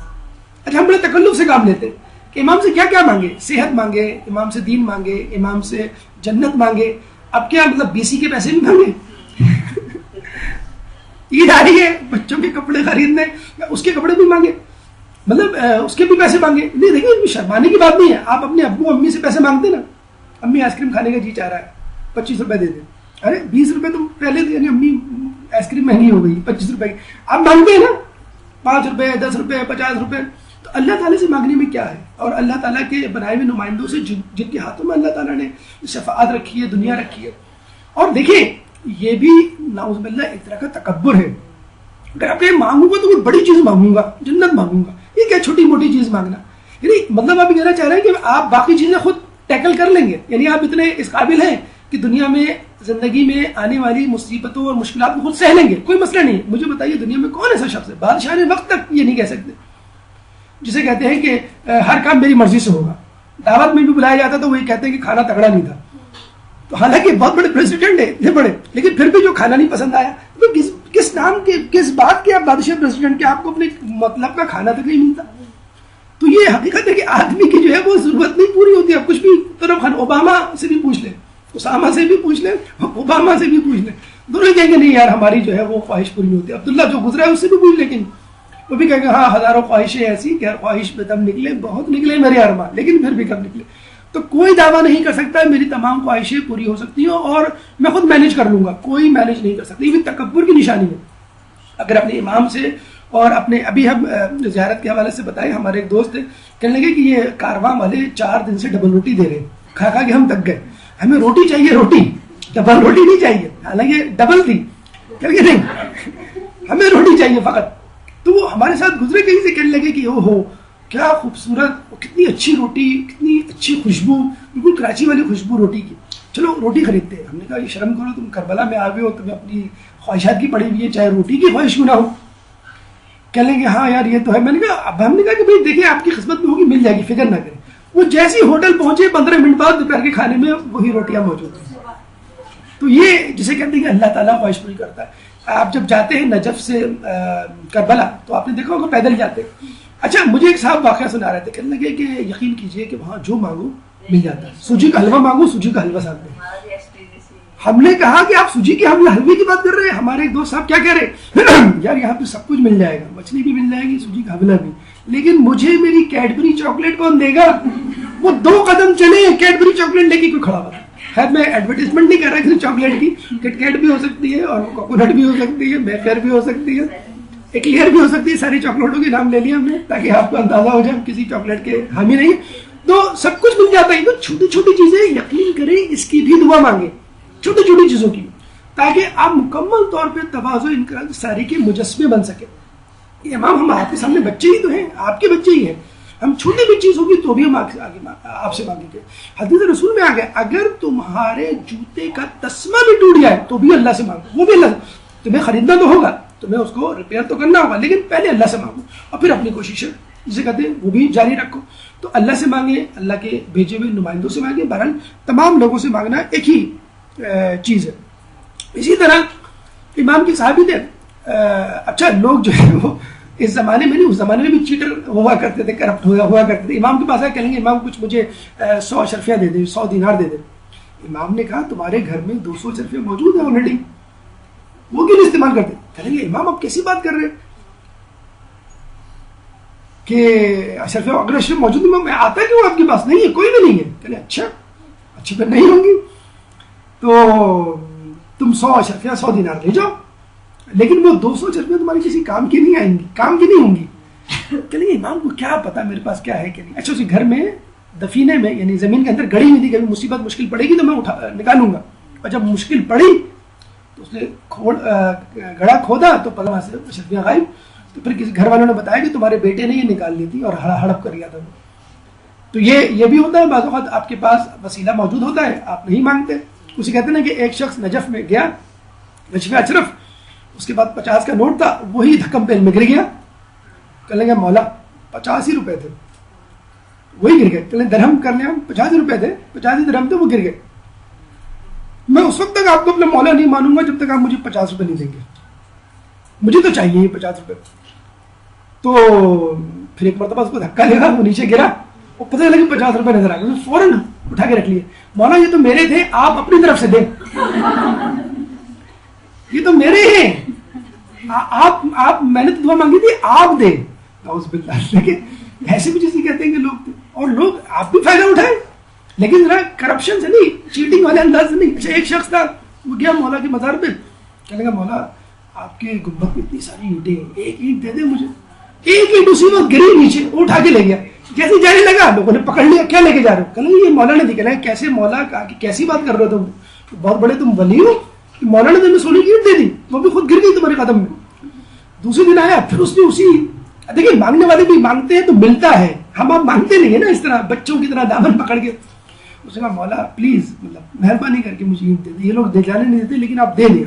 اچھا, ہم بڑے تکلف سے کام لیتے کہ امام سے کیا کیا مانگے, صحت مانگے, امام سے دین مانگے, امام سے جنت مانگے. اب کیا مطلب BC کے پیسے بھی مانگے؟ عید آ رہی ہے, بچوں کے کپڑے خریدنے, اس کے کپڑے بھی مانگے, مطلب اس کے بھی پیسے مانگے. نہیں, دیکھیں شرمانے کی بات نہیں ہے. آپ اپنے ابو امی سے پیسے مانگتے نا, امی آئس کریم کھانے کا جی چاہ رہا ہے, 25 روپے دے دیں. ارے 20 روپے تو پہلے دے, امی آئس کریم مہنگی ہو گئی, 25 روپے کی. آپ مانگتے ہیں نا 5 روپے, 10 روپے, 50 روپے. تو اللہ تعالیٰ سے مانگنے میں کیا ہے؟ اور اللہ تعالیٰ کے بنائے ہوئے نمائندوں سے جن کے ہاتھوں میں اللہ تعالیٰ نے شفاعت رکھی ہے, دنیا رکھی ہے. اور دیکھیں یہ بھی نعوذ باللہ ایک طرح کا تکبر ہے. اگر آپ کہیں مانگوں گا تو میں بڑی چیز مانگوں گا, جنت مانگوں گا, یہ کیا چھوٹی موٹی چیز مانگنا؟ یعنی مطلب آپ کہنا چاہ رہے ہیں کہ آپ باقی چیزیں خود ٹیکل کر لیں گے, یعنی آپ اتنے اس قابل ہیں کہ دنیا میں زندگی میں آنے والی مصیبتوں اور مشکلات کو خود سہ لیں گے, کوئی مسئلہ نہیں. مجھے بتائیے دنیا میں کون ایسا شخص ہے, بادشاہ نے وقت تک یہ نہیں کہہ سکتے, جسے کہتے ہیں کہ ہر کام میری مرضی سے ہوگا. دعوت میں بھی بلایا جاتا تو وہ یہ کہتے ہیں کہ کھانا تگڑا نہیں تھا. تو حالانکہ بہت بڑے پریزیڈنٹ ہیں, اتنے بڑے, لیکن پھر بھی جو کھانا نہیں پسند آیا, تو کس نام کے, کس بات کے آپ بادشاہ پریزیڈنٹ کے, آپ کو اپنے مطلب کا کھانا تک نہیں ملتا. تو یہ حقیقت ہے کہ آدمی کی جو ہے وہ ضرورت نہیں پوری ہوتی. اب کچھ بھی طرف خان, اوباما سے بھی پوچھ لیں, اسامہ سے بھی پوچھ لیں, اوباما سے بھی پوچھ لیں, دونوں کہیں گے نہیں یار ہماری جو ہے وہ خواہش پوری نہیں ہوتی. عبداللہ جو گزرا ہے اس سے بھی پوچھ, لیکن وہ بھی کہیں گے ہاں ہزاروں خواہشیں ایسی کہ ہر خواہش میں تب نکلے, بہت نکلے میرے ارمان, لیکن پھر بھی کب نکلے. تو کوئی دعویٰ نہیں کر سکتا میری تمام خواہشیں پوری ہو سکتی ہیں اور میں خود مینیج کر لوں گا, کوئی مینیج نہیں کر سکتا. یہ بھی تکبر کی نشانی ہے. اگر اپنے امام سے اور اپنے, ابھی ہم زیارت کے حوالے سے بتائیں, ہمارے ایک دوست تھے, کہنے لگے کہ یہ کارواں والے 4 دن سے ڈبل روٹی دے رہے ہیں, کھا کھا کے ہم تک گئے, ہمیں روٹی چاہیے, روٹی, ڈبل روٹی نہیں چاہیے. حالانکہ ڈبل تھی, کہ نہیں ہمیں روٹی چاہیے فقط. تو وہ ہمارے ساتھ گزرے کہیں سے, کہنے لگے کہ او ہو کیا خوبصورت, کتنی اچھی روٹی, کتنی اچھی خوشبو, بالکل کراچی والی خوشبو روٹی کی, چلو روٹی خریدتے ہیں. ہم نے کہا یہ شرم کرو, تم کربلا میں آگے ہو, تمہیں اپنی خواہشات کی پڑی ہوئی ہے, چاہے روٹی کی خواہش کیوں نہ ہو. کہہ لیں گے ہاں یار یہ تو ہے. میں نے کہا, اب ہم نے کہا کہ بھائی دیکھیں آپ کی قسمت میں ہوگی, مل جائے گی, فکر نہ کریں. وہ جیسی ہوٹل پہنچے 15 منٹ بعد دوپہر کے کھانے میں وہی روٹیاں موجود ہیں. تو یہ جسے کہتے ہیں کہ اللہ تعالیٰ خواہش پوری کرتا ہے. آپ جب جاتے ہیں نجف سے کربلا تو آپ نے دیکھا ہوگا پیدل جاتے ہیں. اچھا, مجھے ایک صاحب واقعہ سنا رہے تھے, کہنے لگے کہ یقین کیجئے کہ وہاں جو مانگو مل جاتا ہے. سوجی کا حلوہ مانگو, سوجی کا حلوہ ساتھ میں. ہم نے کہا کہ آپ سوجی کے حلوے کی بات کر رہے ہیں. ہمارے ایک دوست صاحب کیا کہہ رہے ہیں, یار یہاں پہ سب کچھ مل جائے گا, مچھلی بھی مل جائے گی, سوجی کا حلوہ بھی, لیکن مجھے میری کیڈبری چاکلیٹ کون دے گا؟ وہ 2 قدم چلے, کیڈبری چاکلیٹ لے کے کوئی کھڑا ہوا. خیر میں ایڈورٹیزمنٹ نہیں کر رہا کہ چاکلیٹ کی, کٹ کیٹ بھی ہو سکتی ہے, اور کوکونٹ بھی ہو سکتی ہے, میفیئر بھی ہو سکتی ہے, ایکلیئر بھی ہو سکتی ہے. ساری چاکلیٹوں کے نام لے لیا ہم نے تاکہ آپ کو اندازہ ہو جائے کسی چاکلیٹ کے حامی نہیں. تو سب کچھ مل جاتا ہے. تو چھوٹی چھوٹی چیزیں یقین کریں, اس کی بھی دعا مانگیں, چھوٹی چھوٹی چیزوں کی, تاکہ آپ مکمل طور پہ تواضع انقیاد ساری کے مجسمے بن سکیں. یہ امام ہم آپ کے سامنے بچے ہی تو ہیں, آپ کے بچے ہی ہیں. ہم چھوٹی بھی چیز ہوگی تو بھی ہم آپ سے مانگیں گے. حدیث رسول میں آ گیا, اگر تمہارے جوتے کا تسمہ بھی ٹوٹ جائے تو بھی اللہ سے مانگو. وہ بھی اللہ سے, تمہیں خریدنا تو ہوگا, تمہیں اس کو ریپیئر تو کرنا ہوگا, لیکن پہلے اللہ سے مانگو, اور پھر اپنی کوششیں جسے کہتے ہیں وہ بھی جاری رکھو. تو اللہ سے مانگے, اللہ کے بھیجے ہوئے نمائندوں سے مانگے. بہرحال تمام لوگوں سے مانگنا ایک ہی چیز ہے. اسی طرح امام کے صحابی تھے. اچھا, لوگ جو ہے وہ اس زمانے میں نہیں, اس زمانے میں بھی چیٹر ہوا کرتے تھے, کرپٹ ہوا کرتے تھے. امام کے پاس آئے, کہیں گے امام کچھ مجھے 100 اشرفیہ دے دے, 100 دینار دے دے. امام نے کہا تمہارے گھر میں 200 اشرفیہ موجود ہیں آلریڈی, وہ کیوں نہیں استعمال کرتے؟ کہیں گے امام آپ کیسی بات کر رہے ہیں, کہ اشرف اگر اشرف موجود ہے میں آتا کیوں آپ کے پاس؟ نہیں ہے، کوئی بھی نہیں ہے. کہنے اچھا پھر نہیں ہوں گی تو تم 100 اشرفیاں 100 دینار لے جاؤ، لیکن وہ 200 اشرفیاں تمہاری کسی کام کی نہیں آئیں گی، کام کی نہیں ہوں گی. کہ امام کو کیا پتا میرے پاس کیا ہے کہ نہیں. اچھا اسی گھر میں دفینے میں یعنی زمین کے اندر گڑی ہوئی تھی، کبھی مصیبت مشکل پڑے گی تو میں نکالوں گا. اور جب مشکل پڑی تو اس نے گڑا کھودا تو پتا وہاں سے اشرفیاں غائب. تو پھر کسی گھر والوں نے بتایا کہ تمہارے بیٹے نے یہ نکال لی تھی اور ہڑپ کر گیا تھا. تو یہ بھی ہوتا ہے بعض اوقات آپ کے پاس وسیلہ موجود ہوتا ہے، آپ نہیں مانگتے. اسے کہتے ہیں نا کہ ایک شخص نجف میں گیا، نجف اشرف، اس کے بعد 50 کا نوٹ تھا، وہی دھکم پہ میں گر گیا. کہنے گے مولا 50 ہی روپے تھے، وہی گر گئے. کہنے درہم کر لیں، 50 ہی روپے تھے، 50 ہی درہم تھے، وہ گر گئے. میں اس وقت تک آپ کو اپنا مولا نہیں مانوں گا جب تک آپ مجھے 50 روپے نہیں دیں گے، مجھے تو چاہیے ہی 50 روپے. تو پھر ایک مرتبہ اس کو دھکا لگا، وہ نیچے گرا، وہ پتہ لگا 50 روپے نظر آ گئے، فوراً اٹھا کے رکھ لیے. مولا یہ تو میرے تھے، آپ اپنی طرف سے دیں، یہ تو میرے ہیں، آپ میں نے تو دعا مانگی تھی، آپ دیں. نعوذ باللہ. لیکن ایسے بھی جیسے کہتے ہیں کہ لوگ تھے، اور لوگ آپ بھی فائدہ اٹھائے لیکن ذرا کرپشن سے نہیں، چیٹنگ والے انداز سے نہیں. اچھا ایک شخص تھا، وہ گیا مولا کے مزار پہ، کہنے لگا مولا آپ کے گنبد میں اتنی ساری اینٹیں ہیں، ایک اینٹ دے دیں مجھے. ایک اینٹ اسی وقت گری نیچے، وہ اٹھا کے لے گیا. جیسے جانے لگا لوگوں نے پکڑ لیا، کیا لے کے جا رہے ہو؟ کہنے یہ مولا نے دی. کہنا کیسے مولا؟ کہا کہ کیسی بات کر رہے ہو تم، بہت بڑے تم ولی ہو، مولا نے تمہیں سونے کی اینٹ دے دی، وہ بھی خود گر گئی تمہارے قدم میں. دوسرے دن آیا، پھر اس نے اسی، دیکھیں مانگنے والے بھی مانگتے ہیں تو ملتا ہے، ہم آپ مانگتے نہیں ہیں نا اس طرح بچوں کی طرح دامن پکڑ کے. اس نے کہا مولا پلیز مطلب مہربانی کر کے مجھے اینٹ دے دیں، یہ لوگ دے جانے نہیں دیتے لیکن آپ دے دیں،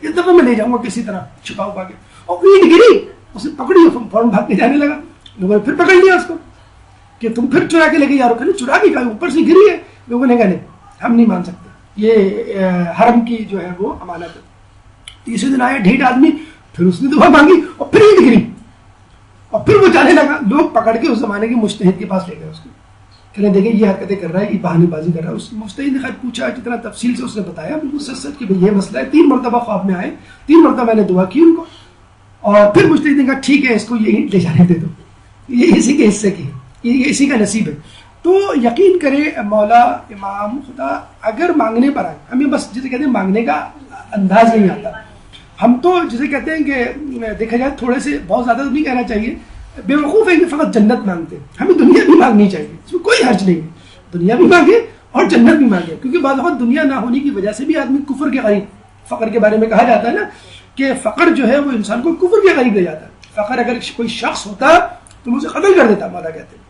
اس دفعہ میں لے جاؤں گا کسی طرح چھپا ہوا کے. اور اینٹ گری، اس نے پکڑی، فوراً بھاگ کے جانے لگا. لوگوں نے پھر پکڑ لیا اس کو کہ تم پھر چرا کے لے کے جا رہے ہو. چرا کے کہا، اوپر سے گری ہے. لوگوں نے کہا نہیں ہم نہیں مان سکتے، یہ حرم کی جو ہے وہ امانت ہے. تیسرے دن آیا ڈھیٹ آدمی، پھر اس نے دعا مانگی اور پھر اینٹ گری اور پھر وہ جانے لگا. لوگ پکڑ کے اس زمانے کے مجتہد کے پاس لے گئے اس کو، کہنے دیکھیں یہ حرکتیں کر رہا ہے، یہ بہانے بازی کر رہا ہے. اس مجتہد نے خیر پوچھا، جتنا تفصیل سے اس نے بتایا بالکل سچ سچ کہ یہ مسئلہ ہے. 3 مرتبہ خواب میں آئے، 3 مرتبہ میں نے دعا کی ان کو، اور پھر مجتہد نے کہا ٹھیک ہے اس کو یہ اینٹ لے جانے دے دو، یہ اسی کے حصے کی ہے، یہ اسی کا نصیب ہے. تو یقین کرے مولا امام خدا اگر مانگنے پر آئے، ہمیں بس جسے کہتے ہیں مانگنے کا انداز نہیں آتا. ہم تو جسے کہتے ہیں کہ دیکھا جائے تھوڑے سے بہت زیادہ تو نہیں کہنا چاہیے، بے وقوف ہے کہ فقط جنت مانگتے ہیں. ہمیں دنیا بھی مانگنی چاہیے، اس میں کوئی حرج نہیں ہے، دنیا بھی مانگے اور جنت بھی مانگے. کیونکہ بعض وقت دنیا نہ ہونے کی وجہ سے بھی آدمی کفر کے قریب، فقر کے بارے میں کہا جاتا ہے نا کہ فقر جو ہے وہ انسان کو کفر کے قریب لے جاتا ہے. فقر اگر کوئی شخص ہوتا تو مجھے قتل کر دیتا، مولا کہتے ہیں.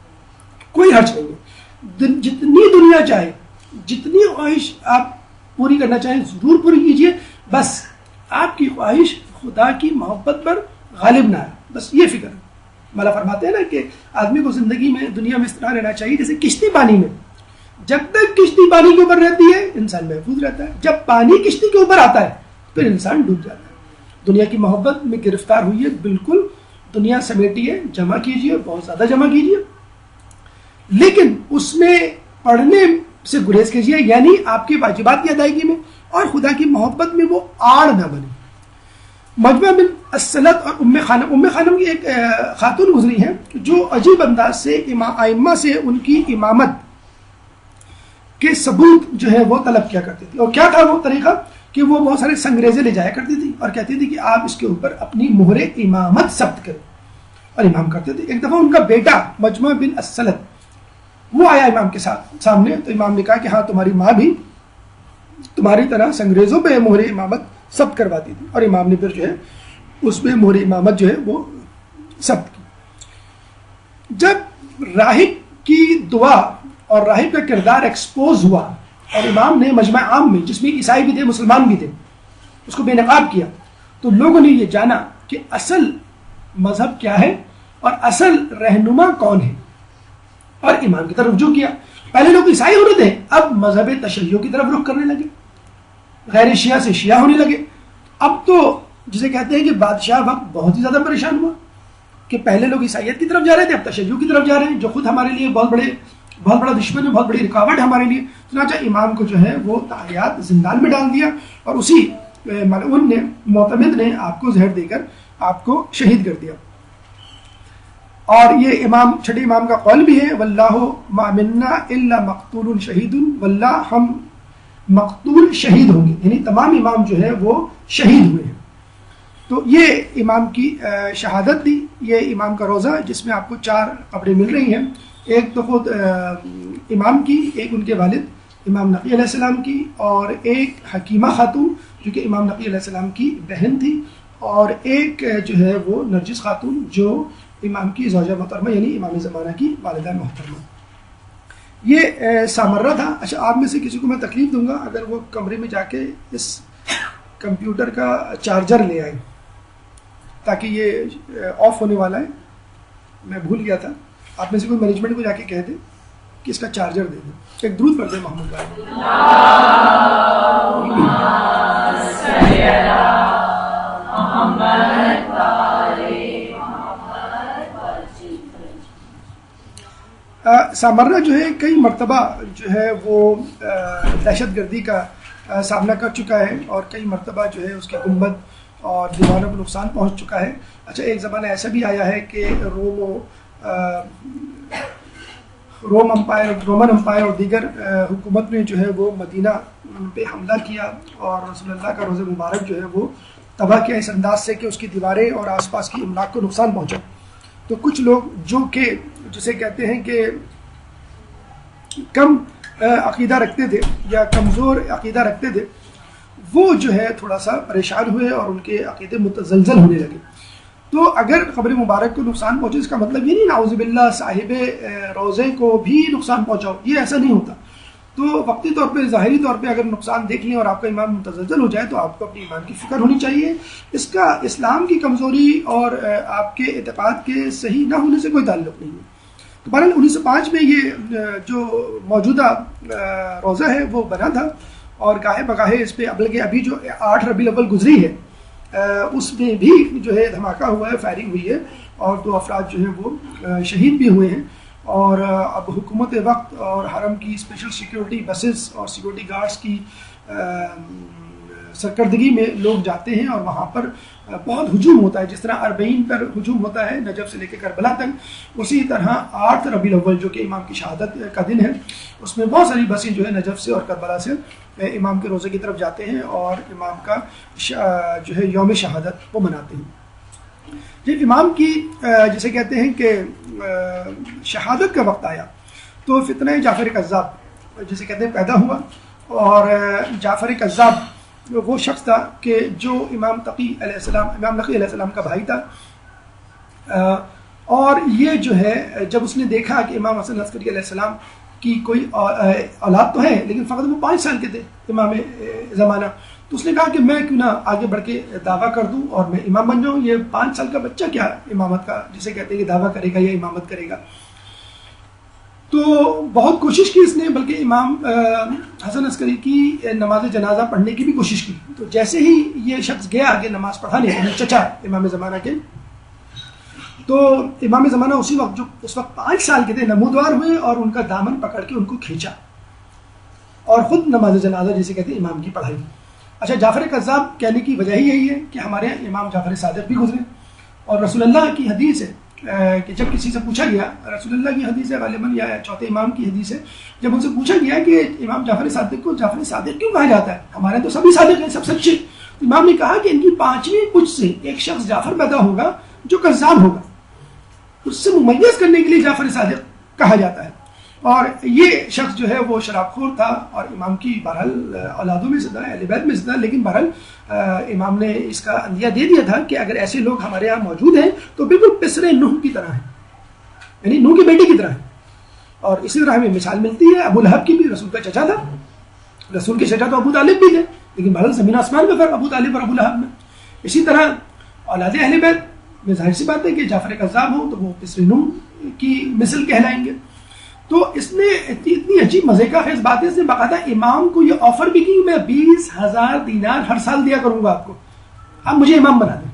کوئی حرج نہیں ہے، جتنی دنیا چاہے، جتنی خواہش آپ پوری کرنا چاہیں ضرور پوری کیجیے، بس آپ کی خواہش خدا کی محبت پر غالب نہ ہے، بس یہ فکر ہے. مولا فرماتے ہیں نا کہ آدمی کو زندگی میں دنیا میں اس طرح رہنا چاہیے جیسے کشتی پانی میں، جب تک کشتی پانی کے اوپر رہتی ہے انسان محفوظ رہتا ہے، جب پانی کشتی کے اوپر آتا ہے پھر انسان ڈوب جاتا ہے. دنیا کی محبت میں گرفتار ہوئی ہے، بالکل دنیا سمیٹیے، جمع کیجیے، بہت زیادہ جمع کیجیے، لیکن اس میں پڑھنے سے گریز کیجیے، یعنی آپ کے واجبات کی ادائیگی میں اور خدا کی محبت میں وہ آڑ نہ بنے. مجمع بن السلط اور ام خانم کی ایک خاتون گزری ہیں جو عجیب انداز سے ائمہ سے ان کی امامت کے ثبوت جو ہے وہ طلب کیا کرتی تھی. اور کیا تھا وہ طریقہ کہ وہ بہت سارے سنگریزے لے جایا کرتی تھی اور کہتی تھی کہ آپ اس کے اوپر اپنی مہر امامت ثبت کریں، اور امام کرتے تھے. ایک دفعہ ان کا بیٹا مجمع بن السلط وہ آیا امام کے سامنے، تو امام نے کہا کہ ہاں تمہاری ماں بھی تمہاری طرح سنگریزوں پہ مہر امامت ثبت کرواتی تھی. اور امام نے پھر جو ہے اس میں مہر امامت جو ہے وہ ثبت کی. جب راہب کی دعا اور راہب کا کردار ایکسپوز ہوا اور امام نے مجمع عام میں، جس میں عیسائی بھی تھے مسلمان بھی تھے، اس کو بے نقاب کیا، تو لوگوں نے یہ جانا کہ اصل مذہب کیا ہے اور اصل رہنما کون ہے، اور امام کی طرف رجوع کیا. پہلے لوگ عیسائی ہونے تھے، اب مذہب تشیع کی طرف رخ کرنے لگے، غیر شیعہ سے شیعہ ہونے لگے. اب تو جسے کہتے ہیں کہ بادشاہ وقت بہت ہی زیادہ پریشان ہوا کہ پہلے لوگ عیسائیت کی طرف جا رہے تھے، اب تشیع کی طرف جا رہے ہیں، جو خود ہمارے لیے بہت بڑا دشمن ہے، بہت بڑی رکاوٹ ہے ہمارے لیے. چنانچہ امام کو جو ہے وہ تعلیات زندان میں ڈال دیا، اور اسی معتمد نے آپ کو زہر دے کر آپ کو شہید کر دیا. اور یہ امام چھٹے امام کا قول بھی ہے واللہ ما منا الا مقتول شہید، واللہ ہم مقتول شہید ہوں گے، یعنی تمام امام جو ہے وہ شہید ہوئے ہیں۔ تو یہ امام کی شہادت دی، یہ امام کا روزہ جس میں آپ کو 4 قبریں مل رہی ہیں، ایک تو خود امام کی، ایک ان کے والد امام نقی علیہ السلام کی، اور ایک حکیمہ خاتون جو کہ امام نقی علیہ السلام کی بہن تھی، اور ایک جو ہے وہ نرجس خاتون جو امام کی زوجہ محترمہ یعنی امام زمانہ کی والدہ محترمہ۔ یہ سامرہ تھا۔ اچھا، آپ میں سے کسی کو میں تکلیف دوں گا اگر وہ کمرے میں جا کے اس کمپیوٹر کا چارجر لے آئے، تاکہ یہ آف ہونے والا ہے، میں بھول گیا تھا۔ آپ میں سے کوئی مینجمنٹ کو جا کے کہہ دے کہ اس کا چارجر دے دیں۔ ایک درود پڑھ دیں محمد بھائی۔ سامرہ جو ہے کئی مرتبہ جو ہے وہ دہشت گردی کا سامنا کر چکا ہے، اور کئی مرتبہ جو ہے اس کے گنبد اور دیواروں کو نقصان پہنچ چکا ہے۔ اچھا، ایک زمانہ ایسا بھی آیا ہے کہ رومن امپائر اور دیگر حکومت نے جو ہے وہ مدینہ پہ حملہ کیا اور رسول اللہ کا روزہ مبارک جو ہے وہ تباہ کیا اس انداز سے کہ اس کی دیواریں اور آس پاس کی املاک کو نقصان پہنچا۔ تو کچھ لوگ جو کہ جسے کہتے ہیں کہ کم عقیدہ رکھتے تھے یا کمزور عقیدہ رکھتے تھے، وہ جو ہے تھوڑا سا پریشان ہوئے اور ان کے عقیدے متزلزل ہونے لگے۔ تو اگر قبر مبارک کو نقصان پہنچے اس کا مطلب یہ نہیں نعوذ باللہ صاحب روزے کو بھی نقصان پہنچاؤ، یہ ایسا نہیں ہوتا۔ تو وقتی طور پہ ظاہری طور پہ اگر نقصان دیکھ لیں اور آپ کا ایمان متزلزل ہو جائے تو آپ کو اپنے ایمان کی فکر ہونی چاہیے۔ اس کا اسلام کی کمزوری اور آپ کے اعتقاد کے صحیح نہ ہونے سے کوئی تعلق نہیں ہے۔ تو بہرحال 1905 میں یہ جو موجودہ روزہ ہے وہ بنا تھا، اور گاہے بگاہے اس پہ بلکہ ابھی جو 8 ربیع الاول گزری ہے اس میں بھی جو ہے دھماکہ ہوا ہے، فائرنگ ہوئی ہے، اور 2 افراد جو ہیں وہ شہید بھی ہوئے ہیں۔ اور اب حکومت وقت اور حرم کی اسپیشل سیکیورٹی بسز اور سیکیورٹی گارڈز کی سرکردگی میں لوگ جاتے ہیں اور وہاں پر بہت ہجوم ہوتا ہے، جس طرح 40 پر ہجوم ہوتا ہے نجف سے لے کے کربلا تک، اسی طرح 8 ربیع الاول جو کہ امام کی شہادت کا دن ہے اس میں بہت ساری بسیں جو ہے نجف سے اور کربلا سے امام کے روزے کی طرف جاتے ہیں اور امام کا جو ہے یوم شہادت وہ مناتے ہیں۔ جب امام کی جسے کہتے ہیں کہ شہادت کا وقت آیا تو فتنہ جعفر کذاب جسے کہتے ہیں پیدا ہوا، اور جعفر کذاب وہ شخص تھا کہ جو امام نقی علیہ السلام کا بھائی تھا، اور یہ جو ہے جب اس نے دیکھا کہ امام حسن عسکری علیہ السلام کی کوئی اولاد تو ہے لیکن فقط وہ 5 سال کے تھے امام زمانہ، تو اس نے کہا کہ میں کیوں نہ آگے بڑھ کے دعویٰ کر دوں اور میں امام بن جاؤں، یہ 5 سال کا بچہ کیا امامت کا جسے کہتے ہیں کہ دعویٰ کرے گا یا امامت کرے گا۔ تو بہت کوشش کی اس نے، بلکہ امام حسن عسکری کی نماز جنازہ پڑھنے کی بھی کوشش کی۔ تو جیسے ہی یہ شخص گیا آگے نماز پڑھانے، چچا امام زمانہ کے، تو امام زمانہ اس وقت 5 سال کے تھے، نمودوار ہوئے اور ان کا دامن پکڑ کے ان کو کھینچا اور خود نماز جنازہ جسے کہتے ہیں امام کی پڑھائی۔ اچھا، جعفر کذاب کہنے کی وجہ ہی یہی ہے کہ ہمارے امام جعفر صادق بھی گزرے، اور رسول اللہ کی حدیث ہے کہ جب کسی سے پوچھا گیا، رسول اللہ کی حدیث ہے غالباً یا چوتھے امام کی حدیث ہے، جب ان سے پوچھا گیا کہ امام جعفر صادق کو جعفر صادق کیوں کہا جاتا ہے، ہمارے تو سبھی صادق ہیں، سب سچے، امام نے کہا کہ ان کی 5ویں پشت سے ایک شخص جعفر پیدا ہوگا جو کذاب ہوگا، اس سے ممیز کرنے کے لیے جعفر صادق کہا جاتا ہے۔ اور یہ شخص جو ہے وہ شراب خور تھا اور امام کی بہرحال اولادوں میں سے تھا، اہل بیت میں سے تھا، لیکن بہرحال امام نے اس کا اندیہ دے دیا تھا کہ اگر ایسے لوگ ہمارے یہاں موجود ہیں تو بالکل پسر نوح کی طرح ہیں، یعنی نوح کی بیٹی کی طرح ہیں۔ اور اسی طرح ہمیں مثال ملتی ہے ابو لہب کی بھی، رسول کا چچا تھا، رسول کے چچا تو ابو طالب بھی تھے، لیکن بہرحال زمین آسمان میں فرق ابو طالب اور ابو لہب میں۔ اسی طرح اولاد اہل بیت میں ظاہر سی بات ہے کہ جعفر کذاب ہوں تو وہ پسر نوح کی مثل کہلائیں گے۔ تو اس نے اتنی عجیب مزے کا خیز بات ہے، اس نے باقاعدہ امام کو یہ آفر بھی کی میں 20,000 دینار ہر سال دیا کروں گا آپ کو، آپ مجھے امام بنا دیں۔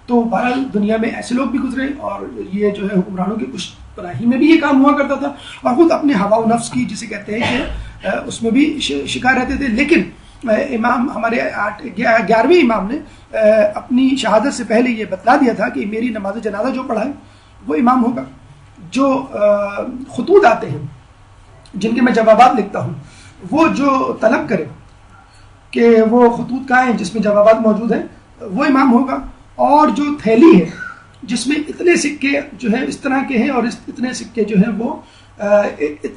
تو بہرحال دنیا میں ایسے لوگ بھی گزرے، اور یہ جو ہے حکمرانوں کے کچھ پراہی میں بھی یہ کام ہوا کرتا تھا، اور خود اپنے ہوا و نفس کی جسے کہتے ہیں کہ اس میں بھی شکار رہتے تھے۔ لیکن امام ہمارے 11ویں امام نے اپنی شہادت سے پہلے یہ بتلا دیا تھا کہ میری نماز جنازہ جو پڑھائے وہ امام ہوگا جو خطوط آتے ہیں جن کے میں جوابات لکھتا ہوں وہ جو طلب کرے کہ وہ خطوط کہاں ہیں جس میں جوابات موجود ہیں وہ امام ہوگا، اور جو تھیلی ہے جس میں اتنے سکے جو ہے اس طرح کے ہیں اور اتنے سکے جو ہیں وہ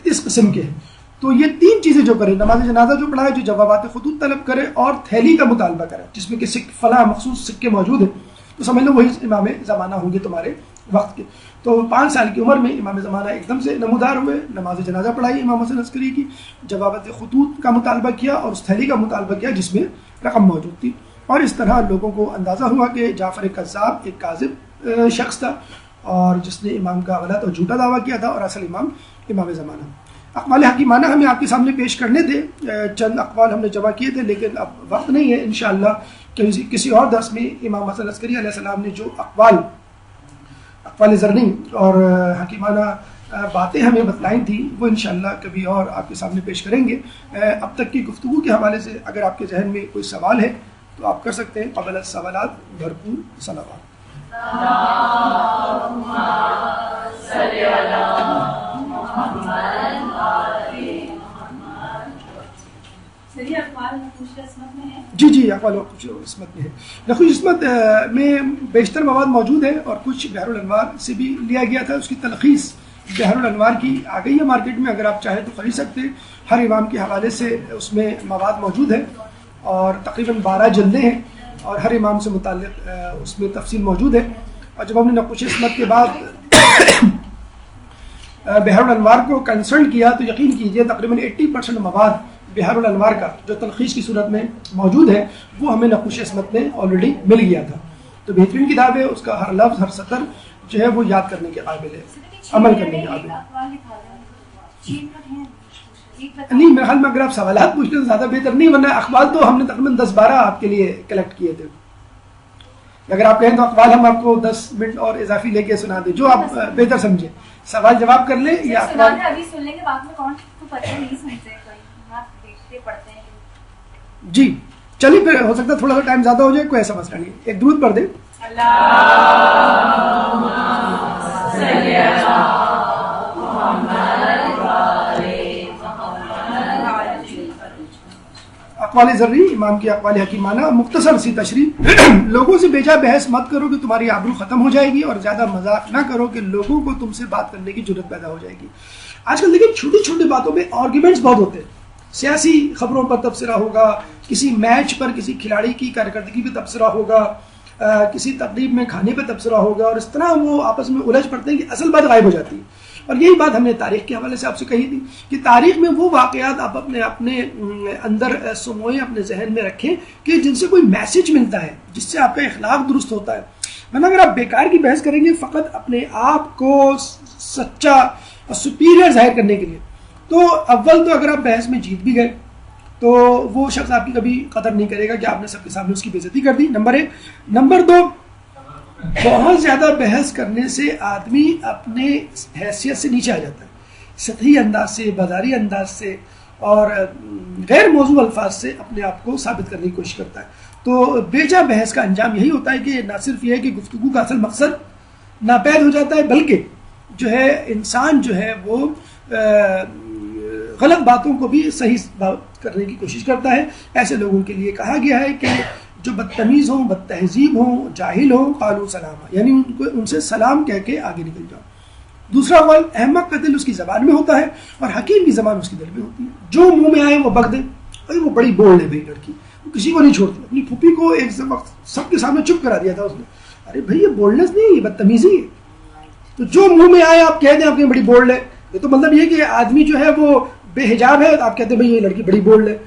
اس قسم کے ہیں، تو یہ تین چیزیں جو کرے، نماز جنازہ جو پڑھائے، جو جوابات خطوط طلب کرے اور تھیلی کا مطالبہ کرے جس میں کہ فلاں مخصوص سکے موجود ہیں، تو سمجھ لو وہی امام زمانہ ہوں گے تمہارے وقت کے۔ تو 5 سال کی عمر میں امام زمانہ ایک دم سے نمودار ہوئے، نماز جنازہ پڑھائی امام حسن عسکری کی، جوابات خطوط کا مطالبہ کیا اور اس تھیلی کا مطالبہ کیا جس میں رقم موجود تھی، اور اس طرح لوگوں کو اندازہ ہوا کہ جعفر کذاب ایک کاذب شخص تھا اور جس نے امام کا غلط اور جھوٹا دعویٰ کیا تھا، اور اصل امام امام زمانہ۔ اقوال حکیمانہ ہمیں آپ کے سامنے پیش کرنے تھے، چند اقوال ہم نے جمع کیے تھے لیکن اب وقت نہیں ہے، انشاءاللہ کسی اور درس میں امام حسن عسکری علیہ السلام نے جو اقوال زرنی اور حکیمانہ باتیں ہمیں بتلائیں تھیں وہ انشاءاللہ کبھی اور آپ کے سامنے پیش کریں گے۔ اب تک کی گفتگو کے حوالے سے اگر آپ کے ذہن میں کوئی سوال ہے تو آپ کر سکتے ہیں۔ قبل السوالات بھرپور صلوات۔ جی اقوال نقوش عصمت میں ہے۔ نقوش عصمت میں بیشتر مواد موجود ہے اور کچھ بحر الانوار سے بھی لیا گیا تھا، اس کی تلخیص بحر الانوار کی آ گئی ہے مارکیٹ میں، اگر آپ چاہیں تو خرید سکتے ہیں، ہر امام کے حوالے سے اس میں مواد موجود ہے اور تقریباً 12 جلدیں ہیں اور ہر امام سے متعلق اس میں تفصیل موجود ہے۔ اور جب ہم نے نقوش عصمت کے بعد بحر الانوار کو کنسلٹ کیا تو یقین کیجئے تقریباً 80% مواد بحر الانوار کا جو تلخیص کی صورت میں موجود ہے وہ ہمیں نقوش عصمت میں آلریڈی مل گیا تھا، تو بہترین کتاب ہے، اس کا ہر لفظ ہر سطر جو ہے وہ یاد کرنے کے قابل ہے، عمل کرنے کے قابل ہے۔ نہیں میرے خیال میں اگر آپ سوالات پوچھتے تو زیادہ بہتر نہیں، ورنہ اقوال تو ہم نے تقریباً 10-12 آپ کے لیے کلیکٹ kیے تھے، اگر آپ کہیں تو اقوال ہم آپ کو 10 منٹ اور اضافی لے کے سنا دیں جو آپ بہتر سمجھیں، سوال جواب کر لیں یا اقوال ابھی سن لیں گے، بعد میں کون تو پتہ نہیں سنتے دیکھتے پڑھتے ہیں۔ جی چلیے پھر ہو سکتا ہے تھوڑا سا ٹائم زیادہ ہو جائے، کوئی ایسا مسئلہ نہیں، ایک درود پڑھ دیں۔ اقوال ذری امام کی اقوال حکیمانہ مختصر سی تشریح۔ لوگوں سے بیجا بحث مت کرو کہ تمہاری آبرو ختم ہو جائے گی، اور زیادہ مذاق نہ کرو کہ لوگوں کو تم سے بات کرنے کی جرت پیدا ہو جائے گی۔ آج کل دیکھیں چھوٹی چھوٹی باتوں میں آرگیومنٹس بہت ہوتے ہیں، سیاسی خبروں پر تبصرہ ہوگا، کسی میچ پر کسی کھلاڑی کی کارکردگی پہ تبصرہ ہوگا، کسی تقریب میں کھانے پہ تبصرہ ہوگا، اور اس طرح وہ آپس میں الجھ پڑتے ہیں کہ اصل بات غائب ہو جاتی ہے۔ اور یہی بات ہم نے تاریخ کے حوالے سے آپ سے کہی تھی کہ تاریخ میں وہ واقعات آپ اپنے اندر سموئیں، اپنے ذہن میں رکھیں کہ جن سے کوئی میسج ملتا ہے، جس سے آپ کا اخلاق درست ہوتا ہے، ورنہ اگر آپ بیکار کی بحث کریں گے فقط اپنے آپ کو سچا اور سپیریئر ظاہر کرنے کے لیے، تو اول تو اگر آپ بحث میں جیت بھی گئے تو وہ شخص آپ کی کبھی قدر نہیں کرے گا کہ آپ نے سب کے سامنے اس کی بے عزتی کر دی، نمبر 1۔ نمبر 2، بہت زیادہ بحث کرنے سے آدمی اپنے حیثیت سے نیچے آ جاتا ہے، سطحی انداز سے، بازاری انداز سے اور غیر موضوع الفاظ سے اپنے آپ کو ثابت کرنے کی کوشش کرتا ہے۔ تو بیجا بحث کا انجام یہی ہوتا ہے کہ نہ صرف یہ ہے کہ گفتگو کا اصل مقصد ناپید ہو جاتا ہے، بلکہ جو ہے انسان جو ہے وہ غلط باتوں کو بھی صحیح بات کرنے کی کوشش کرتا ہے۔ ایسے لوگوں کے لیے کہا گیا ہے کہ جو بدتمیز ہوں، بد تہذیب ہوں، جاہل ہوں، قالوا سلاما، یعنی ان سے سلام کہہ کے آگے نکل جاؤ۔ دوسرا قول، احمق کا دل اس کی زبان میں ہوتا ہے اور حکیم کی زبان اس کے دل میں ہوتی ہے۔ جو منہ میں آئے وہ بک دے، بھائی وہ بڑی بولڈ ہے بھائی لڑکی، وہ کسی کو نہیں چھوڑتی۔ اپنی پھوپھی کو ایک وقت سب کے سامنے چپ کرا دیا تھا اس نے، ارے بھائی یہ بولڈنس نہیں ہے، یہ بدتمیزی ہے۔ تو جو منہ میں آئے آپ کہہ دیں آپ کی بڑی بولڈ ہے، یہ تو مطلب یہ کہ آدمی جو ہے وہ بے حجاب ہے، آپ کہتے ہیں بھائی یہ لڑکی بڑی بولڈ ہے۔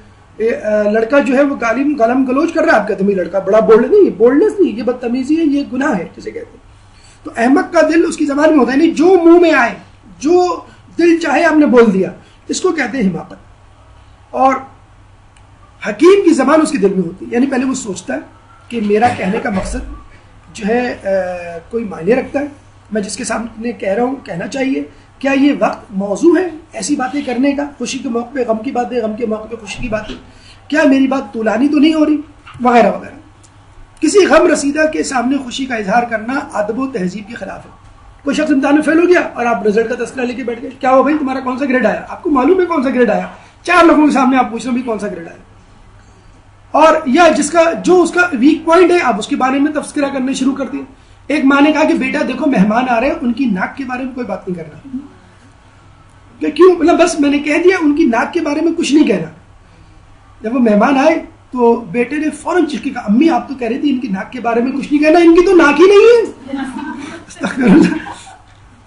لڑکا جو ہے وہ گالم گلوچ کر رہا ہے، آپ کہتے ہیں بھائی لڑکا بڑا بولڈ نہیں، یہ بولڈنس نہیں، یہ بدتمیزی ہے، یہ گناہ ہے جسے کہتے ہیں۔ تو احمق کا دل اس کی زبان میں ہوتا ہے، یعنی جو منہ میں آئے، جو دل چاہے آپ نے بول دیا، اس کو کہتے ہیں حماقت۔ اور حکیم کی زبان اس کے دل میں ہوتی ہے، یعنی پہلے وہ سوچتا ہے کہ میرا کہنے کا مقصد جو ہے کوئی معنی رکھتا ہے، میں جس کے سامنے کہہ رہا ہوں کہنا چاہیے، کیا یہ وقت موضوع ہے ایسی باتیں کرنے کا، خوشی کے موقع پہ غم کی باتیں، غم کے موقع پہ خوشی کی باتیں، کیا میری بات طولانی تو نہیں ہو رہی، وغیرہ وغیرہ۔ کسی غم رسیدہ کے سامنے خوشی کا اظہار کرنا ادب و تہذیب کے خلاف ہے، کوئی شخص امتحان میں فیل ہو گیا اور آپ رزلٹ کا تذکرہ لے کے بیٹھ گئے, کیا ہو بھائی تمہارا کون سا گریڈ آیا, آپ کو معلوم ہے کون سا گریڈ آیا, 4 لوگوں کے سامنے آپ پوچھ رہے ہو کون سا گریڈ آیا, اور یا جس کا جو اس کا ویک پوائنٹ ہے آپ اس کے بارے میں تذکرہ کرنے شروع کر دیے. ایک ماں نے کہا کہ بیٹا دیکھو مہمان آ رہے ہیں, ان کی ناک کے بارے میں کوئی بات نہیں کرنا. کیوں؟ مطلب بس میں نے کہہ دیا ان کی ناک کے بارے میں کچھ نہیں کہنا. جب وہ مہمان آئے تو بیٹے نے فوراً چیخ کے کہا امی آپ تو کہہ رہی تھی ان کی ناک کے بارے میں کچھ نہیں کہنا, ان کی تو ناک ہی نہیں ہے.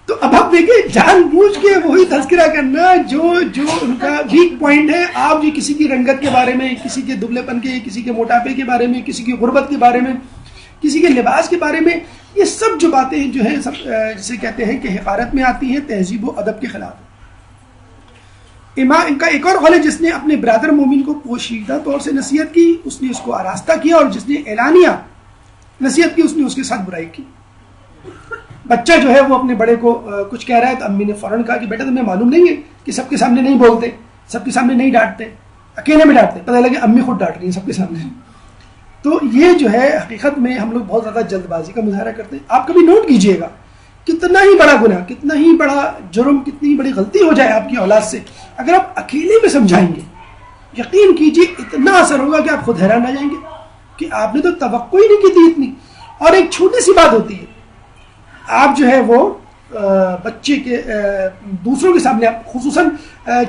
تو اب آپ دیکھیں جان بوجھ کے وہی تذکرہ کرنا جو ان کا ویک پوائنٹ ہے. آپ جی کسی کی رنگت کے بارے میں, کسی کے دبلے پن کے, کسی کے موٹاپے کے بارے میں, کسی کی غربت کے بارے میں, کسی کے لباس کے بارے میں, یہ سب جو باتیں جو ہیں سب جسے کہتے ہیں کہ حقارت میں آتی ہیں, تہذیب و ادب کے خلاف. ان کا ایک اور قول ہے جس نے اپنے برادر مومن کو پوشیدہ طور سے نصیحت کی, اس نے اس کو آراستہ کیا, اور جس نے اعلانیہ نصیحت کی اس نے اس کے ساتھ برائی کی. بچہ جو ہے وہ اپنے بڑے کو کچھ کہہ رہا ہے تو امی نے فوراً کہا کہ بیٹا تمہیں معلوم نہیں ہے کہ سب کے سامنے نہیں بولتے, سب کے سامنے نہیں ڈانٹتے, اکیلے میں ڈانٹتے. پتہ لگے امی خود ڈانٹ رہی ہیں سب کے سامنے. تو یہ جو ہے حقیقت میں ہم لوگ بہت زیادہ جلد بازی کا مظاہرہ کرتے ہیں. آپ کبھی نوٹ کیجئے گا کتنا ہی بڑا گناہ, کتنا ہی بڑا جرم, کتنی بڑی غلطی ہو جائے آپ کی اولاد سے, اگر آپ اکیلے میں سمجھائیں گے یقین کیجئے اتنا اثر ہوگا کہ آپ خود حیران رہ جائیں گے کہ آپ نے تو توقع ہی نہیں کی تھی اتنی. اور ایک چھوٹی سی بات ہوتی ہے, آپ جو ہے وہ بچے کے دوسروں کے سامنے, آپ خصوصاً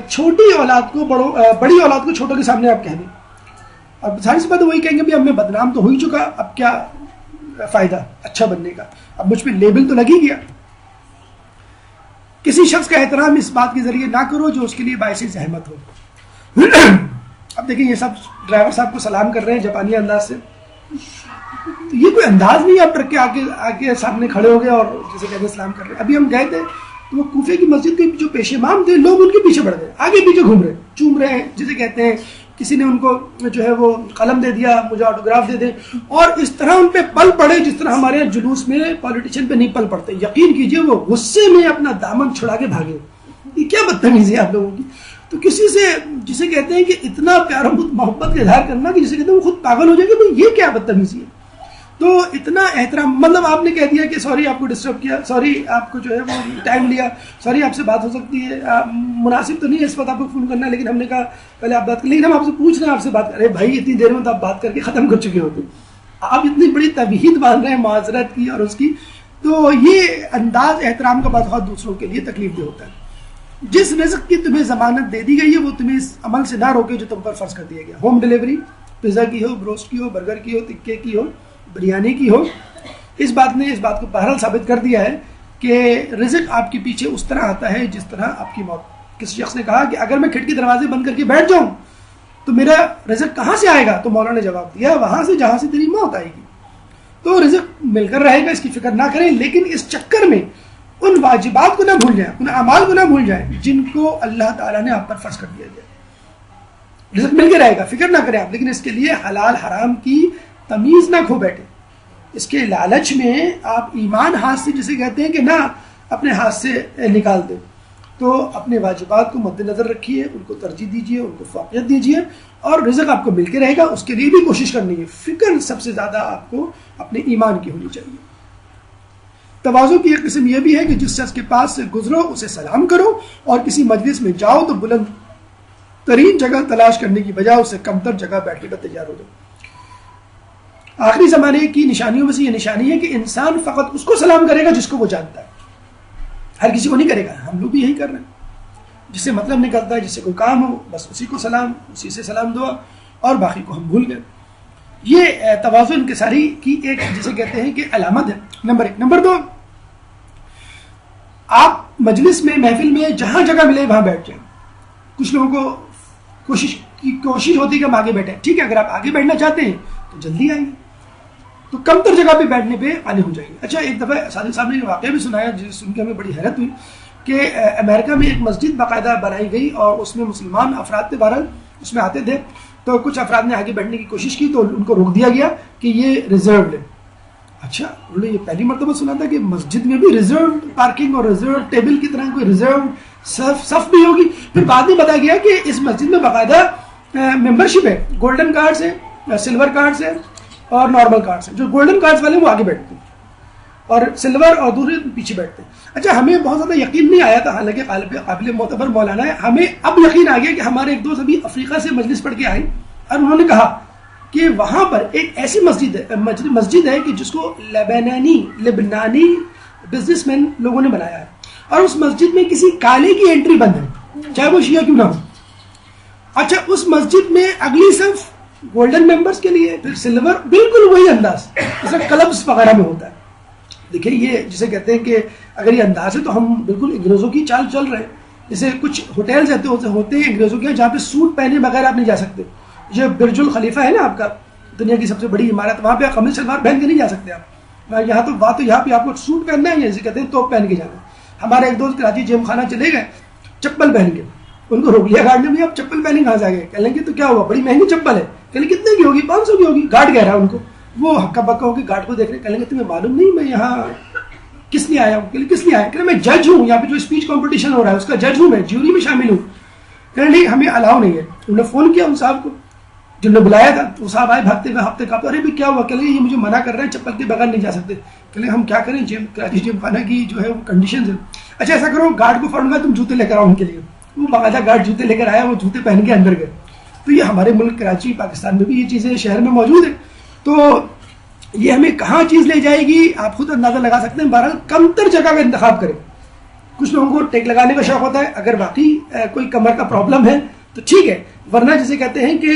چھوٹی اولاد کو بڑی اولاد کو چھوٹوں کے سامنے آپ کہہ دیں, اب ساری سی بات وہی کہیں گے بھی اب میں بدنام تو ہو ہی چکا, اب کیا فائدہ اچھا بننے کا, اب مجھ پہ لیبل تو لگ ہی گیا. کسی شخص کا احترام اس بات کے ذریعے نہ کرو جو اس کے لیے باعث زحمت ہو. اب دیکھیں یہ سب ڈرائیور صاحب کو سلام کر رہے ہیں جاپانی انداز سے, تو یہ کوئی انداز نہیں, آپ ٹرک کے آگے سامنے کھڑے ہو گئے اور جیسے کہتے ہیں سلام کر رہے ہیں. ابھی ہم گئے تھے تو وہ کوفے کی مسجد کے جو پیش امام تھے لوگ ان کے پیچھے بڑھ گئے, آگے پیچھے گھوم رہے, چوم رہے ہیں, جسے کہتے ہیں کسی نے ان کو جو ہے وہ قلم دے دیا مجھے آٹوگراف دے دیں, اور اس طرح ان پہ پل پڑے جس طرح ہمارے یہاں جلوس میں پولیٹیشین پہ نہیں پل پڑتے. یقین کیجئے وہ غصے میں اپنا دامن چھڑا کے بھاگے. یہ کیا بدتمیزی ہے آپ لوگوں کی. تو کسی سے جسے کہتے ہیں کہ اتنا پیار و محبت کا اظہار کرنا کہ جسے کہتے ہیں وہ خود پاگل ہو جائے گا, یہ کیا بدتمیزی ہے. تو اتنا احترام, مطلب آپ نے کہہ دیا کہ سوری آپ کو ڈسٹرب کیا, سوری آپ کو جو ہے وہ ٹائم لیا, سوری آپ سے بات ہو سکتی ہے, مناسب تو نہیں ہے اس وقت آپ کو فون کرنا, لیکن ہم نے کہا پہلے آپ بات کر, لیکن ہم آپ سے پوچھ رہے ہیں آپ سے بات کریں بھائی اتنی دیر میں تو آپ بات کر کے ختم کر چکے ہوتے, آپ اتنی بڑی تبعید باندھ رہے ہیں معذرت کی اور اس کی. تو یہ انداز احترام کا بعض اوقات دوسروں کے لیے تکلیف دہ ہوتا ہے. جس رزق کی تمہیں ضمانت دے دی گئی ہے وہ تمہیں اس عمل سے نہ روکے جو تم پر فرض کر دیا گیا. ہوم ڈلیوری, پیزا کی ہو, بروسٹ کی ہو, برگر کی ہو, تکے کی ہو, بریانی کی ہو, اس بات نے اس بات کو بہرحال ثابت کر دیا ہے کہ رزق آپ کے پیچھے اس طرح آتا ہے جس طرح آپ کی موت. کسی شخص نے کہا کہ اگر میں کھڑکی دروازے بند کر کے بیٹھ جاؤں تو میرا رزق کہاں سے آئے گا؟ تو مولانا نے جواب دیا وہاں سے جہاں سے تیری موت آئے گی. تو رزق مل کر رہے گا, اس کی فکر نہ کریں, لیکن اس چکر میں ان واجبات کو نہ بھول جائیں, ان اعمال کو نہ بھول جائیں جن کو اللہ تعالیٰ نے آپ پر فرض کر دیا گیا. رزق مل کے رہے گا, فکر نہ کریں آپ, لیکن اس کے لیے حلال حرام کی تمیز نہ کھو بیٹھے. اس کے لالچ میں آپ ایمان ہاتھ سے جسے کہتے ہیں کہ نہ اپنے ہاتھ سے نکال دیں. تو اپنے واجبات کو مد نظر رکھیے, ان کو ترجیح دیجیے, ان کو فوقیت دیجیے, اور رزق آپ کو مل کے رہے گا. اس کے لیے بھی کوشش کرنی ہے. فکر سب سے زیادہ آپ کو اپنے ایمان کی ہونی چاہیے. تواضع کی ایک قسم یہ بھی ہے کہ جس شخص کے پاس سے گزرو اسے سلام کرو, اور کسی مجلس میں جاؤ تو بلند ترین جگہ تلاش کرنے کی بجائے اس سے کمتر جگہ بیٹھنے پر تیار ہو جاؤ. آخری زمانے کی نشانیوں میں سے یہ نشانی ہے کہ انسان فقط اس کو سلام کرے گا جس کو وہ جانتا ہے, ہر کسی کو نہیں کرے گا. ہم لوگ بھی یہی کر رہے ہیں, جس سے مطلب نکلتا ہے, جس سے کوئی کام ہو بس اسی کو سلام, اسی سے سلام دعا, اور باقی کو ہم بھول گئے. یہ تواضع انکساری کی ایک جسے کہتے ہیں کہ علامت ہے. نمبر 1. نمبر 2, آپ مجلس میں محفل میں جہاں جگہ ملے وہاں بیٹھ جائیں. کچھ لوگوں کو کوشش ہوتی ہے کہ ہم آگے بیٹھیں. ٹھیک ہے, اگر آپ آگے بیٹھنا چاہتے ہیں تو جلدی آئیے, تو کمتر جگہ پہ بیٹھنے پہ آنے ہو جائیں گے. اچھا, ایک دفعہ سادی صاحب نے واقعہ بھی سنایا جس سن کے ہمیں بڑی حیرت ہوئی کہ امریکہ میں ایک مسجد باقاعدہ بنائی گئی اور اس میں مسلمان افراد تھے, بہرحال اس میں آتے تھے. تو کچھ افراد نے آگے بیٹھنے کی کوشش کی تو ان کو روک دیا گیا کہ یہ ریزروڈ ہے. اچھا, انہوں نے یہ پہلی مرتبہ سنا تھا کہ مسجد میں بھی ریزروڈ پارکنگ اور ریزروڈ ٹیبل کی طرح کوئی ریزروڈ صف بھی ہوگی. پھر بعد میں بتایا گیا کہ اس مسجد میں باقاعدہ ممبرشپ ہے, گولڈن کارڈز ہے, سلور کارڈز ہے اور نارمل کارڈز ہیں. جو گولڈن کارڈز والے وہ آگے بیٹھتے ہیں. اور سلور اور دوسرے پیچھے بیٹھتے ہیں. اچھا ہمیں بہت زیادہ یقین نہیں آیا تھا، حالانکہ قابل معتبر مولانا ہے، ہمیں اب یقین آ گیا کہ ہمارے ایک دوست ابھی افریقہ سے مجلس پڑھ کے آئے اور انہوں نے کہا کہ وہاں پر ایک ایسی مسجد ہے کہ جس کو لبنانی بزنس مین لوگوں نے بنایا ہے، اور اس مسجد میں کسی کالے کی انٹری بند ہے چاہے وہ شیعہ کیوں نہ ہو. اچھا اس مسجد میں اگلی صف گولڈن ممبرز کے لیے، پھر سلور، بالکل وہی انداز جیسا کلبس وغیرہ میں ہوتا ہے. دیکھیں یہ جسے کہتے ہیں کہ اگر یہ انداز ہے تو ہم بالکل انگریزوں کی چال چل رہے ہیں. جیسے کچھ ہوٹلز ہوتے ہیں انگریزوں کے جہاں پہ سوٹ پہنے بغیر آپ نہیں جا سکتے. یہ برج الخلیفہ ہے نا آپ کا، دنیا کی سب سے بڑی عمارت، وہاں پہ آپ قمیض شلوار پہن کے نہیں جا سکتے. آپ یہاں تو یہاں پہ آپ کو سوٹ پہننا ہے، جیسے کہتے ہیں توپ پہن کے جانا ہے. ہمارے ایک دوست کراچی جیم خانہ چلے گئے چپل پہن کے، ان کو روک لیا گارڈ نے، بھی آپ چپل پہنے کہاں سے آ گئے؟ کہہ لیں گے تو کیا ہوا، بڑی مہنگی چپل ہے. کہہ لیں کتنے کی ہوگی؟ 500 کی ہوگی. گارڈ کہہ رہا ہے ان کو، وہ ہکا بکا ہو کے گارڈ کو دیکھ رہے. کہہ لیں گے تمہیں معلوم نہیں میں یہاں کس لیے آیا ہوں؟ کہ کس لیے آیا؟ کہ میں جج ہوں، یہاں پہ جو اسپیچ کمپٹیشن ہو رہا ہے اس کا جج ہوں، میں جیوری میں شامل ہوں. کہ نہیں ہمیں الاؤ نہیں ہے. انہوں نے فون کیا ان صاحب کو جن نے بلایا تھا، وہ صاحب آئے بھاگتے ہوئے ہفتے کا، ارے بھی کیا ہوا؟ کہ یہ مجھے منع کر رہے ہیں، چپل کے بغیر نہیں جا سکتے. کہ ہم کیا کریں، کراچی جیم خانہ کی جو ہے وہ کنڈیشنز ہے. اچھا ایسا کرو گارڈ کو فون کر تم جوتے لے کر آؤ ان کے لیے. وہ باقاعدہ گارڈ جوتے لے کر آیا، وہ جوتے پہن کے اندر گئے. تو یہ ہمارے ملک کراچی پاکستان میں بھی یہ چیزیں شہر میں موجود ہیں. تو یہ ہمیں کہاں چیز لے جائے گی آپ خود اندازہ لگا سکتے ہیں. بہرحال کم تر جگہ کا انتخاب کریں. کچھ لوگوں کو ٹیک لگانے کا شوق ہوتا ہے، اگر واقعی کوئی کمر کا پرابلم ہے تو ٹھیک ہے، ورنہ جسے کہتے ہیں کہ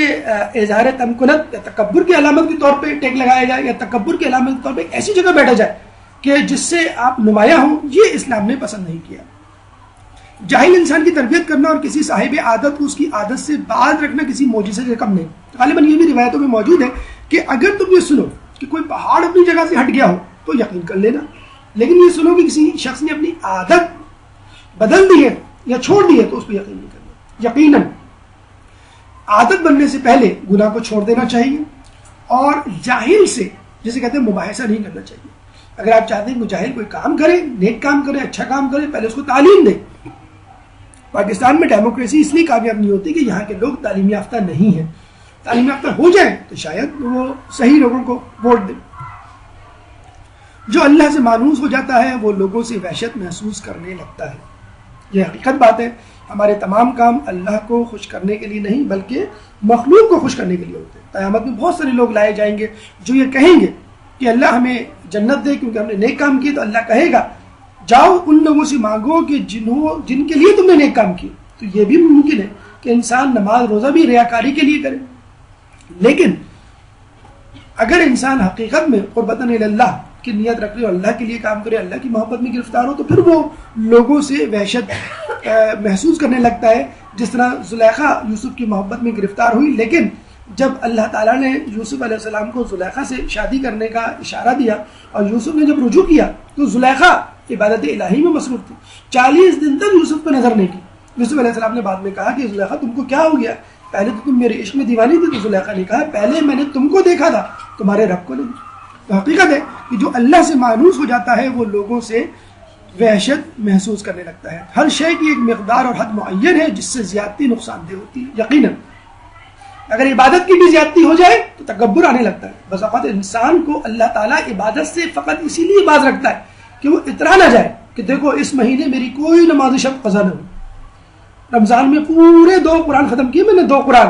اظہار تمکنت یا تکبر کی علامت کے طور پہ ٹیک لگایا جائے، یا تکبر کی علامت کے طور پہ ایسی جگہ بیٹھا جائے کہ جس سے آپ نمایاں ہوں، یہ اسلام نے پسند نہیں کیا. جاہل انسان کی تربیت کرنا اور کسی صاحب عادت کو اس کی عادت سے باز رکھنا کسی معجزے سے کم نہیں. غالباً یہ بھی روایتوں میں موجود ہے کہ اگر تم یہ سنو کہ کوئی پہاڑ اپنی جگہ سے ہٹ گیا ہو تو یقین کر لینا، لیکن یہ سنو کہ کسی شخص نے اپنی عادت بدل دی ہے یا چھوڑ دی ہے تو اس پہ یقین نہیں کرنا. یقیناً عادت بننے سے پہلے گناہ کو چھوڑ دینا چاہیے، اور جاہل سے جسے کہتے ہیں مباحثہ نہیں کرنا چاہیے. اگر آپ چاہتے ہیں کہ جاہل کوئی کام کرے، نیک کام کرے، اچھا کام کرے، پہلے اس کو تعلیم دیں. پاکستان میں ڈیموکریسی اس لیے کامیاب نہیں ہوتی کہ یہاں کے لوگ تعلیم یافتہ نہیں ہیں. تعلیم یافتہ ہو جائیں تو شاید وہ صحیح لوگوں کو ووٹ دیں. جو اللہ سے مانوس ہو جاتا ہے وہ لوگوں سے وحشت محسوس کرنے لگتا ہے. یہ حقیقت بات ہے. ہمارے تمام کام اللہ کو خوش کرنے کے لیے نہیں بلکہ مخلوق کو خوش کرنے کے لیے ہوتے ہیں. قیامت میں بہت سارے لوگ لائے جائیں گے جو یہ کہیں گے کہ اللہ ہمیں جنت دے کیونکہ ہم نے نیک کام کیے. تو اللہ کہے گا جاؤ ان لوگوں سے مانگو کہ جن کے لیے تم نے نیک کام کیے. تو یہ بھی ممکن ہے کہ انسان نماز روزہ بھی ریاکاری کے لیے کرے، لیکن اگر انسان حقیقت میں قربتاً اللہ کی نیت رکھ لے اور اللہ کے لیے کام کرے، اللہ کی محبت میں گرفتار ہو، تو پھر وہ لوگوں سے وحشت محسوس کرنے لگتا ہے. جس طرح زلیخا یوسف کی محبت میں گرفتار ہوئی، لیکن جب اللہ تعالیٰ نے یوسف علیہ السلام کو زلیخا سے شادی کرنے کا اشارہ دیا اور یوسف نے جب رجوع کیا تو زلیخا عبادت الہی میں مصروف تھی. 40 دن تک یوسف پہ نظر نہیں کی. یوسف علیہ السلام نے بعد میں کہا کہ زلیخا تم کو کیا ہو گیا؟ پہلے تو تم میرے عشق میں دیوانی تھی. تو زلیخا نے کہا پہلے میں نے تم کو دیکھا تھا، تمہارے رب کو نہیں. تو حقیقت ہے کہ جو اللہ سے مانوس ہو جاتا ہے وہ لوگوں سے وحشت محسوس کرنے لگتا ہے. ہر شے کی ایک مقدار اور حد معین ہے جس سے زیادتی نقصان دہ ہوتی ہے. یقیناً اگر عبادت کی بھی زیادتی ہو جائے تو تکبر آنے لگتا ہے. بس اوقات انسان کو اللہ تعالیٰ عبادت سے فقط اسی لیے باز رکھتا ہے کہ وہ اترا نہ جائے کہ دیکھو اس مہینے میری کوئی نماز شب قضا نہ ہو. رمضان میں پورے 2 قرآن ختم کیے میں نے، 2 قرآن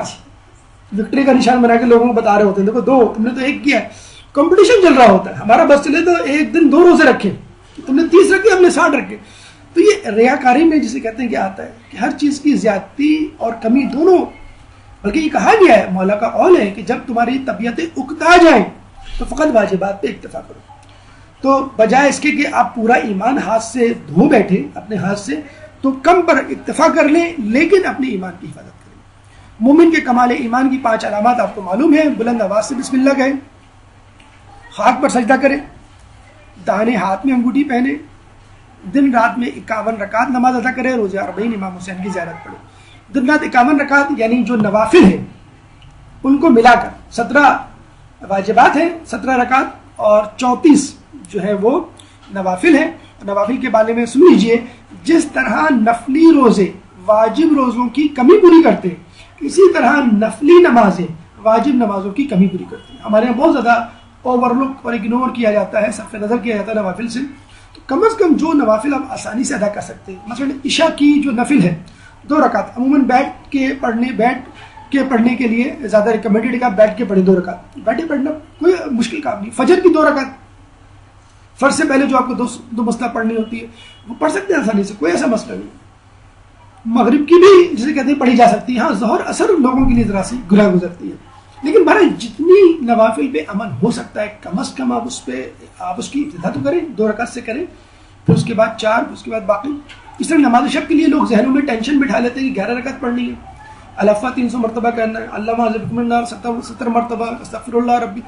وکٹری کا نشان بنا کے لوگوں کو بتا رہے ہوتے ہیں دیکھو 2 تم نے تو 1 کیا ہے. کمپٹیشن چل رہا ہوتا ہے. ہمارا بس چلے تو ایک دن 2 روزے رکھے، تم نے 30 رکھے ہم نے 60 رکھے. تو یہ ریاکاری میں جسے کہتے ہیں کہ آتا ہے کہ ہر چیز کی زیادتی اور کمی دونوں. بلکہ یہ کہا گیا ہے، مولا کا قول ہے کہ جب تمہاری طبیعتیں اکتا جائیں تو فقط واجبات پہ اکتفا کرو. تو بجائے اس کے کہ آپ پورا ایمان ہاتھ سے دھو بیٹھے اپنے ہاتھ سے، تو کم پر اکتفا کر لیں لیکن اپنے ایمان کی حفاظت کریں. مومن کے کمال ایمان کی 5 علامات آپ کو معلوم ہیں. بلند آواز سے بسم اللہ کہیں، خاک پر سجدہ کرے، داہنے ہاتھ میں انگوٹھی پہنے، دن رات میں 51 رکعت نماز ادا کرے، روزہ 40 امام حسین کی زیارت پڑھے. دن رات 51 رکعت یعنی جو نوافل ہیں ان کو ملا کر 17 واجبات ہیں 17 رکعت اور 34 جو ہے وہ نوافل ہیں. نوافل کے بارے میں سن لیجئے، جس طرح نفلی روزے واجب روزوں کی کمی پوری کرتے ہیں اسی طرح نفلی نمازیں واجب نمازوں کی کمی پوری کرتے ہیں. ہمارے یہاں بہت زیادہ اوور لک اور اگنور کیا جاتا ہے، صرف نظر کیا جاتا ہے نوافل سے، تو کم از کم جو نوافل آپ آسانی سے ادا کر سکتے ہیں، مثلا عشاء کی جو نفل ہے 2 رکعت، عموماً بیٹھ کے پڑھنے کے لیے زیادہ ریکمینڈیڈ ہے کہ آپ بیٹھ کے پڑھیں 2 رکعت، بیٹھ کے پڑھنا کوئی مشکل کام نہیں۔ فجر کی 2 رکعت فرض سے پہلے جو آپ کو دو مسئلہ پڑھنی ہوتی ہے وہ پڑھ سکتے ہیں آسانی سے، کوئی ایسا مسئلہ نہیں۔ مغرب کی بھی جسے کہتے ہیں پڑھی جا سکتی ہے، ہاں ظہر اثر لوگوں کے لیے ذرا سی گناہ گزرتی ہے، لیکن بہرحال جتنی نوافل پہ عمل ہو سکتا ہے کم از کم آپ اس کی ابتدا تو کریں، 2 رکعت سے کریں، پھر اس کے بعد 4، پھر اس کے بعد باقی۔ اس طرح نماز شب کے لیے لوگ ذہنوں میں ٹینشن بٹھا لیتے ہیں کہ 11 رکعت پڑھنی ہے، الفا 300 مرتبہ کرنا ہے، اللہ معذب من النار 70 مرتبہ، استغفر اللہ ربی،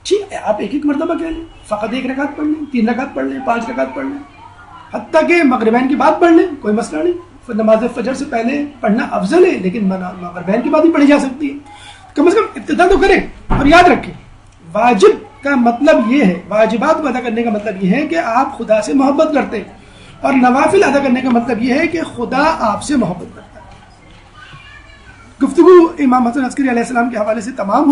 ٹھیک ہے آپ ایک مرتبہ کہہ لیں، فقط 1 رکعت پڑھ لیں، 3 رکعت پڑھ لیں، 5 رکعت پڑھ لیں، حتیٰ کہ مغربین کے بعد پڑھ لیں، کوئی مسئلہ نہیں۔ پھر نماز فجر سے پہلے پڑھنا افضل ہے، لیکن مغربین کے بعد بھی پڑھی جا سکتی ہے، کم از کم ابتدا تو کریں۔ اور یاد رکھیں واجب کا مطلب یہ ہے، واجبات کو ادا کرنے کا مطلب یہ ہے کہ آپ خدا سے محبت کرتے ہیں، اور نوافل ادا کرنے کا مطلب یہ ہے کہ خدا آپ سے محبت کرتا ہے۔ گفتگو امام حسن عسکری علیہ السلام کے حوالے سے تمام